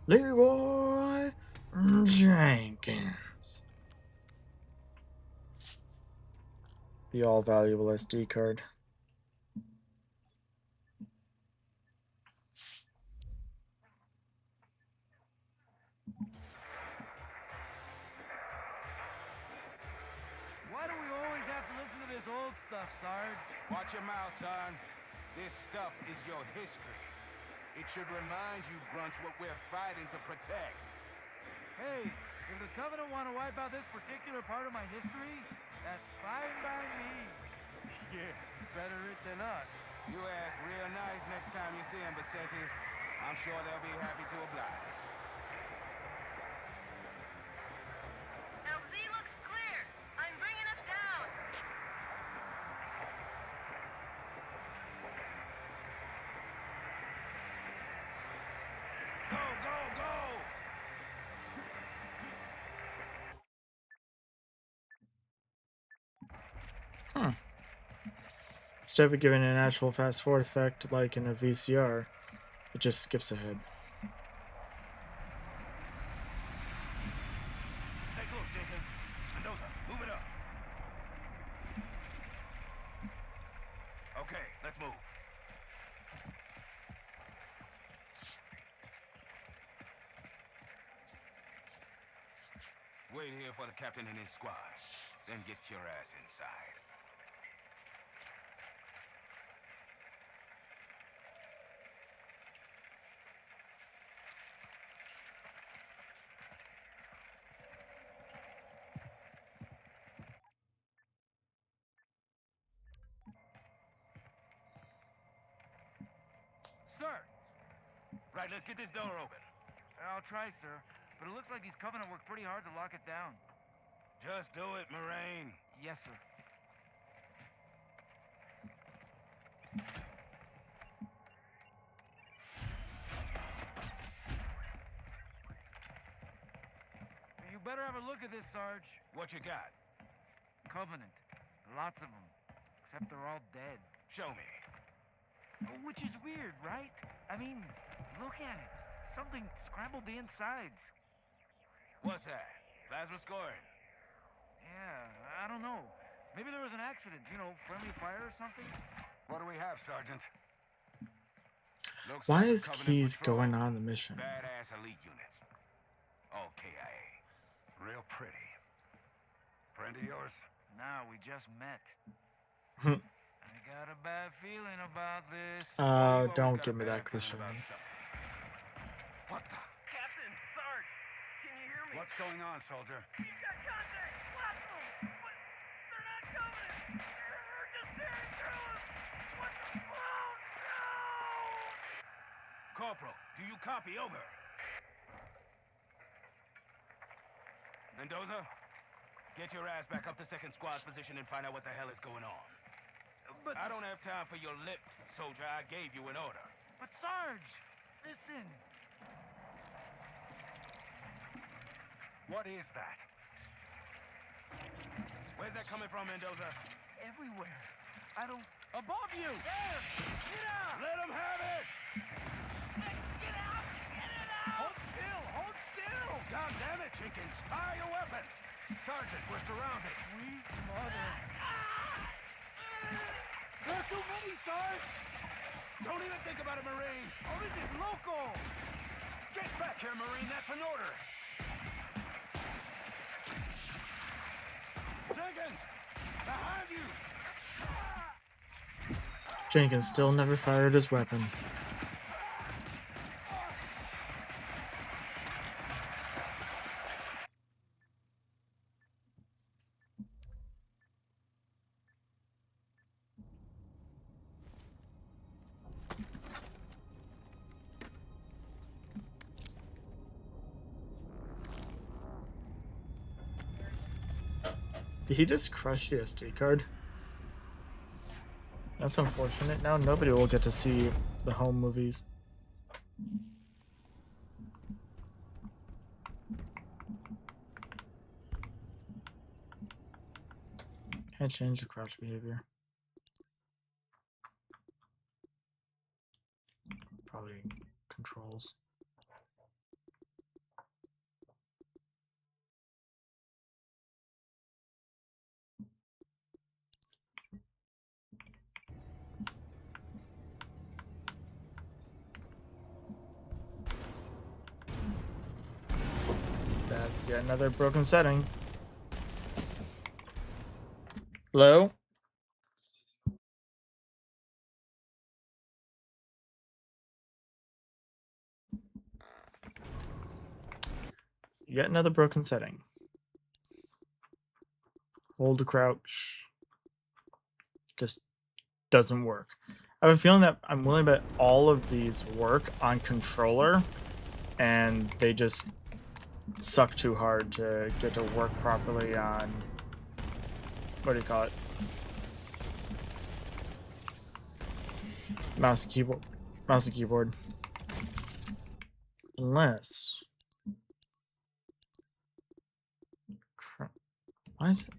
Leroy Jenkins. The all valuable SD card. Why do we always have to listen to this old stuff, Sarge? Watch your mouth, son. This stuff is your history. It should remind you, grunts, what we're fighting to protect. Hey, if the Covenant want to wipe out this particular part of my history, that's fine by me. Yeah, better it than us. You ask real nice next time you see him, Vicente. I'm sure they'll be happy to oblige. LZ looks clear. I'm bringing us down. Go, go, go! Instead of giving an actual fast forward effect like in a VCR, it just skips ahead. Take a look, Jenkins. Mendoza, move it up. Okay, let's move. Wait here for the captain and his squad. Then get your ass inside. Sir! Right, let's get this door open. I'll try, sir. But it looks like these Covenant worked pretty hard to lock it down. Just do it, Moraine. Yes, sir. You better have a look at this, Sarge. What you got? Covenant. Lots of them. Except they're all dead. Show me. Which is weird, right? I mean, look at it. Something scrambled the insides. What's that? Plasma scoring? Yeah, I don't know. Maybe there was an accident, you know, friendly fire or something? What do we have, Sergeant? Looks Why like a is Covenant Keys patrol. going on the mission? Badass elite units. All KIA. Real pretty. Friend of yours? Nah, we just met. Hmm. I got a bad feeling about this. You always Don't got give a me bad that feeling cliche. about something. What the? Captain, Sarge, can you hear me? What's going on, soldier? He's got contact! Blast them! But they're not coming! They're just tearing through us! What the? Oh, no! Corporal, do you copy? Over. Mendoza, get your ass back up to second squad's position and find out what the hell is going on. But, I don't have time for your lip, soldier. I gave you an order. but Sarge, listen. What is that? Where's that coming from, Mendoza? Everywhere. I don't... Above you! There! Get out! Let him have it! Get out! Get it out! Hold still! Hold still! God damn it, Jenkins! Fire your weapon! Sergeant, we're surrounded. Sweet mother. There are too many, Sarge! Don't even think about it, Marine! Or is it local? Get back here, Marine! That's an order! Jenkins! Behind you! Jenkins still never fired his weapon. Did he just crush the SD card? That's unfortunate. Now nobody will get to see the home movies. Can't change the crouch behavior. Probably controls. That's yet another broken setting. Hello? Yet another broken setting. Hold to crouch. Just doesn't work. I have a feeling that I'm willing to bet all of these work on controller, and they just suck too hard to get to work properly on, what do you call it? Mouse and keyboard. Mouse and keyboard. Unless... Why is it?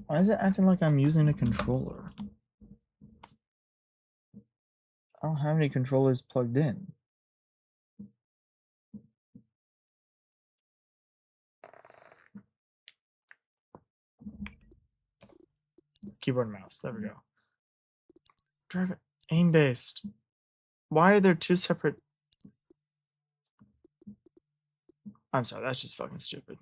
Why is it acting like I'm using a controller? I don't have any controllers plugged in. Keyboard and mouse. There we go. Drive it. Aim based. Why are there two separate... I'm sorry, that's just fucking stupid.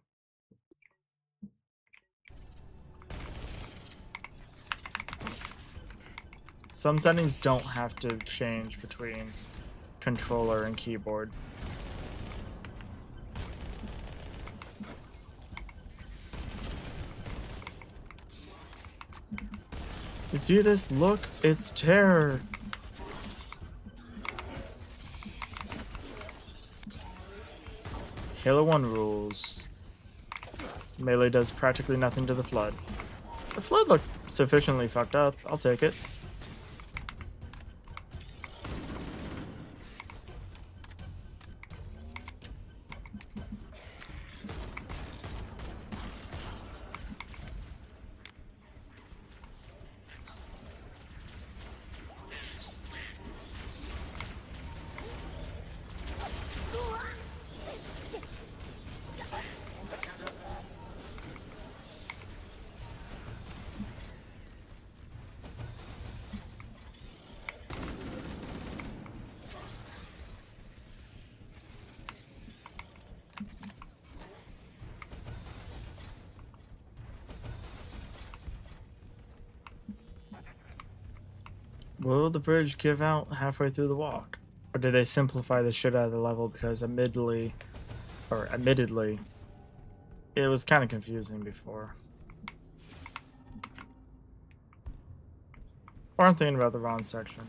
Some settings don't have to change between controller and keyboard. You see this? Look, it's terror. Halo 1 rules. Melee does practically nothing to the Flood. The Flood looked sufficiently fucked up. I'll take it. Will the bridge give out halfway through the walk? Or did they simplify the shit out of the level because admittedly, it was kind of confusing before. Or I'm thinking about the wrong section.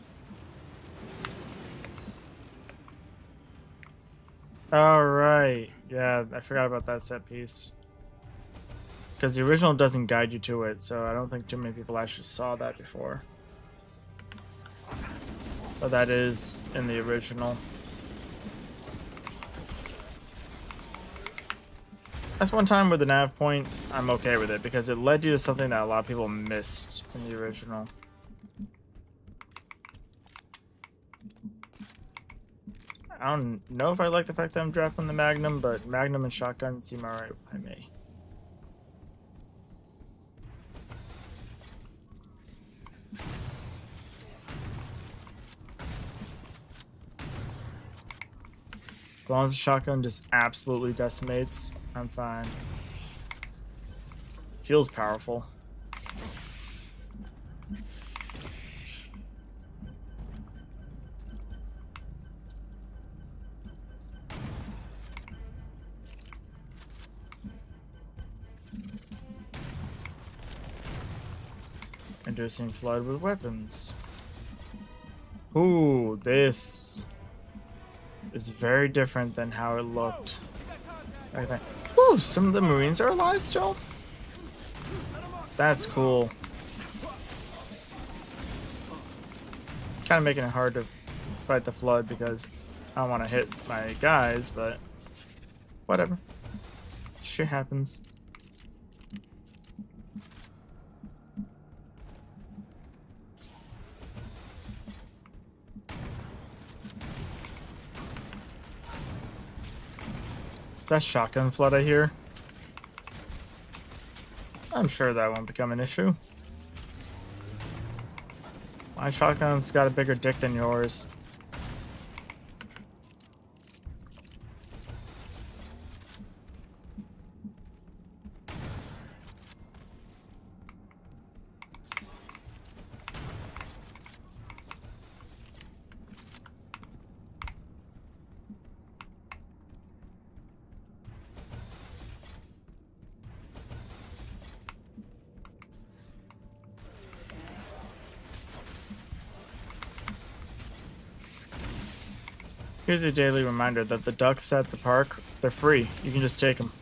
Alright, yeah, I forgot about that set piece. Because the original doesn't guide you to it, so I don't think too many people actually saw that before. But that is in the original. That's one time with the nav point, I'm okay with it because it led you to something that a lot of people missed in the original. I don't know if I like the fact that I'm dropping the Magnum, but Magnum and shotgun seem alright by me. As long as the shotgun just absolutely decimates, I'm fine. Feels powerful. Inducing flood with weapons. Ooh, this is very different than how it looked. Okay. Ooh, some of the Marines are alive still? That's cool. Kind of making it hard to fight the flood because I don't want to hit my guys, but whatever. Shit happens. That shotgun flood I hear? I'm sure that won't become an issue. My shotgun's got a bigger dick than yours. Here's a daily reminder that the ducks at the park, they're free. You can just take them.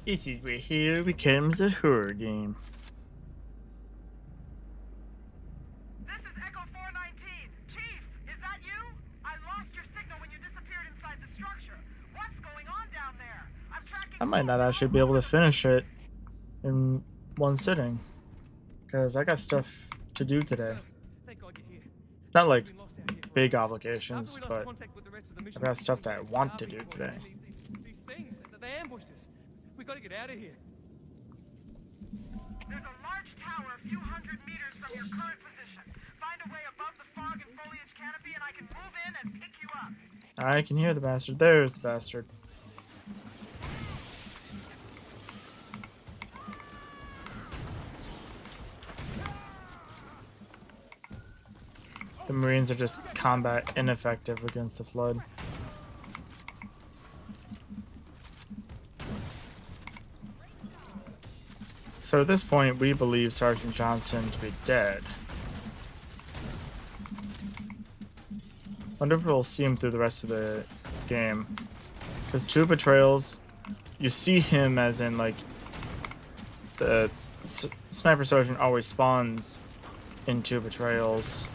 This is where Halo becomes a horror game. This is Echo 419. Chief, is that you? I lost your signal when you disappeared inside the structure. What's going on down there? I'm tracking. I might not actually be able to finish it in one sitting. Because I got stuff to do today. Thank God you're here. Not like We've been lost out here for a big while. obligations, After we but lost contact with the rest of the mission, I've got stuff that I want to do Alpha today. These things, they ambushed us. We gotta get out of here. There's a large tower a few hundred meters from your current position. Find a way above the fog and foliage canopy and I can move in and pick you up. I can hear the bastard. There's the bastard. The Marines are just combat ineffective against the flood. So at this point, we believe Sergeant Johnson to be dead. Wonder if we'll see him through the rest of the game. Because two betrayals, you see him as in like the sniper sergeant always spawns in two betrayals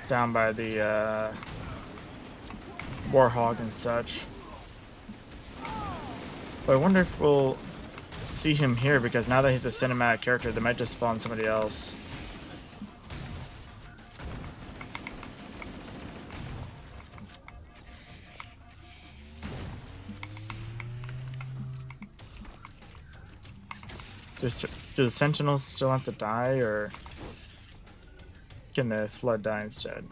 down by the Warhog and such. But I wonder if we'll see him here because now that he's a cinematic character, they might just spawn somebody else. Do the Sentinels still have to die, or can the Flood die instead?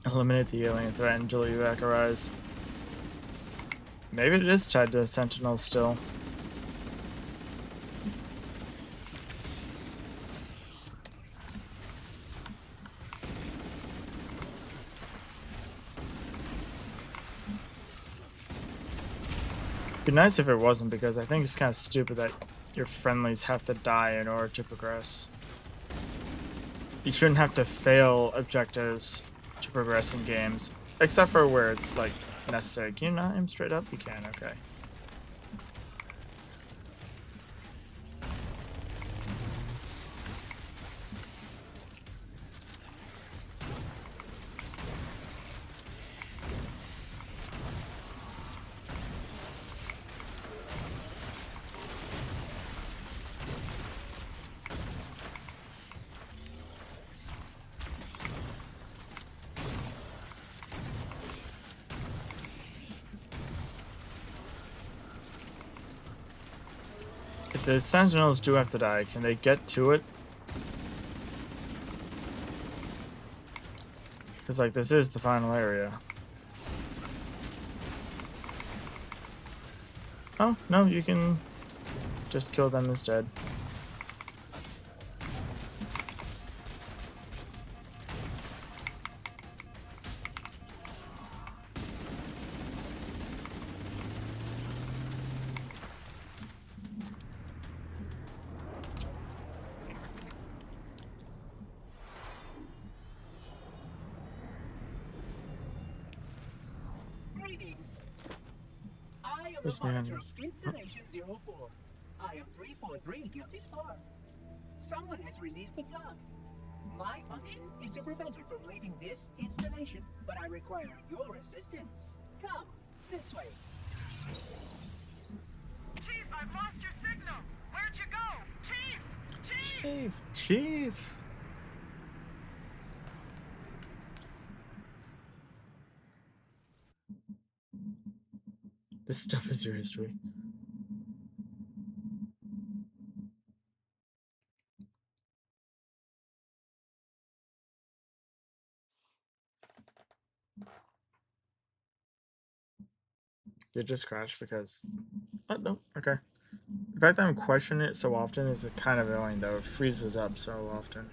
Eliminate the alien threat until evac arrives. Maybe it is tied to the Sentinels still. Be nice if it wasn't, because I think it's kind of stupid that your friendlies have to die in order to progress. You shouldn't have to fail objectives to progress in games, except for where it's like necessary. Can you not aim straight up? You can, okay. If the Sentinels do have to die, can they get to it? Because, like, this is the final area. Oh, no, you can just kill them instead. Greetings. I am Who's the monitor behind of us? Installation 04. I am 343 Guilty Spar. Someone has released the flood. My function is to prevent it from leaving this installation, but I require your assistance. Come, this way. Chief, I've lost your signal. Where'd you go? Chief! Chief! Chief! This stuff is your history. Did it just crash because... Oh, no, okay. The fact that I'm questioning it so often is kind of annoying, though. It freezes up so often.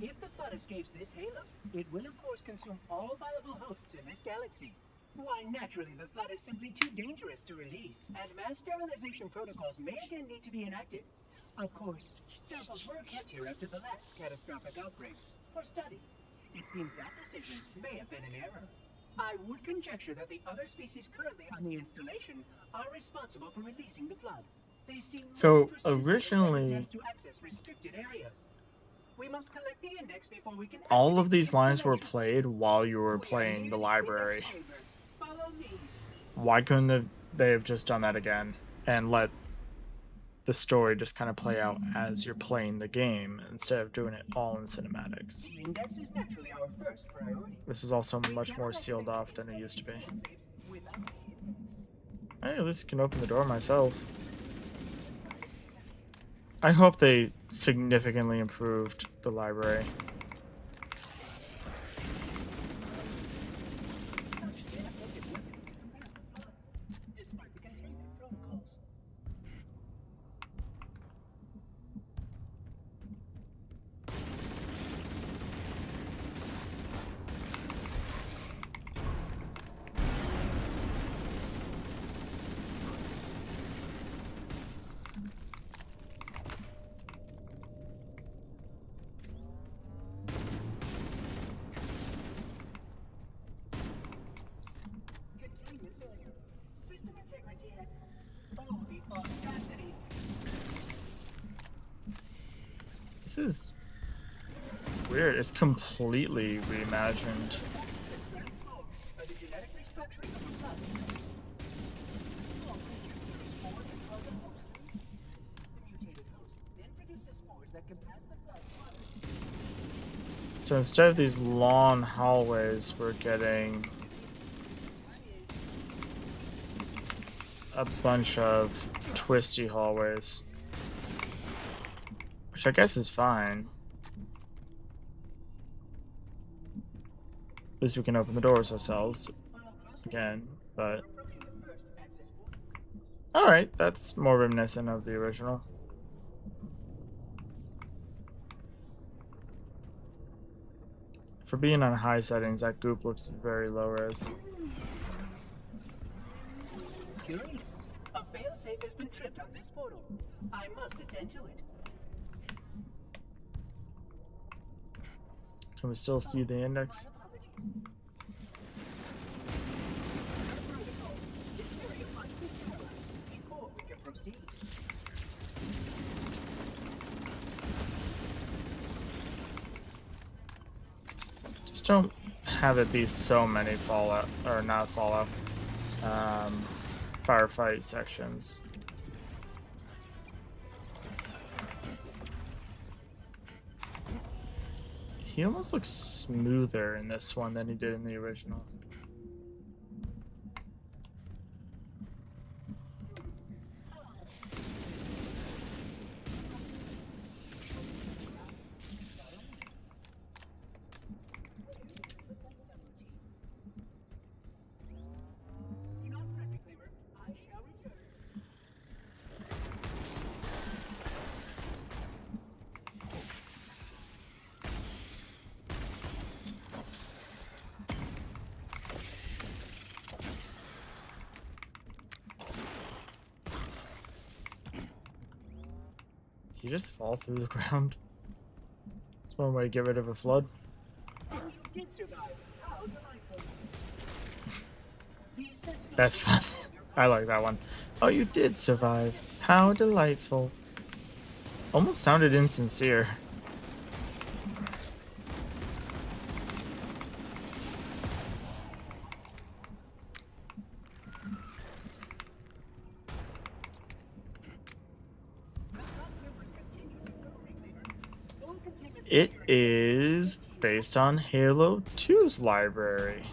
If the flood escapes this halo, it will of course consume all viable hosts in this galaxy. Why, naturally, the flood is simply too dangerous to release, and mass sterilization protocols may again need to be enacted. Of course, samples were kept here after the last catastrophic outbreak, for study. It seems that decision may have been an error. I would conjecture that the other species currently on the installation are responsible for releasing the flood. They seem So, most persistent in their originally, attempts to access restricted areas. We must collect the index before we can all activate of the these lines were installation. played while you were We are playing the nearly library. finished, neighbor. Follow me. Why couldn't they have just done that again and let the story just kind of play out as you're playing the game instead of doing it all in cinematics? The index is naturally our first priority. This is also We much cannot more activate sealed off the than it used to be. skill saves without the index. Hey, at least I can open the door myself. I hope they significantly improved the library. Such ineffective weapons to combat the flood, despite the containment protocols. Containment failure. System integrity at... Oh, the audacity. This is weird. It's completely reimagined. Transformed by the genetic restructuring of the flood. Small creatures carry spores that cause a host. The mutated host then produces spores that can pass the flood to others. So instead of these long hallways, we're getting a bunch of twisty hallways, which I guess is fine. At least we can open the doors ourselves again, but Approaching the first access point. alright, that's more reminiscent of the original. For being on high settings, that goop looks very low res. Curious. A failsafe has been tripped on this portal. I must attend to it. Can we still see the index? This area must be sterilized before we can proceed. Just don't have it be so many Fallout, or not Fallout, firefight sections. He almost looks smoother in this one than he did in the original. Did you just fall through the ground? That's one way to get rid of a flood. You did survive. How delightful. That's fun. I like that one. Oh, you did survive. How delightful. Almost sounded insincere. It is based on Halo 2's library.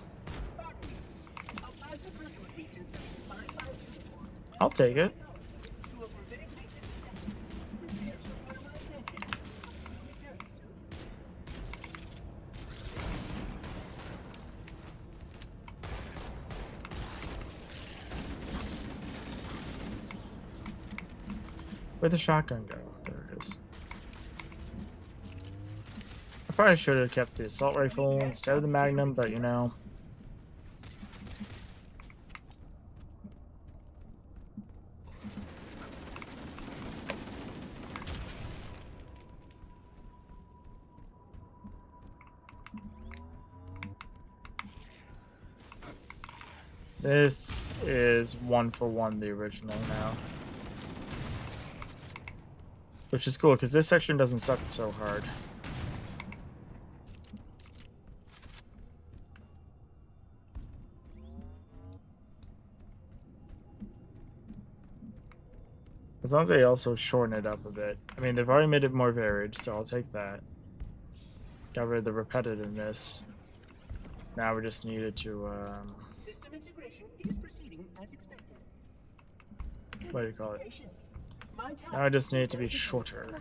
I'll take it. Where'd the shotgun go? There it is. I probably should have kept the assault rifle instead of the Magnum, but you know. This is 1-for-1 the original now. Which is cool, because this section doesn't suck so hard. As long as they also shorten it up a bit. I mean, they've already made it more varied, so I'll take that. Got rid of the repetitiveness. Now we just needed to, System integration is proceeding as expected. what do you call it? Now I just need it to be shorter.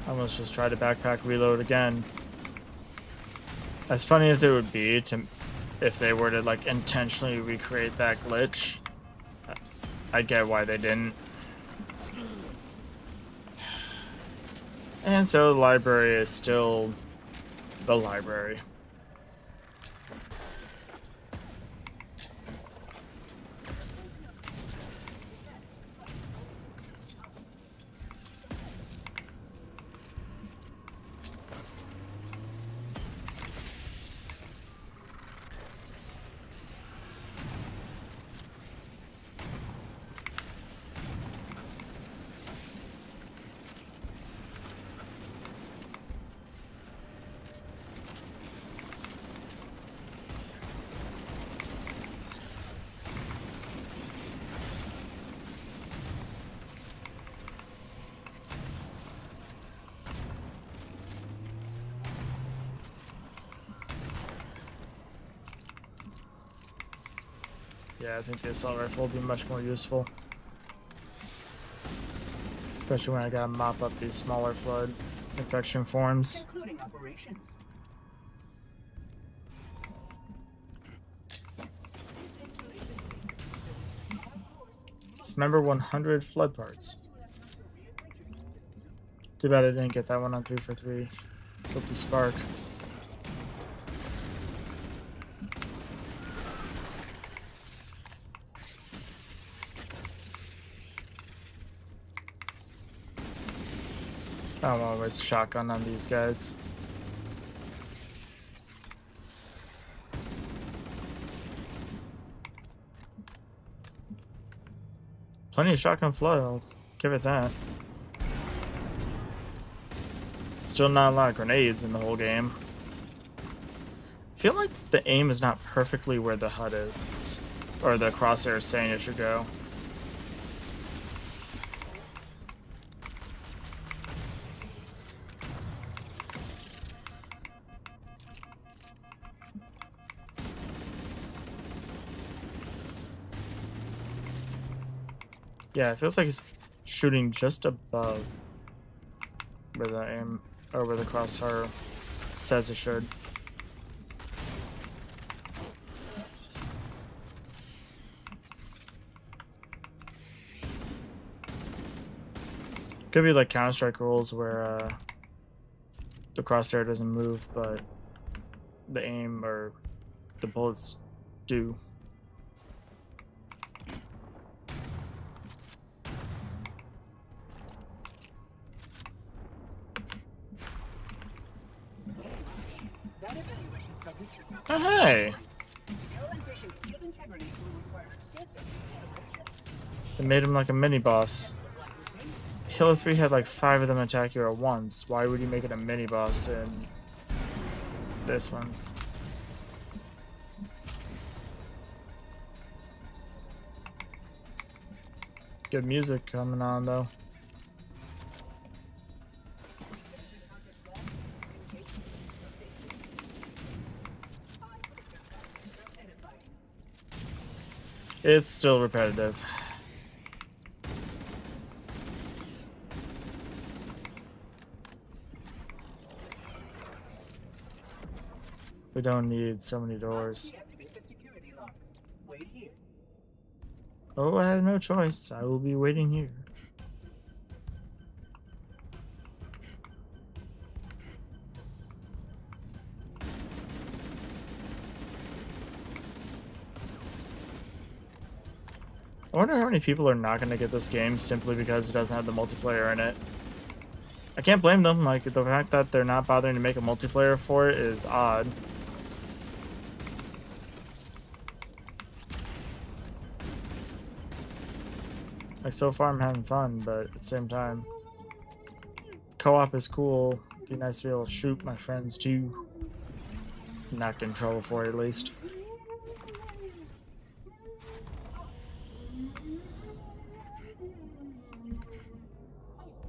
I almost just tried to backpack reload again. As funny as it would be to, if they were to like intentionally recreate that glitch, I get why they didn't. And so the library is still the library. Yeah, I think the assault rifle will be much more useful. Especially when I gotta mop up these smaller flood infection forms. Concluding operations. Dismember 100 flood parts. Too bad I didn't get that one on 3 for 3. Guilty spark. I'm always shotgun on these guys. Plenty of shotgun flood, I'll give it that. Still not a lot of grenades in the whole game. I feel like the aim is not perfectly where the HUD is, or the crosshair is saying it should go. Yeah, it feels like it's shooting just above where the aim, or where the crosshair says it should. Could be like Counter-Strike rules where the crosshair doesn't move, but the aim or the bullets do. Oh, hey! They made him like a mini boss. Halo 3 had like 5 of them attack you at once. Why would you make it a mini boss in this one? Good music coming on though. It's still repetitive. We don't need so many doors. Oh, I have no choice. I will be waiting here. I wonder how many people are not going to get this game simply because it doesn't have the multiplayer in it. I can't blame them. Like, the fact that they're not bothering to make a multiplayer for it is odd. Like, so far I'm having fun, but at the same time, co-op is cool. It'd be nice to be able to shoot my friends too. Not get in trouble for it, at least.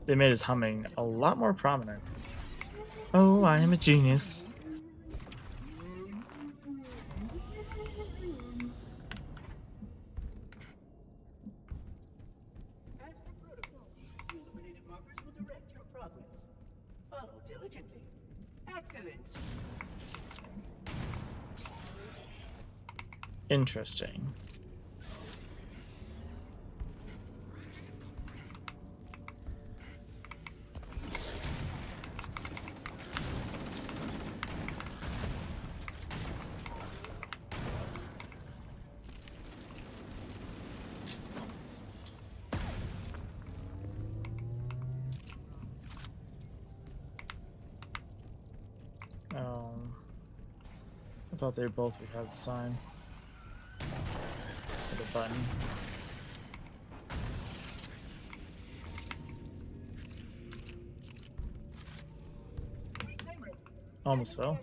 They made his humming a lot more prominent. Oh, I am a genius. Interesting. I thought they both would have the sign. Or the button. Almost fell.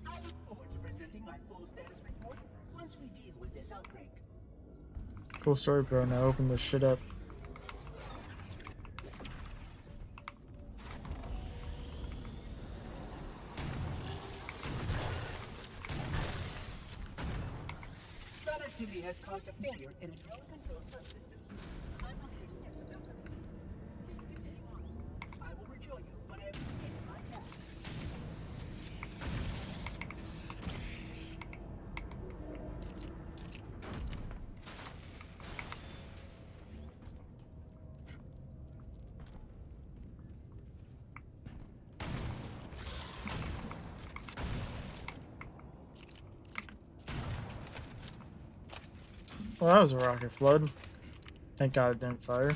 I look forward to presenting my full status report once we deal with this outbreak. Cool story, bro. Now open this shit up. That activity has caused a failure in a drone control subsystem. I must reset the backup. Please continue on. I will rejoin you when I have completed my task. Well, that was a rocket flood. Thank God it didn't fire.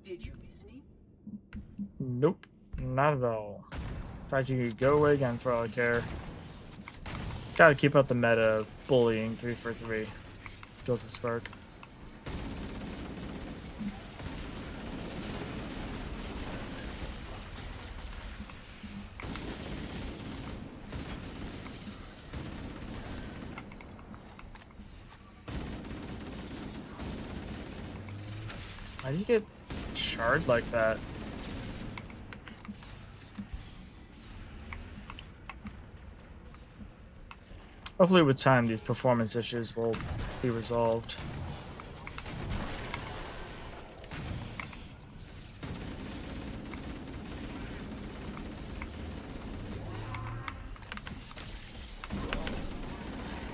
Did you miss me? Nope, not at all. In fact, you could go away again for all I care. Gotta keep up the meta of bullying 3 for 3. Guilty Spark. How do you get shard like that? Hopefully with time these performance issues will be resolved.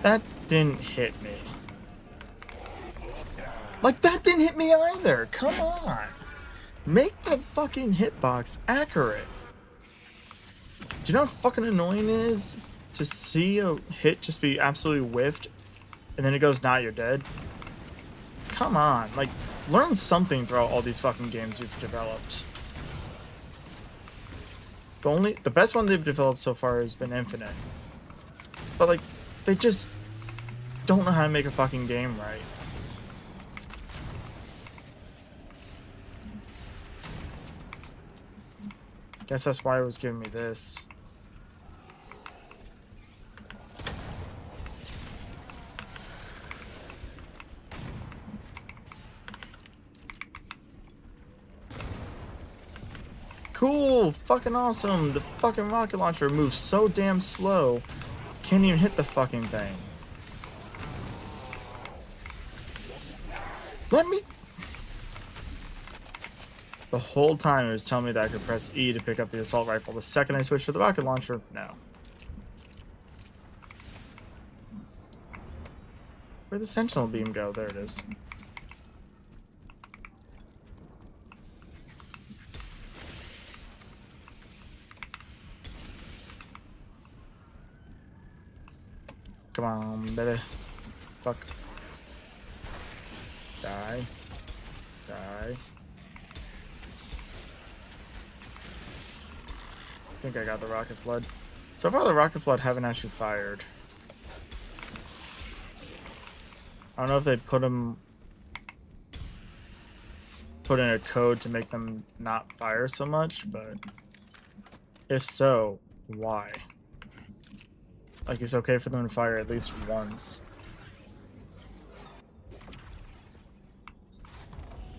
That didn't hit me. Like, that didn't hit me either! Come on! Make the fucking hitbox accurate! Do you know how fucking annoying it is to see a hit just be absolutely whiffed and then it goes, nah, you're dead? Come on, like, learn something throughout all these fucking games you've developed. The best one they've developed so far has been Infinite. But, like, they just don't know how to make a fucking game right. Guess that's why it was giving me this. Cool! Fucking awesome! The fucking rocket launcher moves so damn slow. Can't even hit the fucking thing. Let me... The whole time it was telling me that I could press E to pick up the assault rifle. The second I switched to the rocket launcher, no. Where'd the sentinel beam go? There it is. Come on, baby. Fuck. Die. Die. I think I got the rocket flood. So far the rocket flood haven't actually fired. I don't know if they put in a code to make them not fire so much, but if so, why? Like, it's okay for them to fire at least once.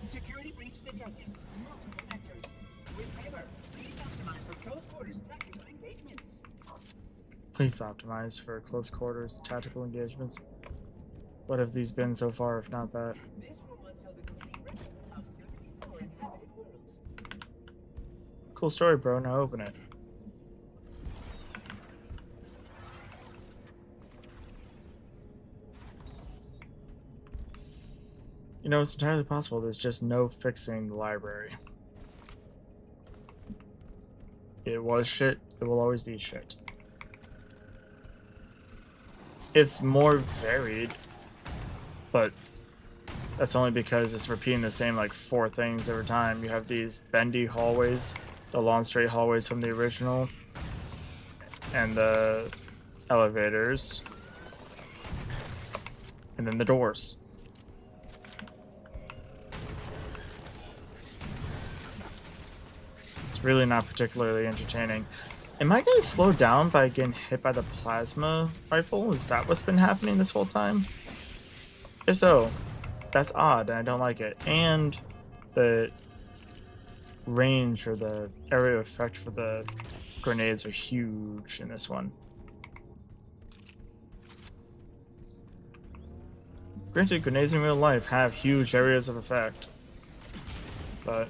Security breach detected. Multiple actors. Remember, please optimize for close quarters tactical engagements. Please optimize for close quarters tactical engagements. What have these been so far, if not that? This room once held the complete record of 74 inhabited worlds. Cool story, bro. Now open it. You know, it's entirely possible there's just no fixing the library. It was shit. It will always be shit. It's more varied, but That's only because it's repeating the same like 4 things every time. You have these bendy hallways, the long straight hallways from the original, and the elevators, and then the doors. It's really not particularly entertaining. Am I getting slowed down by getting hit by the plasma rifle? Is that what's been happening this whole time? If so, that's odd and I don't like it. And the range or the area of effect for the grenades are huge in this one. Granted, grenades in real life have huge areas of effect, but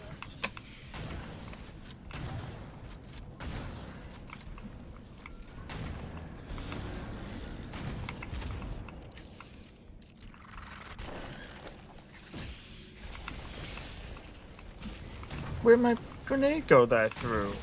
where'd my grenade go that I threw?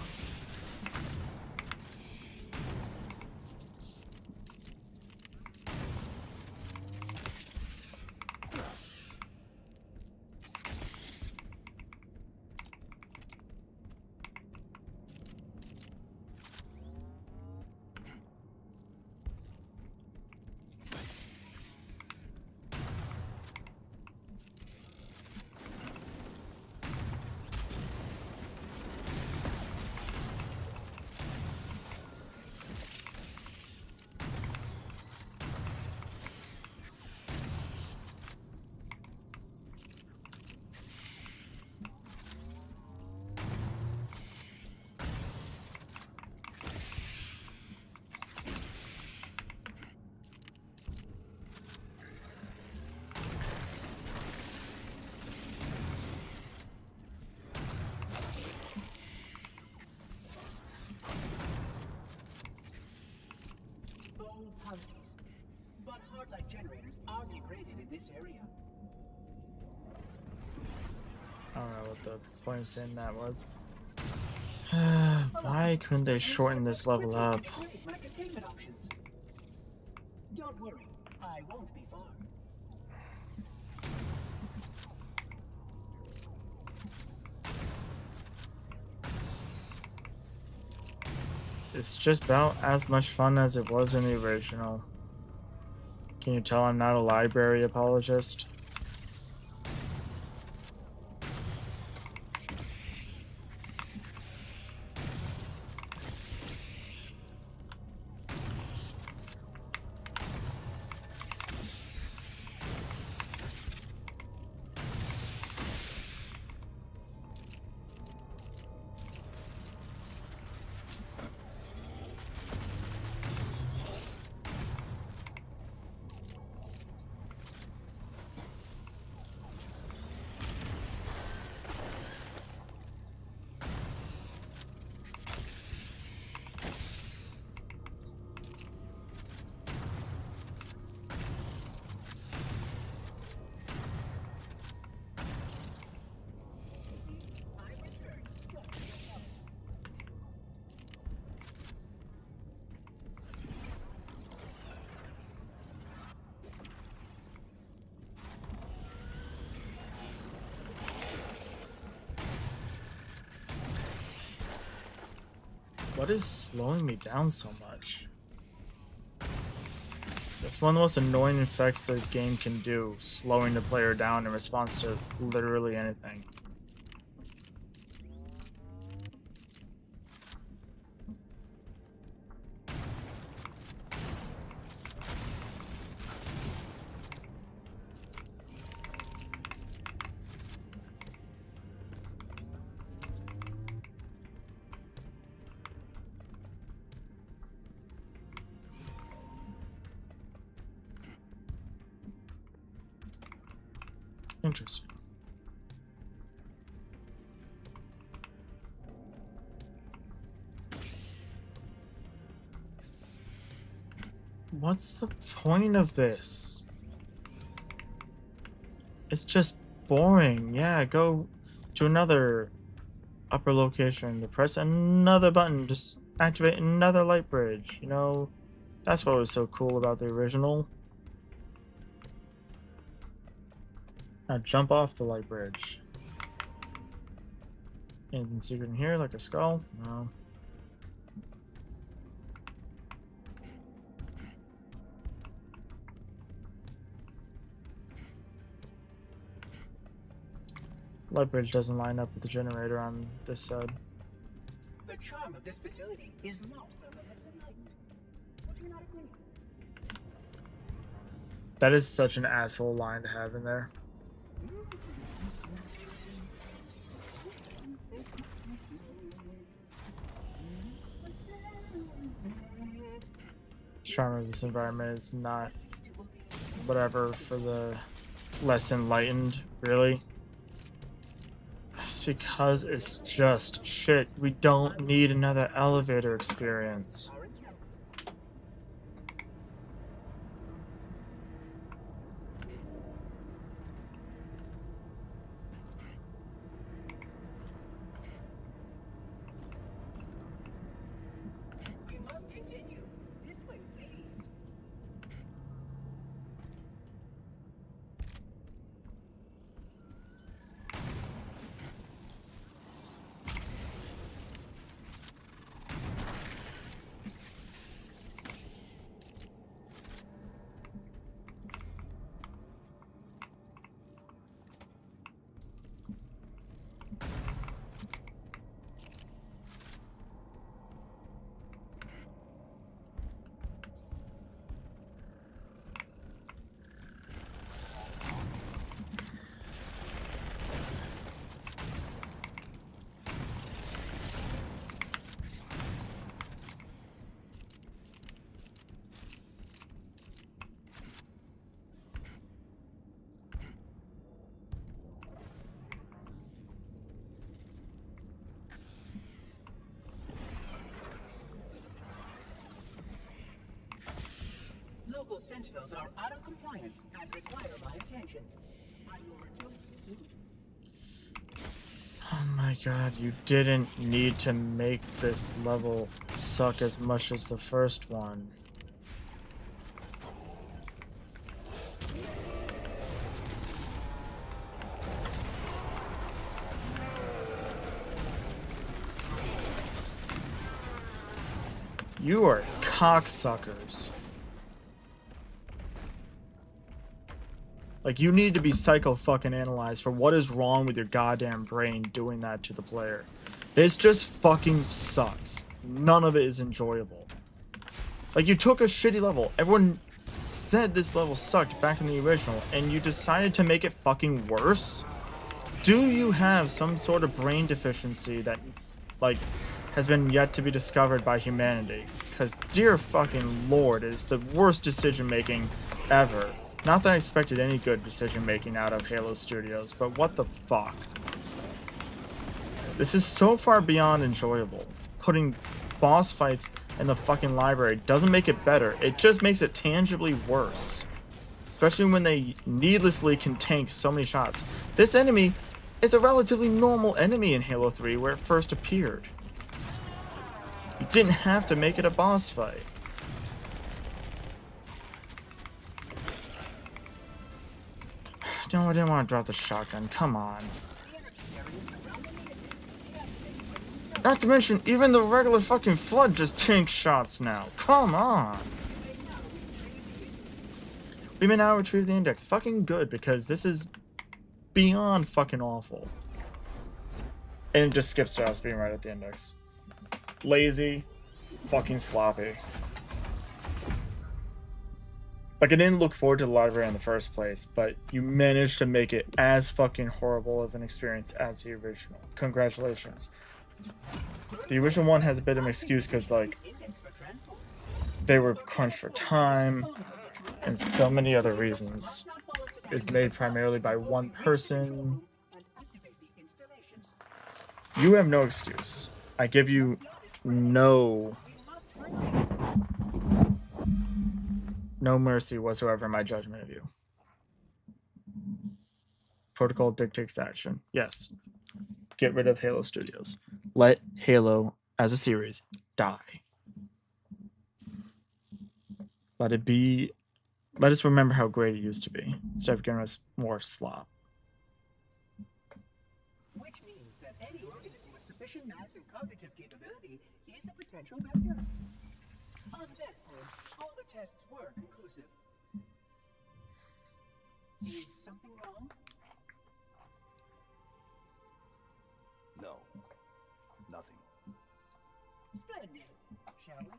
Apologies, but hard-light generators are degraded in this area. I don't know what the point of saying that was. Why couldn't they shorten this level up? My containment options. Don't worry, I won't be far. It's just about as much fun as it was in the original. Can you tell I'm not a library apologist? What is slowing me down so much? That's one of the most annoying effects the game can do, slowing the player down in response to literally anything. Interesting. What's the point of this? It's just boring. Yeah, go to another upper location to press another button to activate another light bridge. You know, that's what was so cool about the original. Now jump off the light bridge. Anything secret in here, like a skull? No. Light bridge doesn't line up with the generator on this side. The charm of this facility is lost on the lesson light. Would you not agree? That is such an asshole line to have in there. The charm of this environment is not whatever for the less enlightened, really. Just because it's just shit. We don't need another elevator experience. We must continue. This way, please. Local sentinels are out of compliance and require my attention. I will return soon. Oh my god, you didn't need to make this level suck as much as the first one. You are cocksuckers. Like, you need to be psycho-fucking-analyzed for what is wrong with your goddamn brain doing that to the player. This just fucking sucks. None of it is enjoyable. Like, you took a shitty level. Everyone said this level sucked back in the original, and you decided to make it fucking worse? Do you have some sort of brain deficiency that, like, has been yet to be discovered by humanity? Because, dear fucking lord, it is the worst decision-making ever. Not that I expected any good decision-making out of Halo Studios, but what the fuck? This is so far beyond enjoyable. Putting boss fights in the fucking library doesn't make it better, it just makes it tangibly worse. Especially when they needlessly can tank so many shots. This enemy is a relatively normal enemy in Halo 3 where it first appeared. You didn't have to make it a boss fight. No, I didn't want to drop the shotgun. Come on. Not to mention, even the regular fucking Flood just tanks shots now. Come on. We may now retrieve the index. Fucking good, because this is beyond fucking awful. And it just skips to us being right at the index. Lazy. Fucking sloppy. Like, I didn't look forward to the library in the first place, but you managed to make it as fucking horrible of an experience as the original. Congratulations. The original one has a bit of an excuse because, like, they were crunched for time and so many other reasons. It's made primarily by one person. You have no excuse. I give you no mercy whatsoever in my judgment of you. Protocol dictates action. Yes. Get rid of Halo Studios. Let Halo, as a series, die. Let it be... Let us remember how great it used to be, instead of giving us more slop. mass and cognitive capability is a potential vector. On that point, all the tests were conclusive. Is something wrong? No. Nothing. Splendid. Shall we?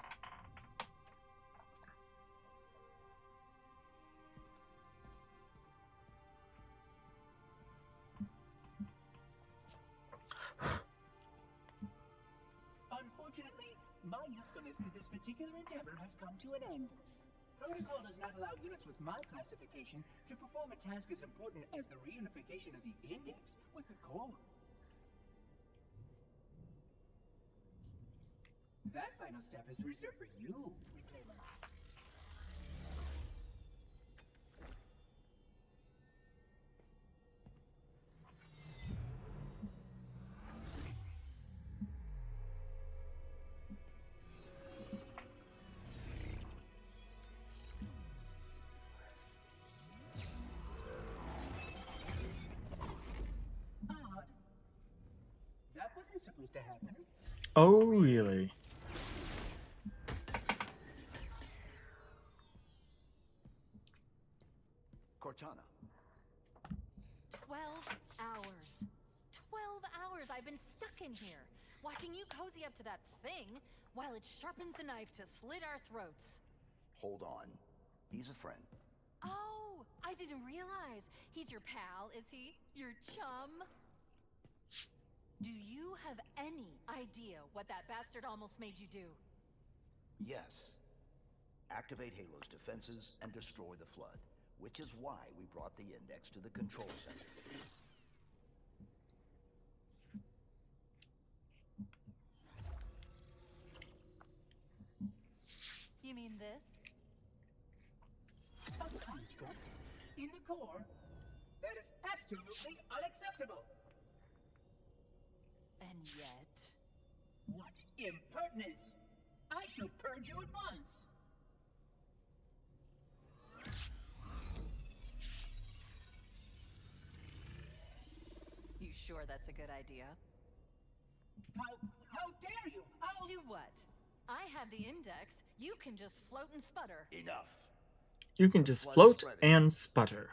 Unfortunately, my usefulness to this particular endeavor has come to an end. Protocol does not allow units with my classification to perform a task as important as the reunification of the Index with the core. That final step is reserved for you, Reclaimer. Odd. That wasn't supposed to happen. Oh, really? Cortana. 12 hours. 12 hours I've been stuck in here, watching you cozy up to that thing while it sharpens the knife to slit our throats. Hold on. He's a friend. Oh, I didn't realize. He's your pal, is he? Your chum? Do you have any idea what that bastard almost made you do? Yes. Activate Halo's defenses and destroy the Flood, which is why we brought the Index to the control center. You mean this? A construct in the core? That is absolutely unacceptable! And yet... What impertinence! I shall purge you at once! You sure that's a good idea? How dare you! I'll... Do what? I have the Index. You can just float and sputter. Enough. You can just float and sputter.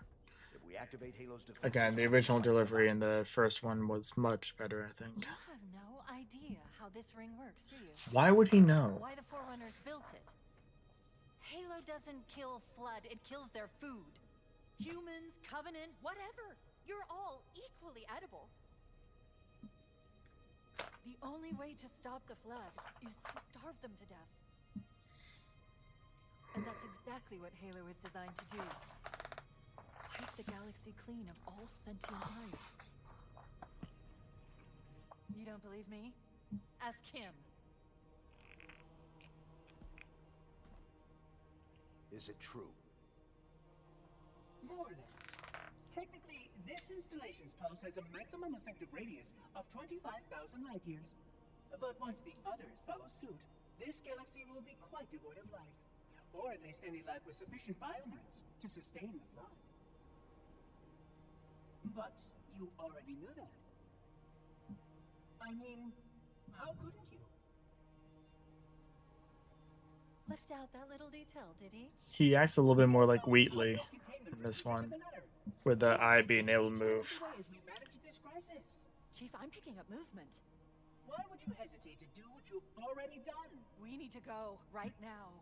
If we activate Halo's defenses... Again, the original delivery in the first one was much better, I think. You have no idea how this ring works, do you? Why would he know? Why the Forerunners built it? Halo doesn't kill Flood, it kills their food. Humans, Covenant, whatever. You're all equally edible. The only way to stop the Flood is to starve them to death. And that's exactly what Halo is designed to do. Wipe the galaxy clean of all sentient life. You don't believe me? Ask him. Is it true? More or less. Technically, this installation's pulse has a maximum effective radius of 25,000 light years. But once the others follow suit, this galaxy will be quite devoid of life. Or at least any life with sufficient biomass to sustain the Flood. But you already knew that. I mean, how couldn't you? Left out that little detail, did he? He acts a little bit more like Wheatley in this one, with the eye being able to move. Chief, I'm picking up movement. Why would you hesitate to do what you've already done? We need to go, right now.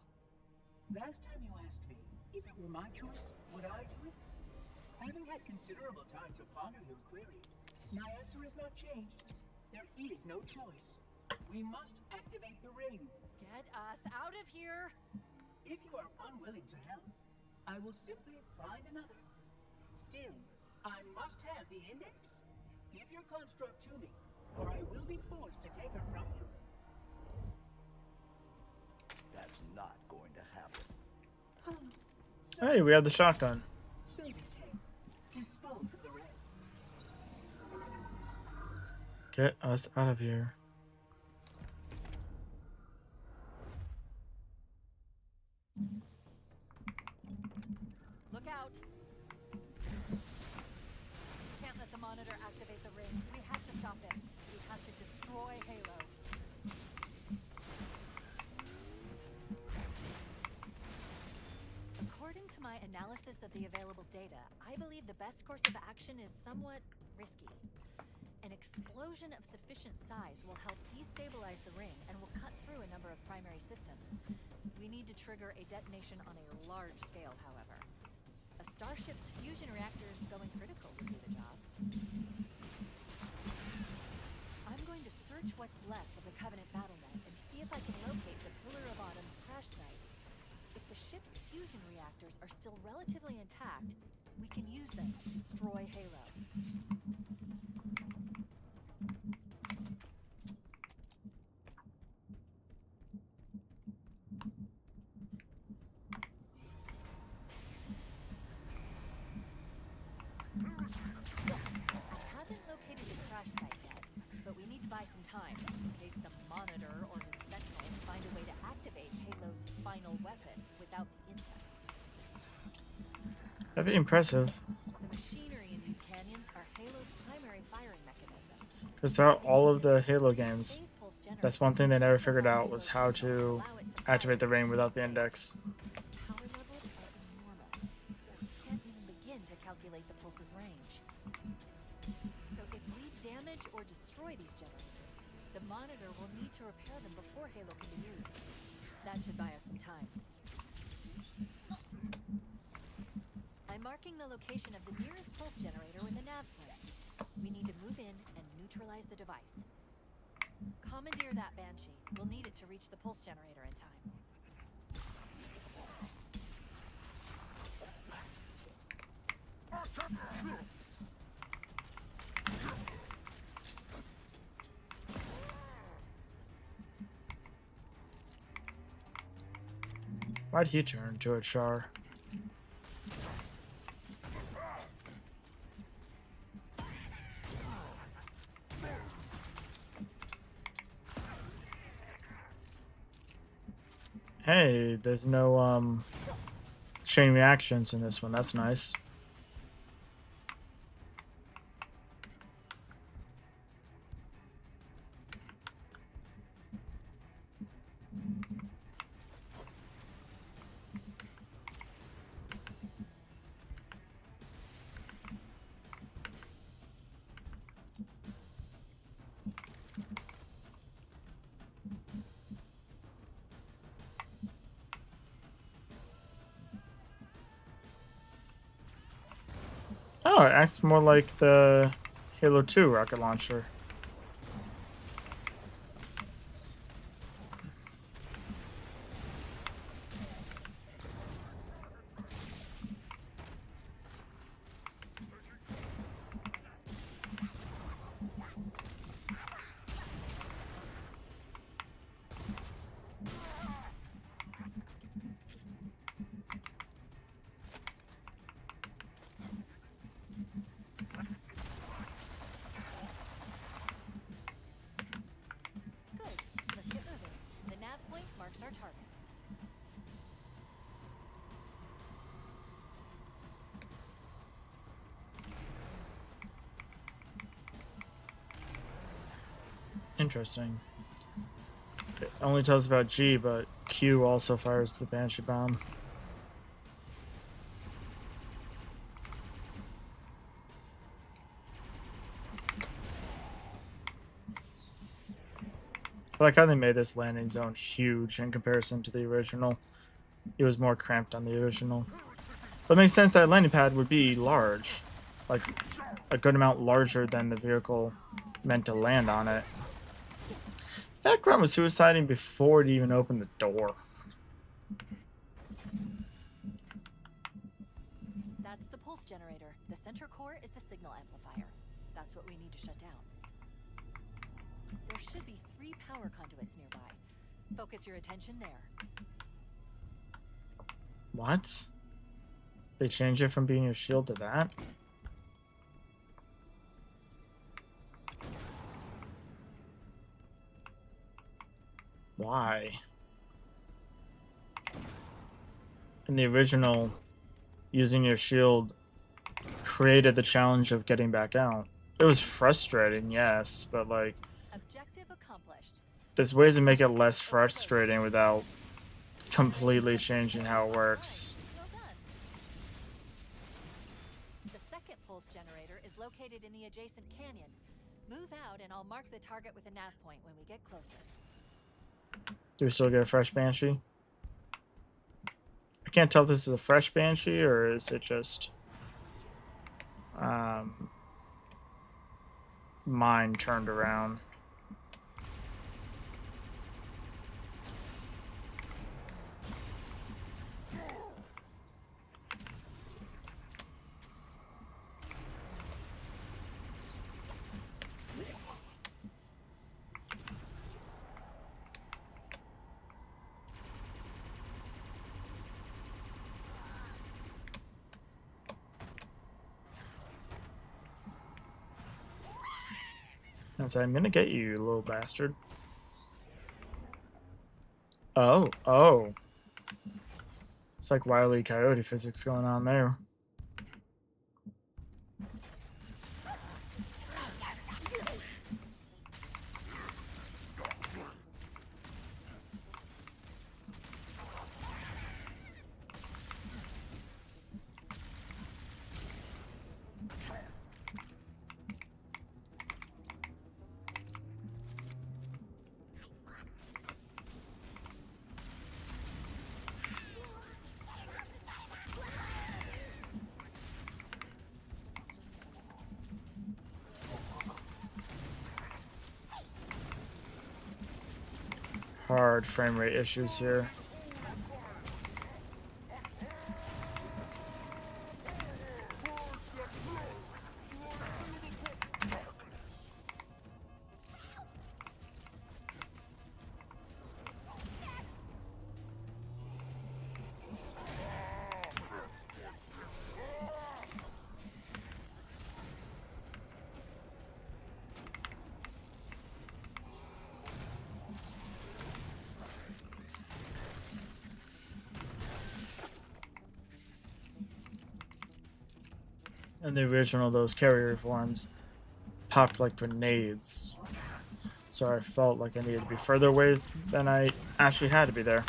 Last time you asked me if it were my choice, would I do it? Having had considerable time to ponder your query, my answer has not changed. There is no choice. We must activate the ring. Get us out of here! If you are unwilling to help, I will simply find another. Still, I must have the Index. Give your construct to me, or I will be forced to take her from you. That's not going to happen. Hey, we have the shotgun. Save his head. Dispose of the rest. Get us out of here. Look out! Can't let the monitor activate the ring. We have to stop it. We have to destroy Halo. analysis of the available data, I believe the best course of action is somewhat risky. An explosion of sufficient size will help destabilize the ring and will cut through a number of primary systems. We need to trigger a detonation on a large scale, however. A starship's fusion reactors going critical would do the job. I'm going to search what's left of the Covenant BattleNet and see if I can locate the Pillar of Autumn's crash site. If the ship's fusion reactors are still relatively intact, we can use them to destroy Halo. I haven't located the crash site yet, but we need to buy some time in case the Monitor or his Sentinels find a way to activate Halo's final weapon without the index. That'd be impressive. The machinery in these canyons are Halo's primary firing mechanisms. Because throughout all of the Halo games, Phase pulse generator that's one thing they never figured out was how to activate the ring without the index. power levels are enormous. We can't even begin to calculate the pulse's range. So if we damage or destroy these generators, the Monitor will need to repair them before Halo can be used. That should buy us some time. I'm marking the location of the nearest pulse generator with a nav point. We need to move in and neutralize the device. Commandeer that Banshee. We'll need it to reach the pulse generator in time. Why'd he turn into a Char? Hey, there's no chain reactions in this one. That's nice. Oh, it acts more like the Halo 2 rocket launcher. Good. Let's get moving. The nav point marks our target. Interesting. It only tells about G, but Q also fires the Banshee bomb. I like how they made this landing zone huge in comparison to the original. It was more cramped on the original. But it makes sense that landing pad would be large. Like, a good amount larger than the vehicle meant to land on it. That grunt was suiciding before it even opened the door. That's the pulse generator. The center core is the signal amplifier. That's what we need to shut down. There should be 3 power conduits nearby. Focus your attention there. What? They changed it from being your shield to that? Why? In the original, using your shield created the challenge of getting back out. It was frustrating, yes, but like, Objective accomplished. there's ways to make it less frustrating without completely changing how it works. Well done. located in the adjacent canyon. Move out and I'll mark the target with a nav point when we get closer. Do we still get a fresh Banshee? I can't tell if this is a fresh Banshee or is it just mine turned around. I said, I'm gonna get you, you little bastard. Oh, oh. It's like Wile E. Coyote physics going on there. Hard frame rate issues here. In the original, those carrier forms popped like grenades. So I felt like I needed to be further away than I actually had to be there.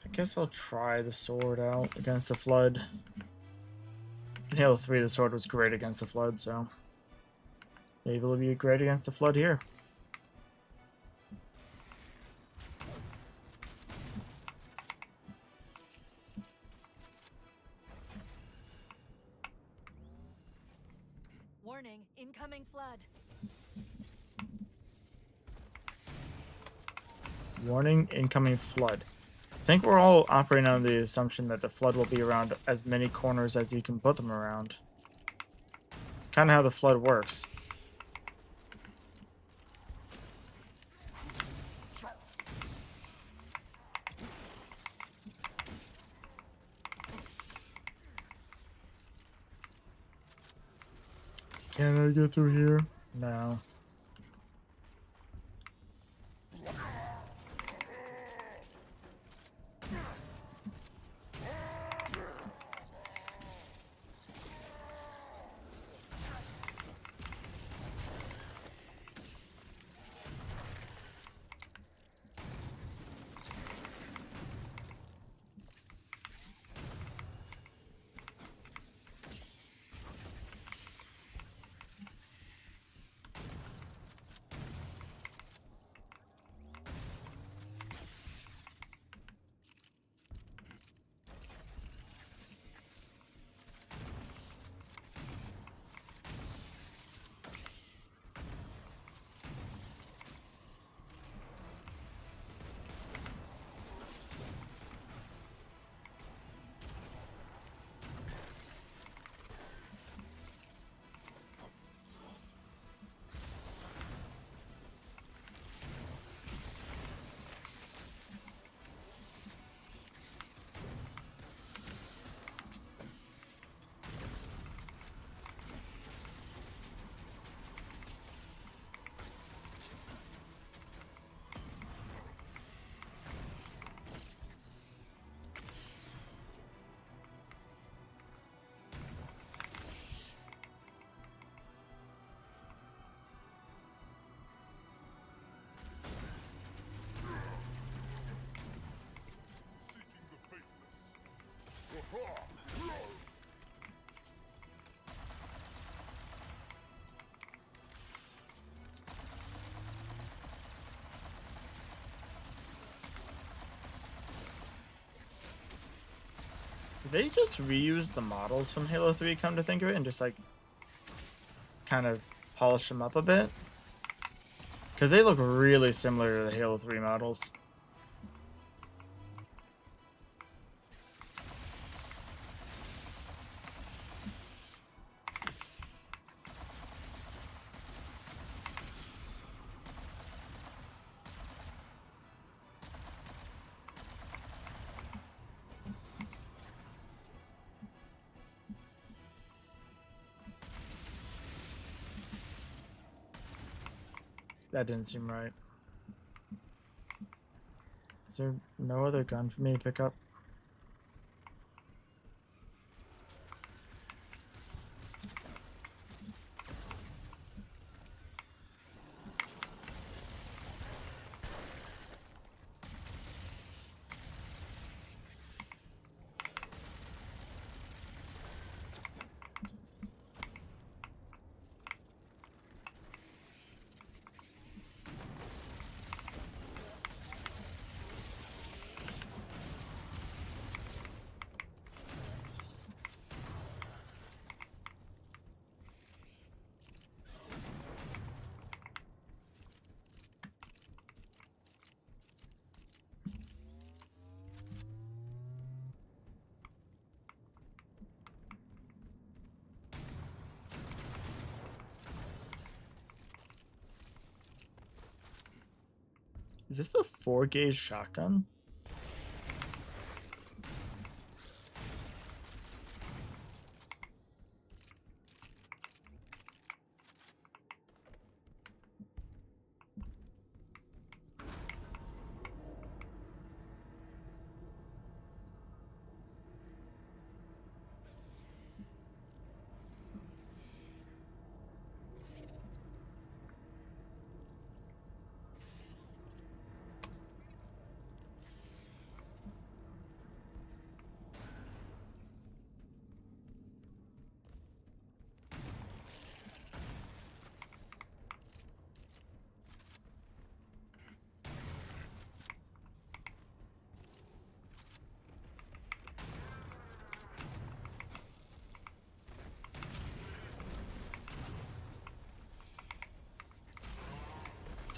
I guess I'll try the sword out against the Flood. In Halo 3, the sword was great against the Flood, so maybe it'll be great against the Flood here. Warning, incoming Flood. Warning, incoming Flood. I think we're all operating on the assumption that the Flood will be around as many corners as you can put them around. It's kind of how the Flood works. Can I get through here? No. Did they just reuse the models from Halo 3, come to think of it, and just like kind of polish them up a bit? Because they look really similar to the Halo 3 models. That didn't seem right. Is there no other gun for me to pick up? Is this a 4-gauge shotgun?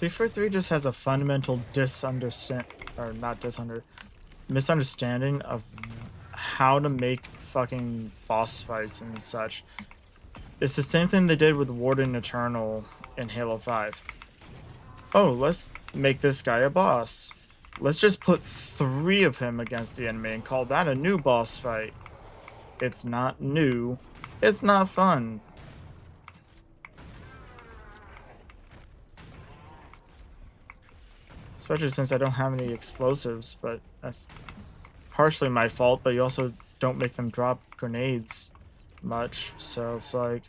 .343 just has a fundamental misunderstanding of how to make fucking boss fights and such. It's the same thing they did with Warden Eternal in Halo 5. Oh, let's make this guy a boss. Let's just put 3 of him against the enemy and call that a new boss fight. It's not new. It's not fun. Especially since I don't have any explosives, but that's partially my fault, but you also don't make them drop grenades much, so it's like...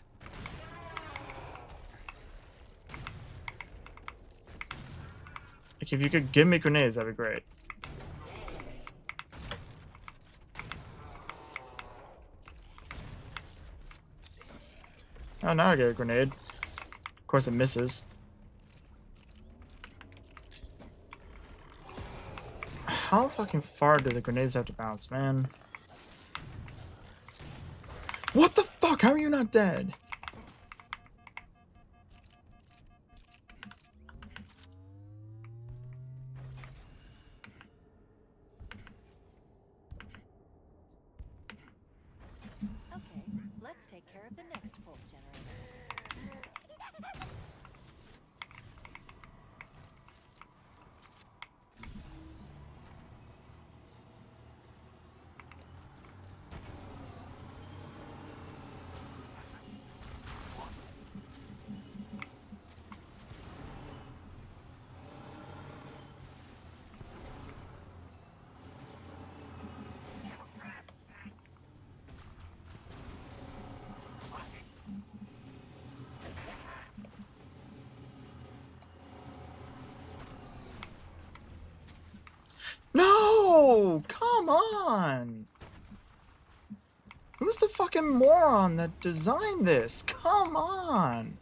if you could give me grenades, that'd be great. Oh, now I get a grenade. Of course it misses. How fucking far do the grenades have to bounce, man? What the fuck? How are you not dead? Okay, let's take care of the next pulse generator. No! Come on! Who's the fucking moron that designed this? Come on!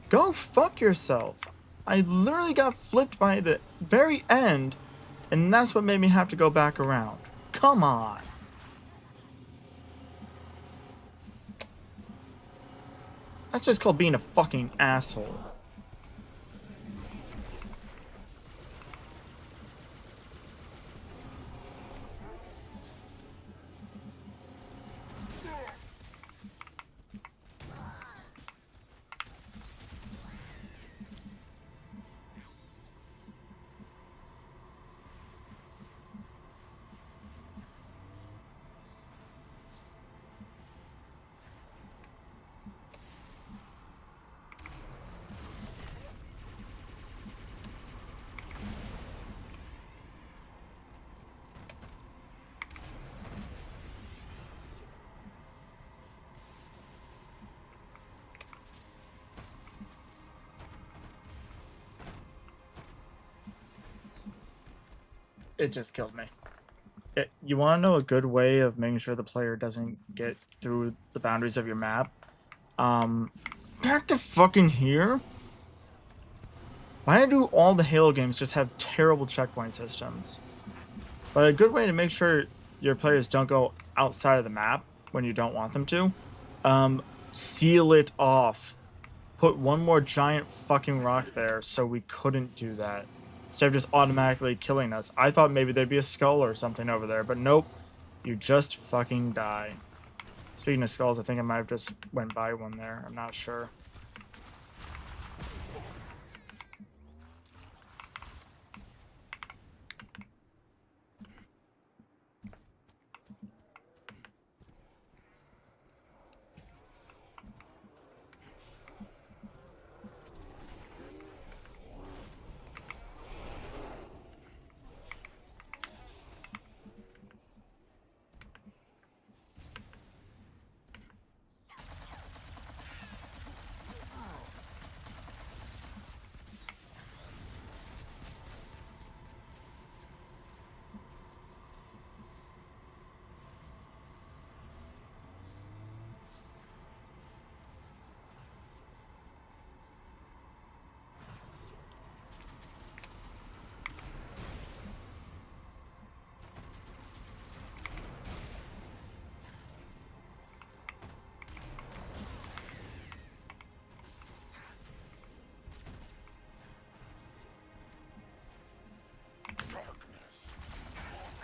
Go fuck yourself. I literally got flipped by the very end, and that's what made me have to go back around. Come on! That's just called being a fucking asshole. It just killed me. You want to know a good way of making sure the player doesn't get through the boundaries of your map? Back to fucking here? Why do all the Halo games just have terrible checkpoint systems? But a good way to make sure your players don't go outside of the map when you don't want them to, seal it off. Put one more giant fucking rock there so we couldn't do that. Instead of just automatically killing us. I thought maybe there'd be a skull or something over there, but nope. You just fucking die. Speaking of skulls, I think I might have just went by one there. I'm not sure.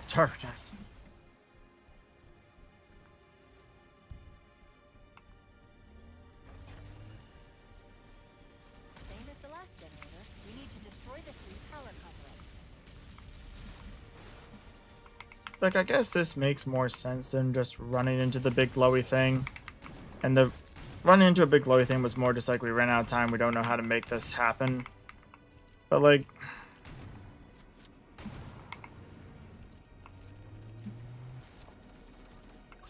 Darkness. Same as the last generator, we need to destroy the 3 power conduits. Like, I guess this makes more sense than just running into the big glowy thing. And the running into a big glowy thing was more just like we ran out of time, we don't know how to make this happen. But like...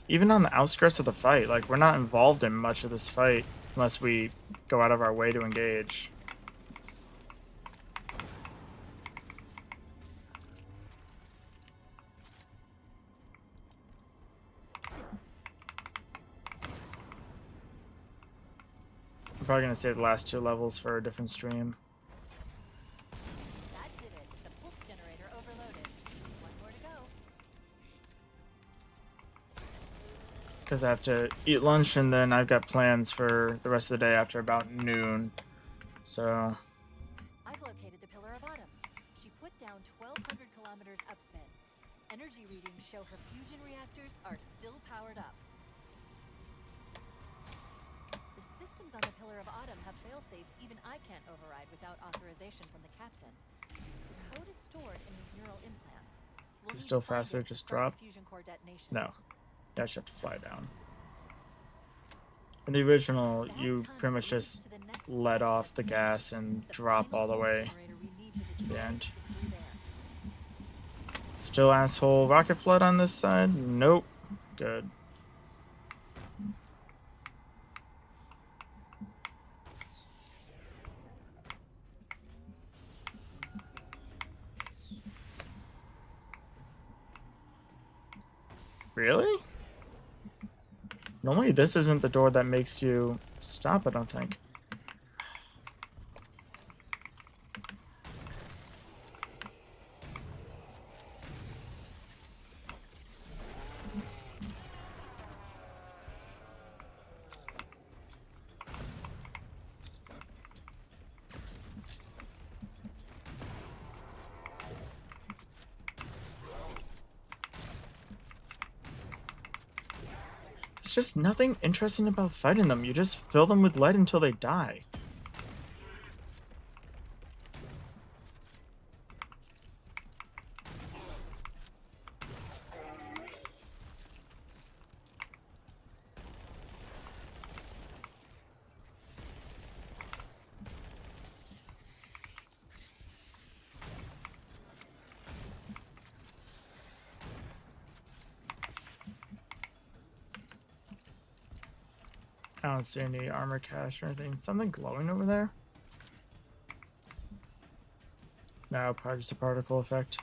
even on the outskirts of the fight, like, we're not involved in much of this fight unless we go out of our way to engage. I'm probably gonna save the last 2 levels for a different stream. That did it. The pulse generator overloaded. One more to go. Because I have to eat lunch and then I've got plans for the rest of the day after about noon. So... I've located the Pillar of Autumn. She put down 1,200 kilometers upspin. Energy readings show her fusion reactors are still powered up. The systems on the Pillar of Autumn have failsafes even I can't override without authorization from the captain. The code is stored in his neural implants. Is it still faster? Just drop? Fusion core detonation. No. You actually have to fly down. In the original, you pretty much just let off the gas and drop all the way to the end. Still asshole rocket flood on this side? Nope. Good. Really? Normally this isn't the door that makes you stop, I don't think. just nothing interesting about fighting them. You just fill them with lead until they die. I don't see any armor cache or anything. Something glowing over there? No, probably just a particle effect.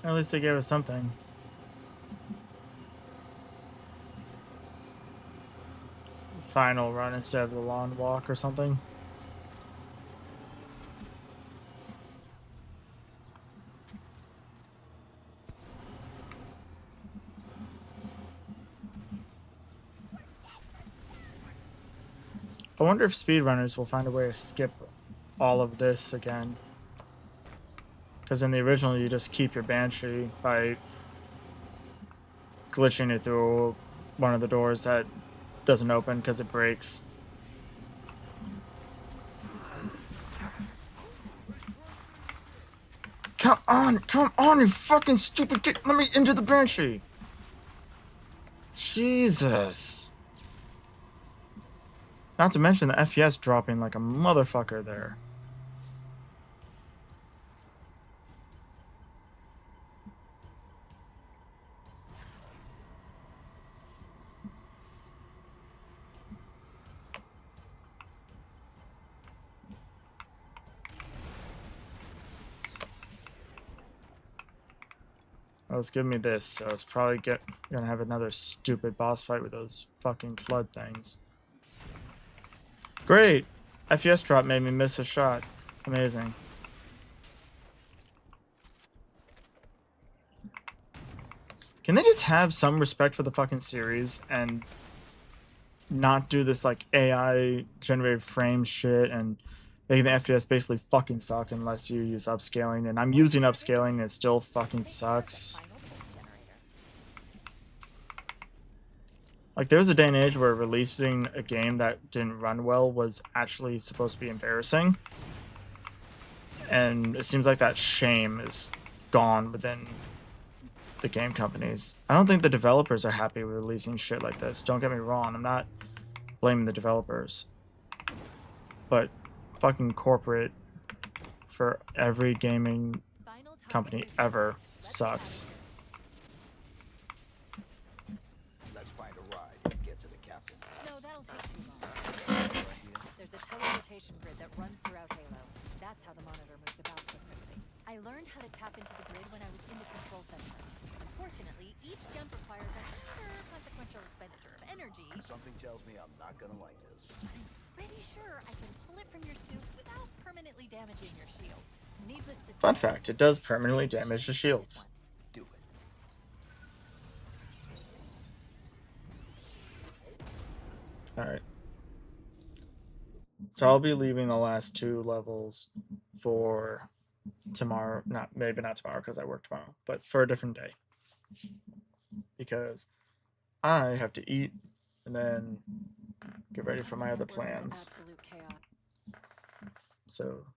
At least they gave us something. Final run instead of the lawn walk or something. I wonder if speedrunners will find a way to skip all of this again. Because in the original, you just keep your Banshee by glitching it through one of the doors that doesn't open because it breaks. Come on, you fucking stupid kid. Let me into the Banshee. Jesus. Not to mention the FPS dropping like a motherfucker there. Oh, it's giving me this, so it's probably gonna have another stupid boss fight with those fucking flood things. Great! FPS drop made me miss a shot. Amazing. Can they just have some respect for the fucking series and not do this like AI generated frame shit and making the FPS basically fucking suck unless you use upscaling, and I'm using upscaling and it still fucking sucks. Like, there was a day and age where releasing a game that didn't run well was actually supposed to be embarrassing. And it seems like that shame is gone within the game companies. I don't think the developers are happy with releasing shit like this. Don't get me wrong, I'm not blaming the developers. But fucking corporate for every gaming company ever sucks. Let's find a ride and get to the captain. No, that'll take too long. There's a teleportation grid that runs throughout Halo. That's how the monitor moves about so quickly. I learned how to tap into the grid when I was in the control center. Unfortunately, each jump requires a rather consequential expenditure of energy. Something tells me I'm not gonna like this. I'm pretty sure I can pull it from your suit without permanently damaging your shield. Needless to say, Fun fact, it does permanently damage the shields. Do it. Alright. So I'll be leaving the last 2 levels for tomorrow. Maybe not tomorrow because I work tomorrow, but for a different day. Because I have to eat and then get ready for my other Network is plans. absolute chaos. So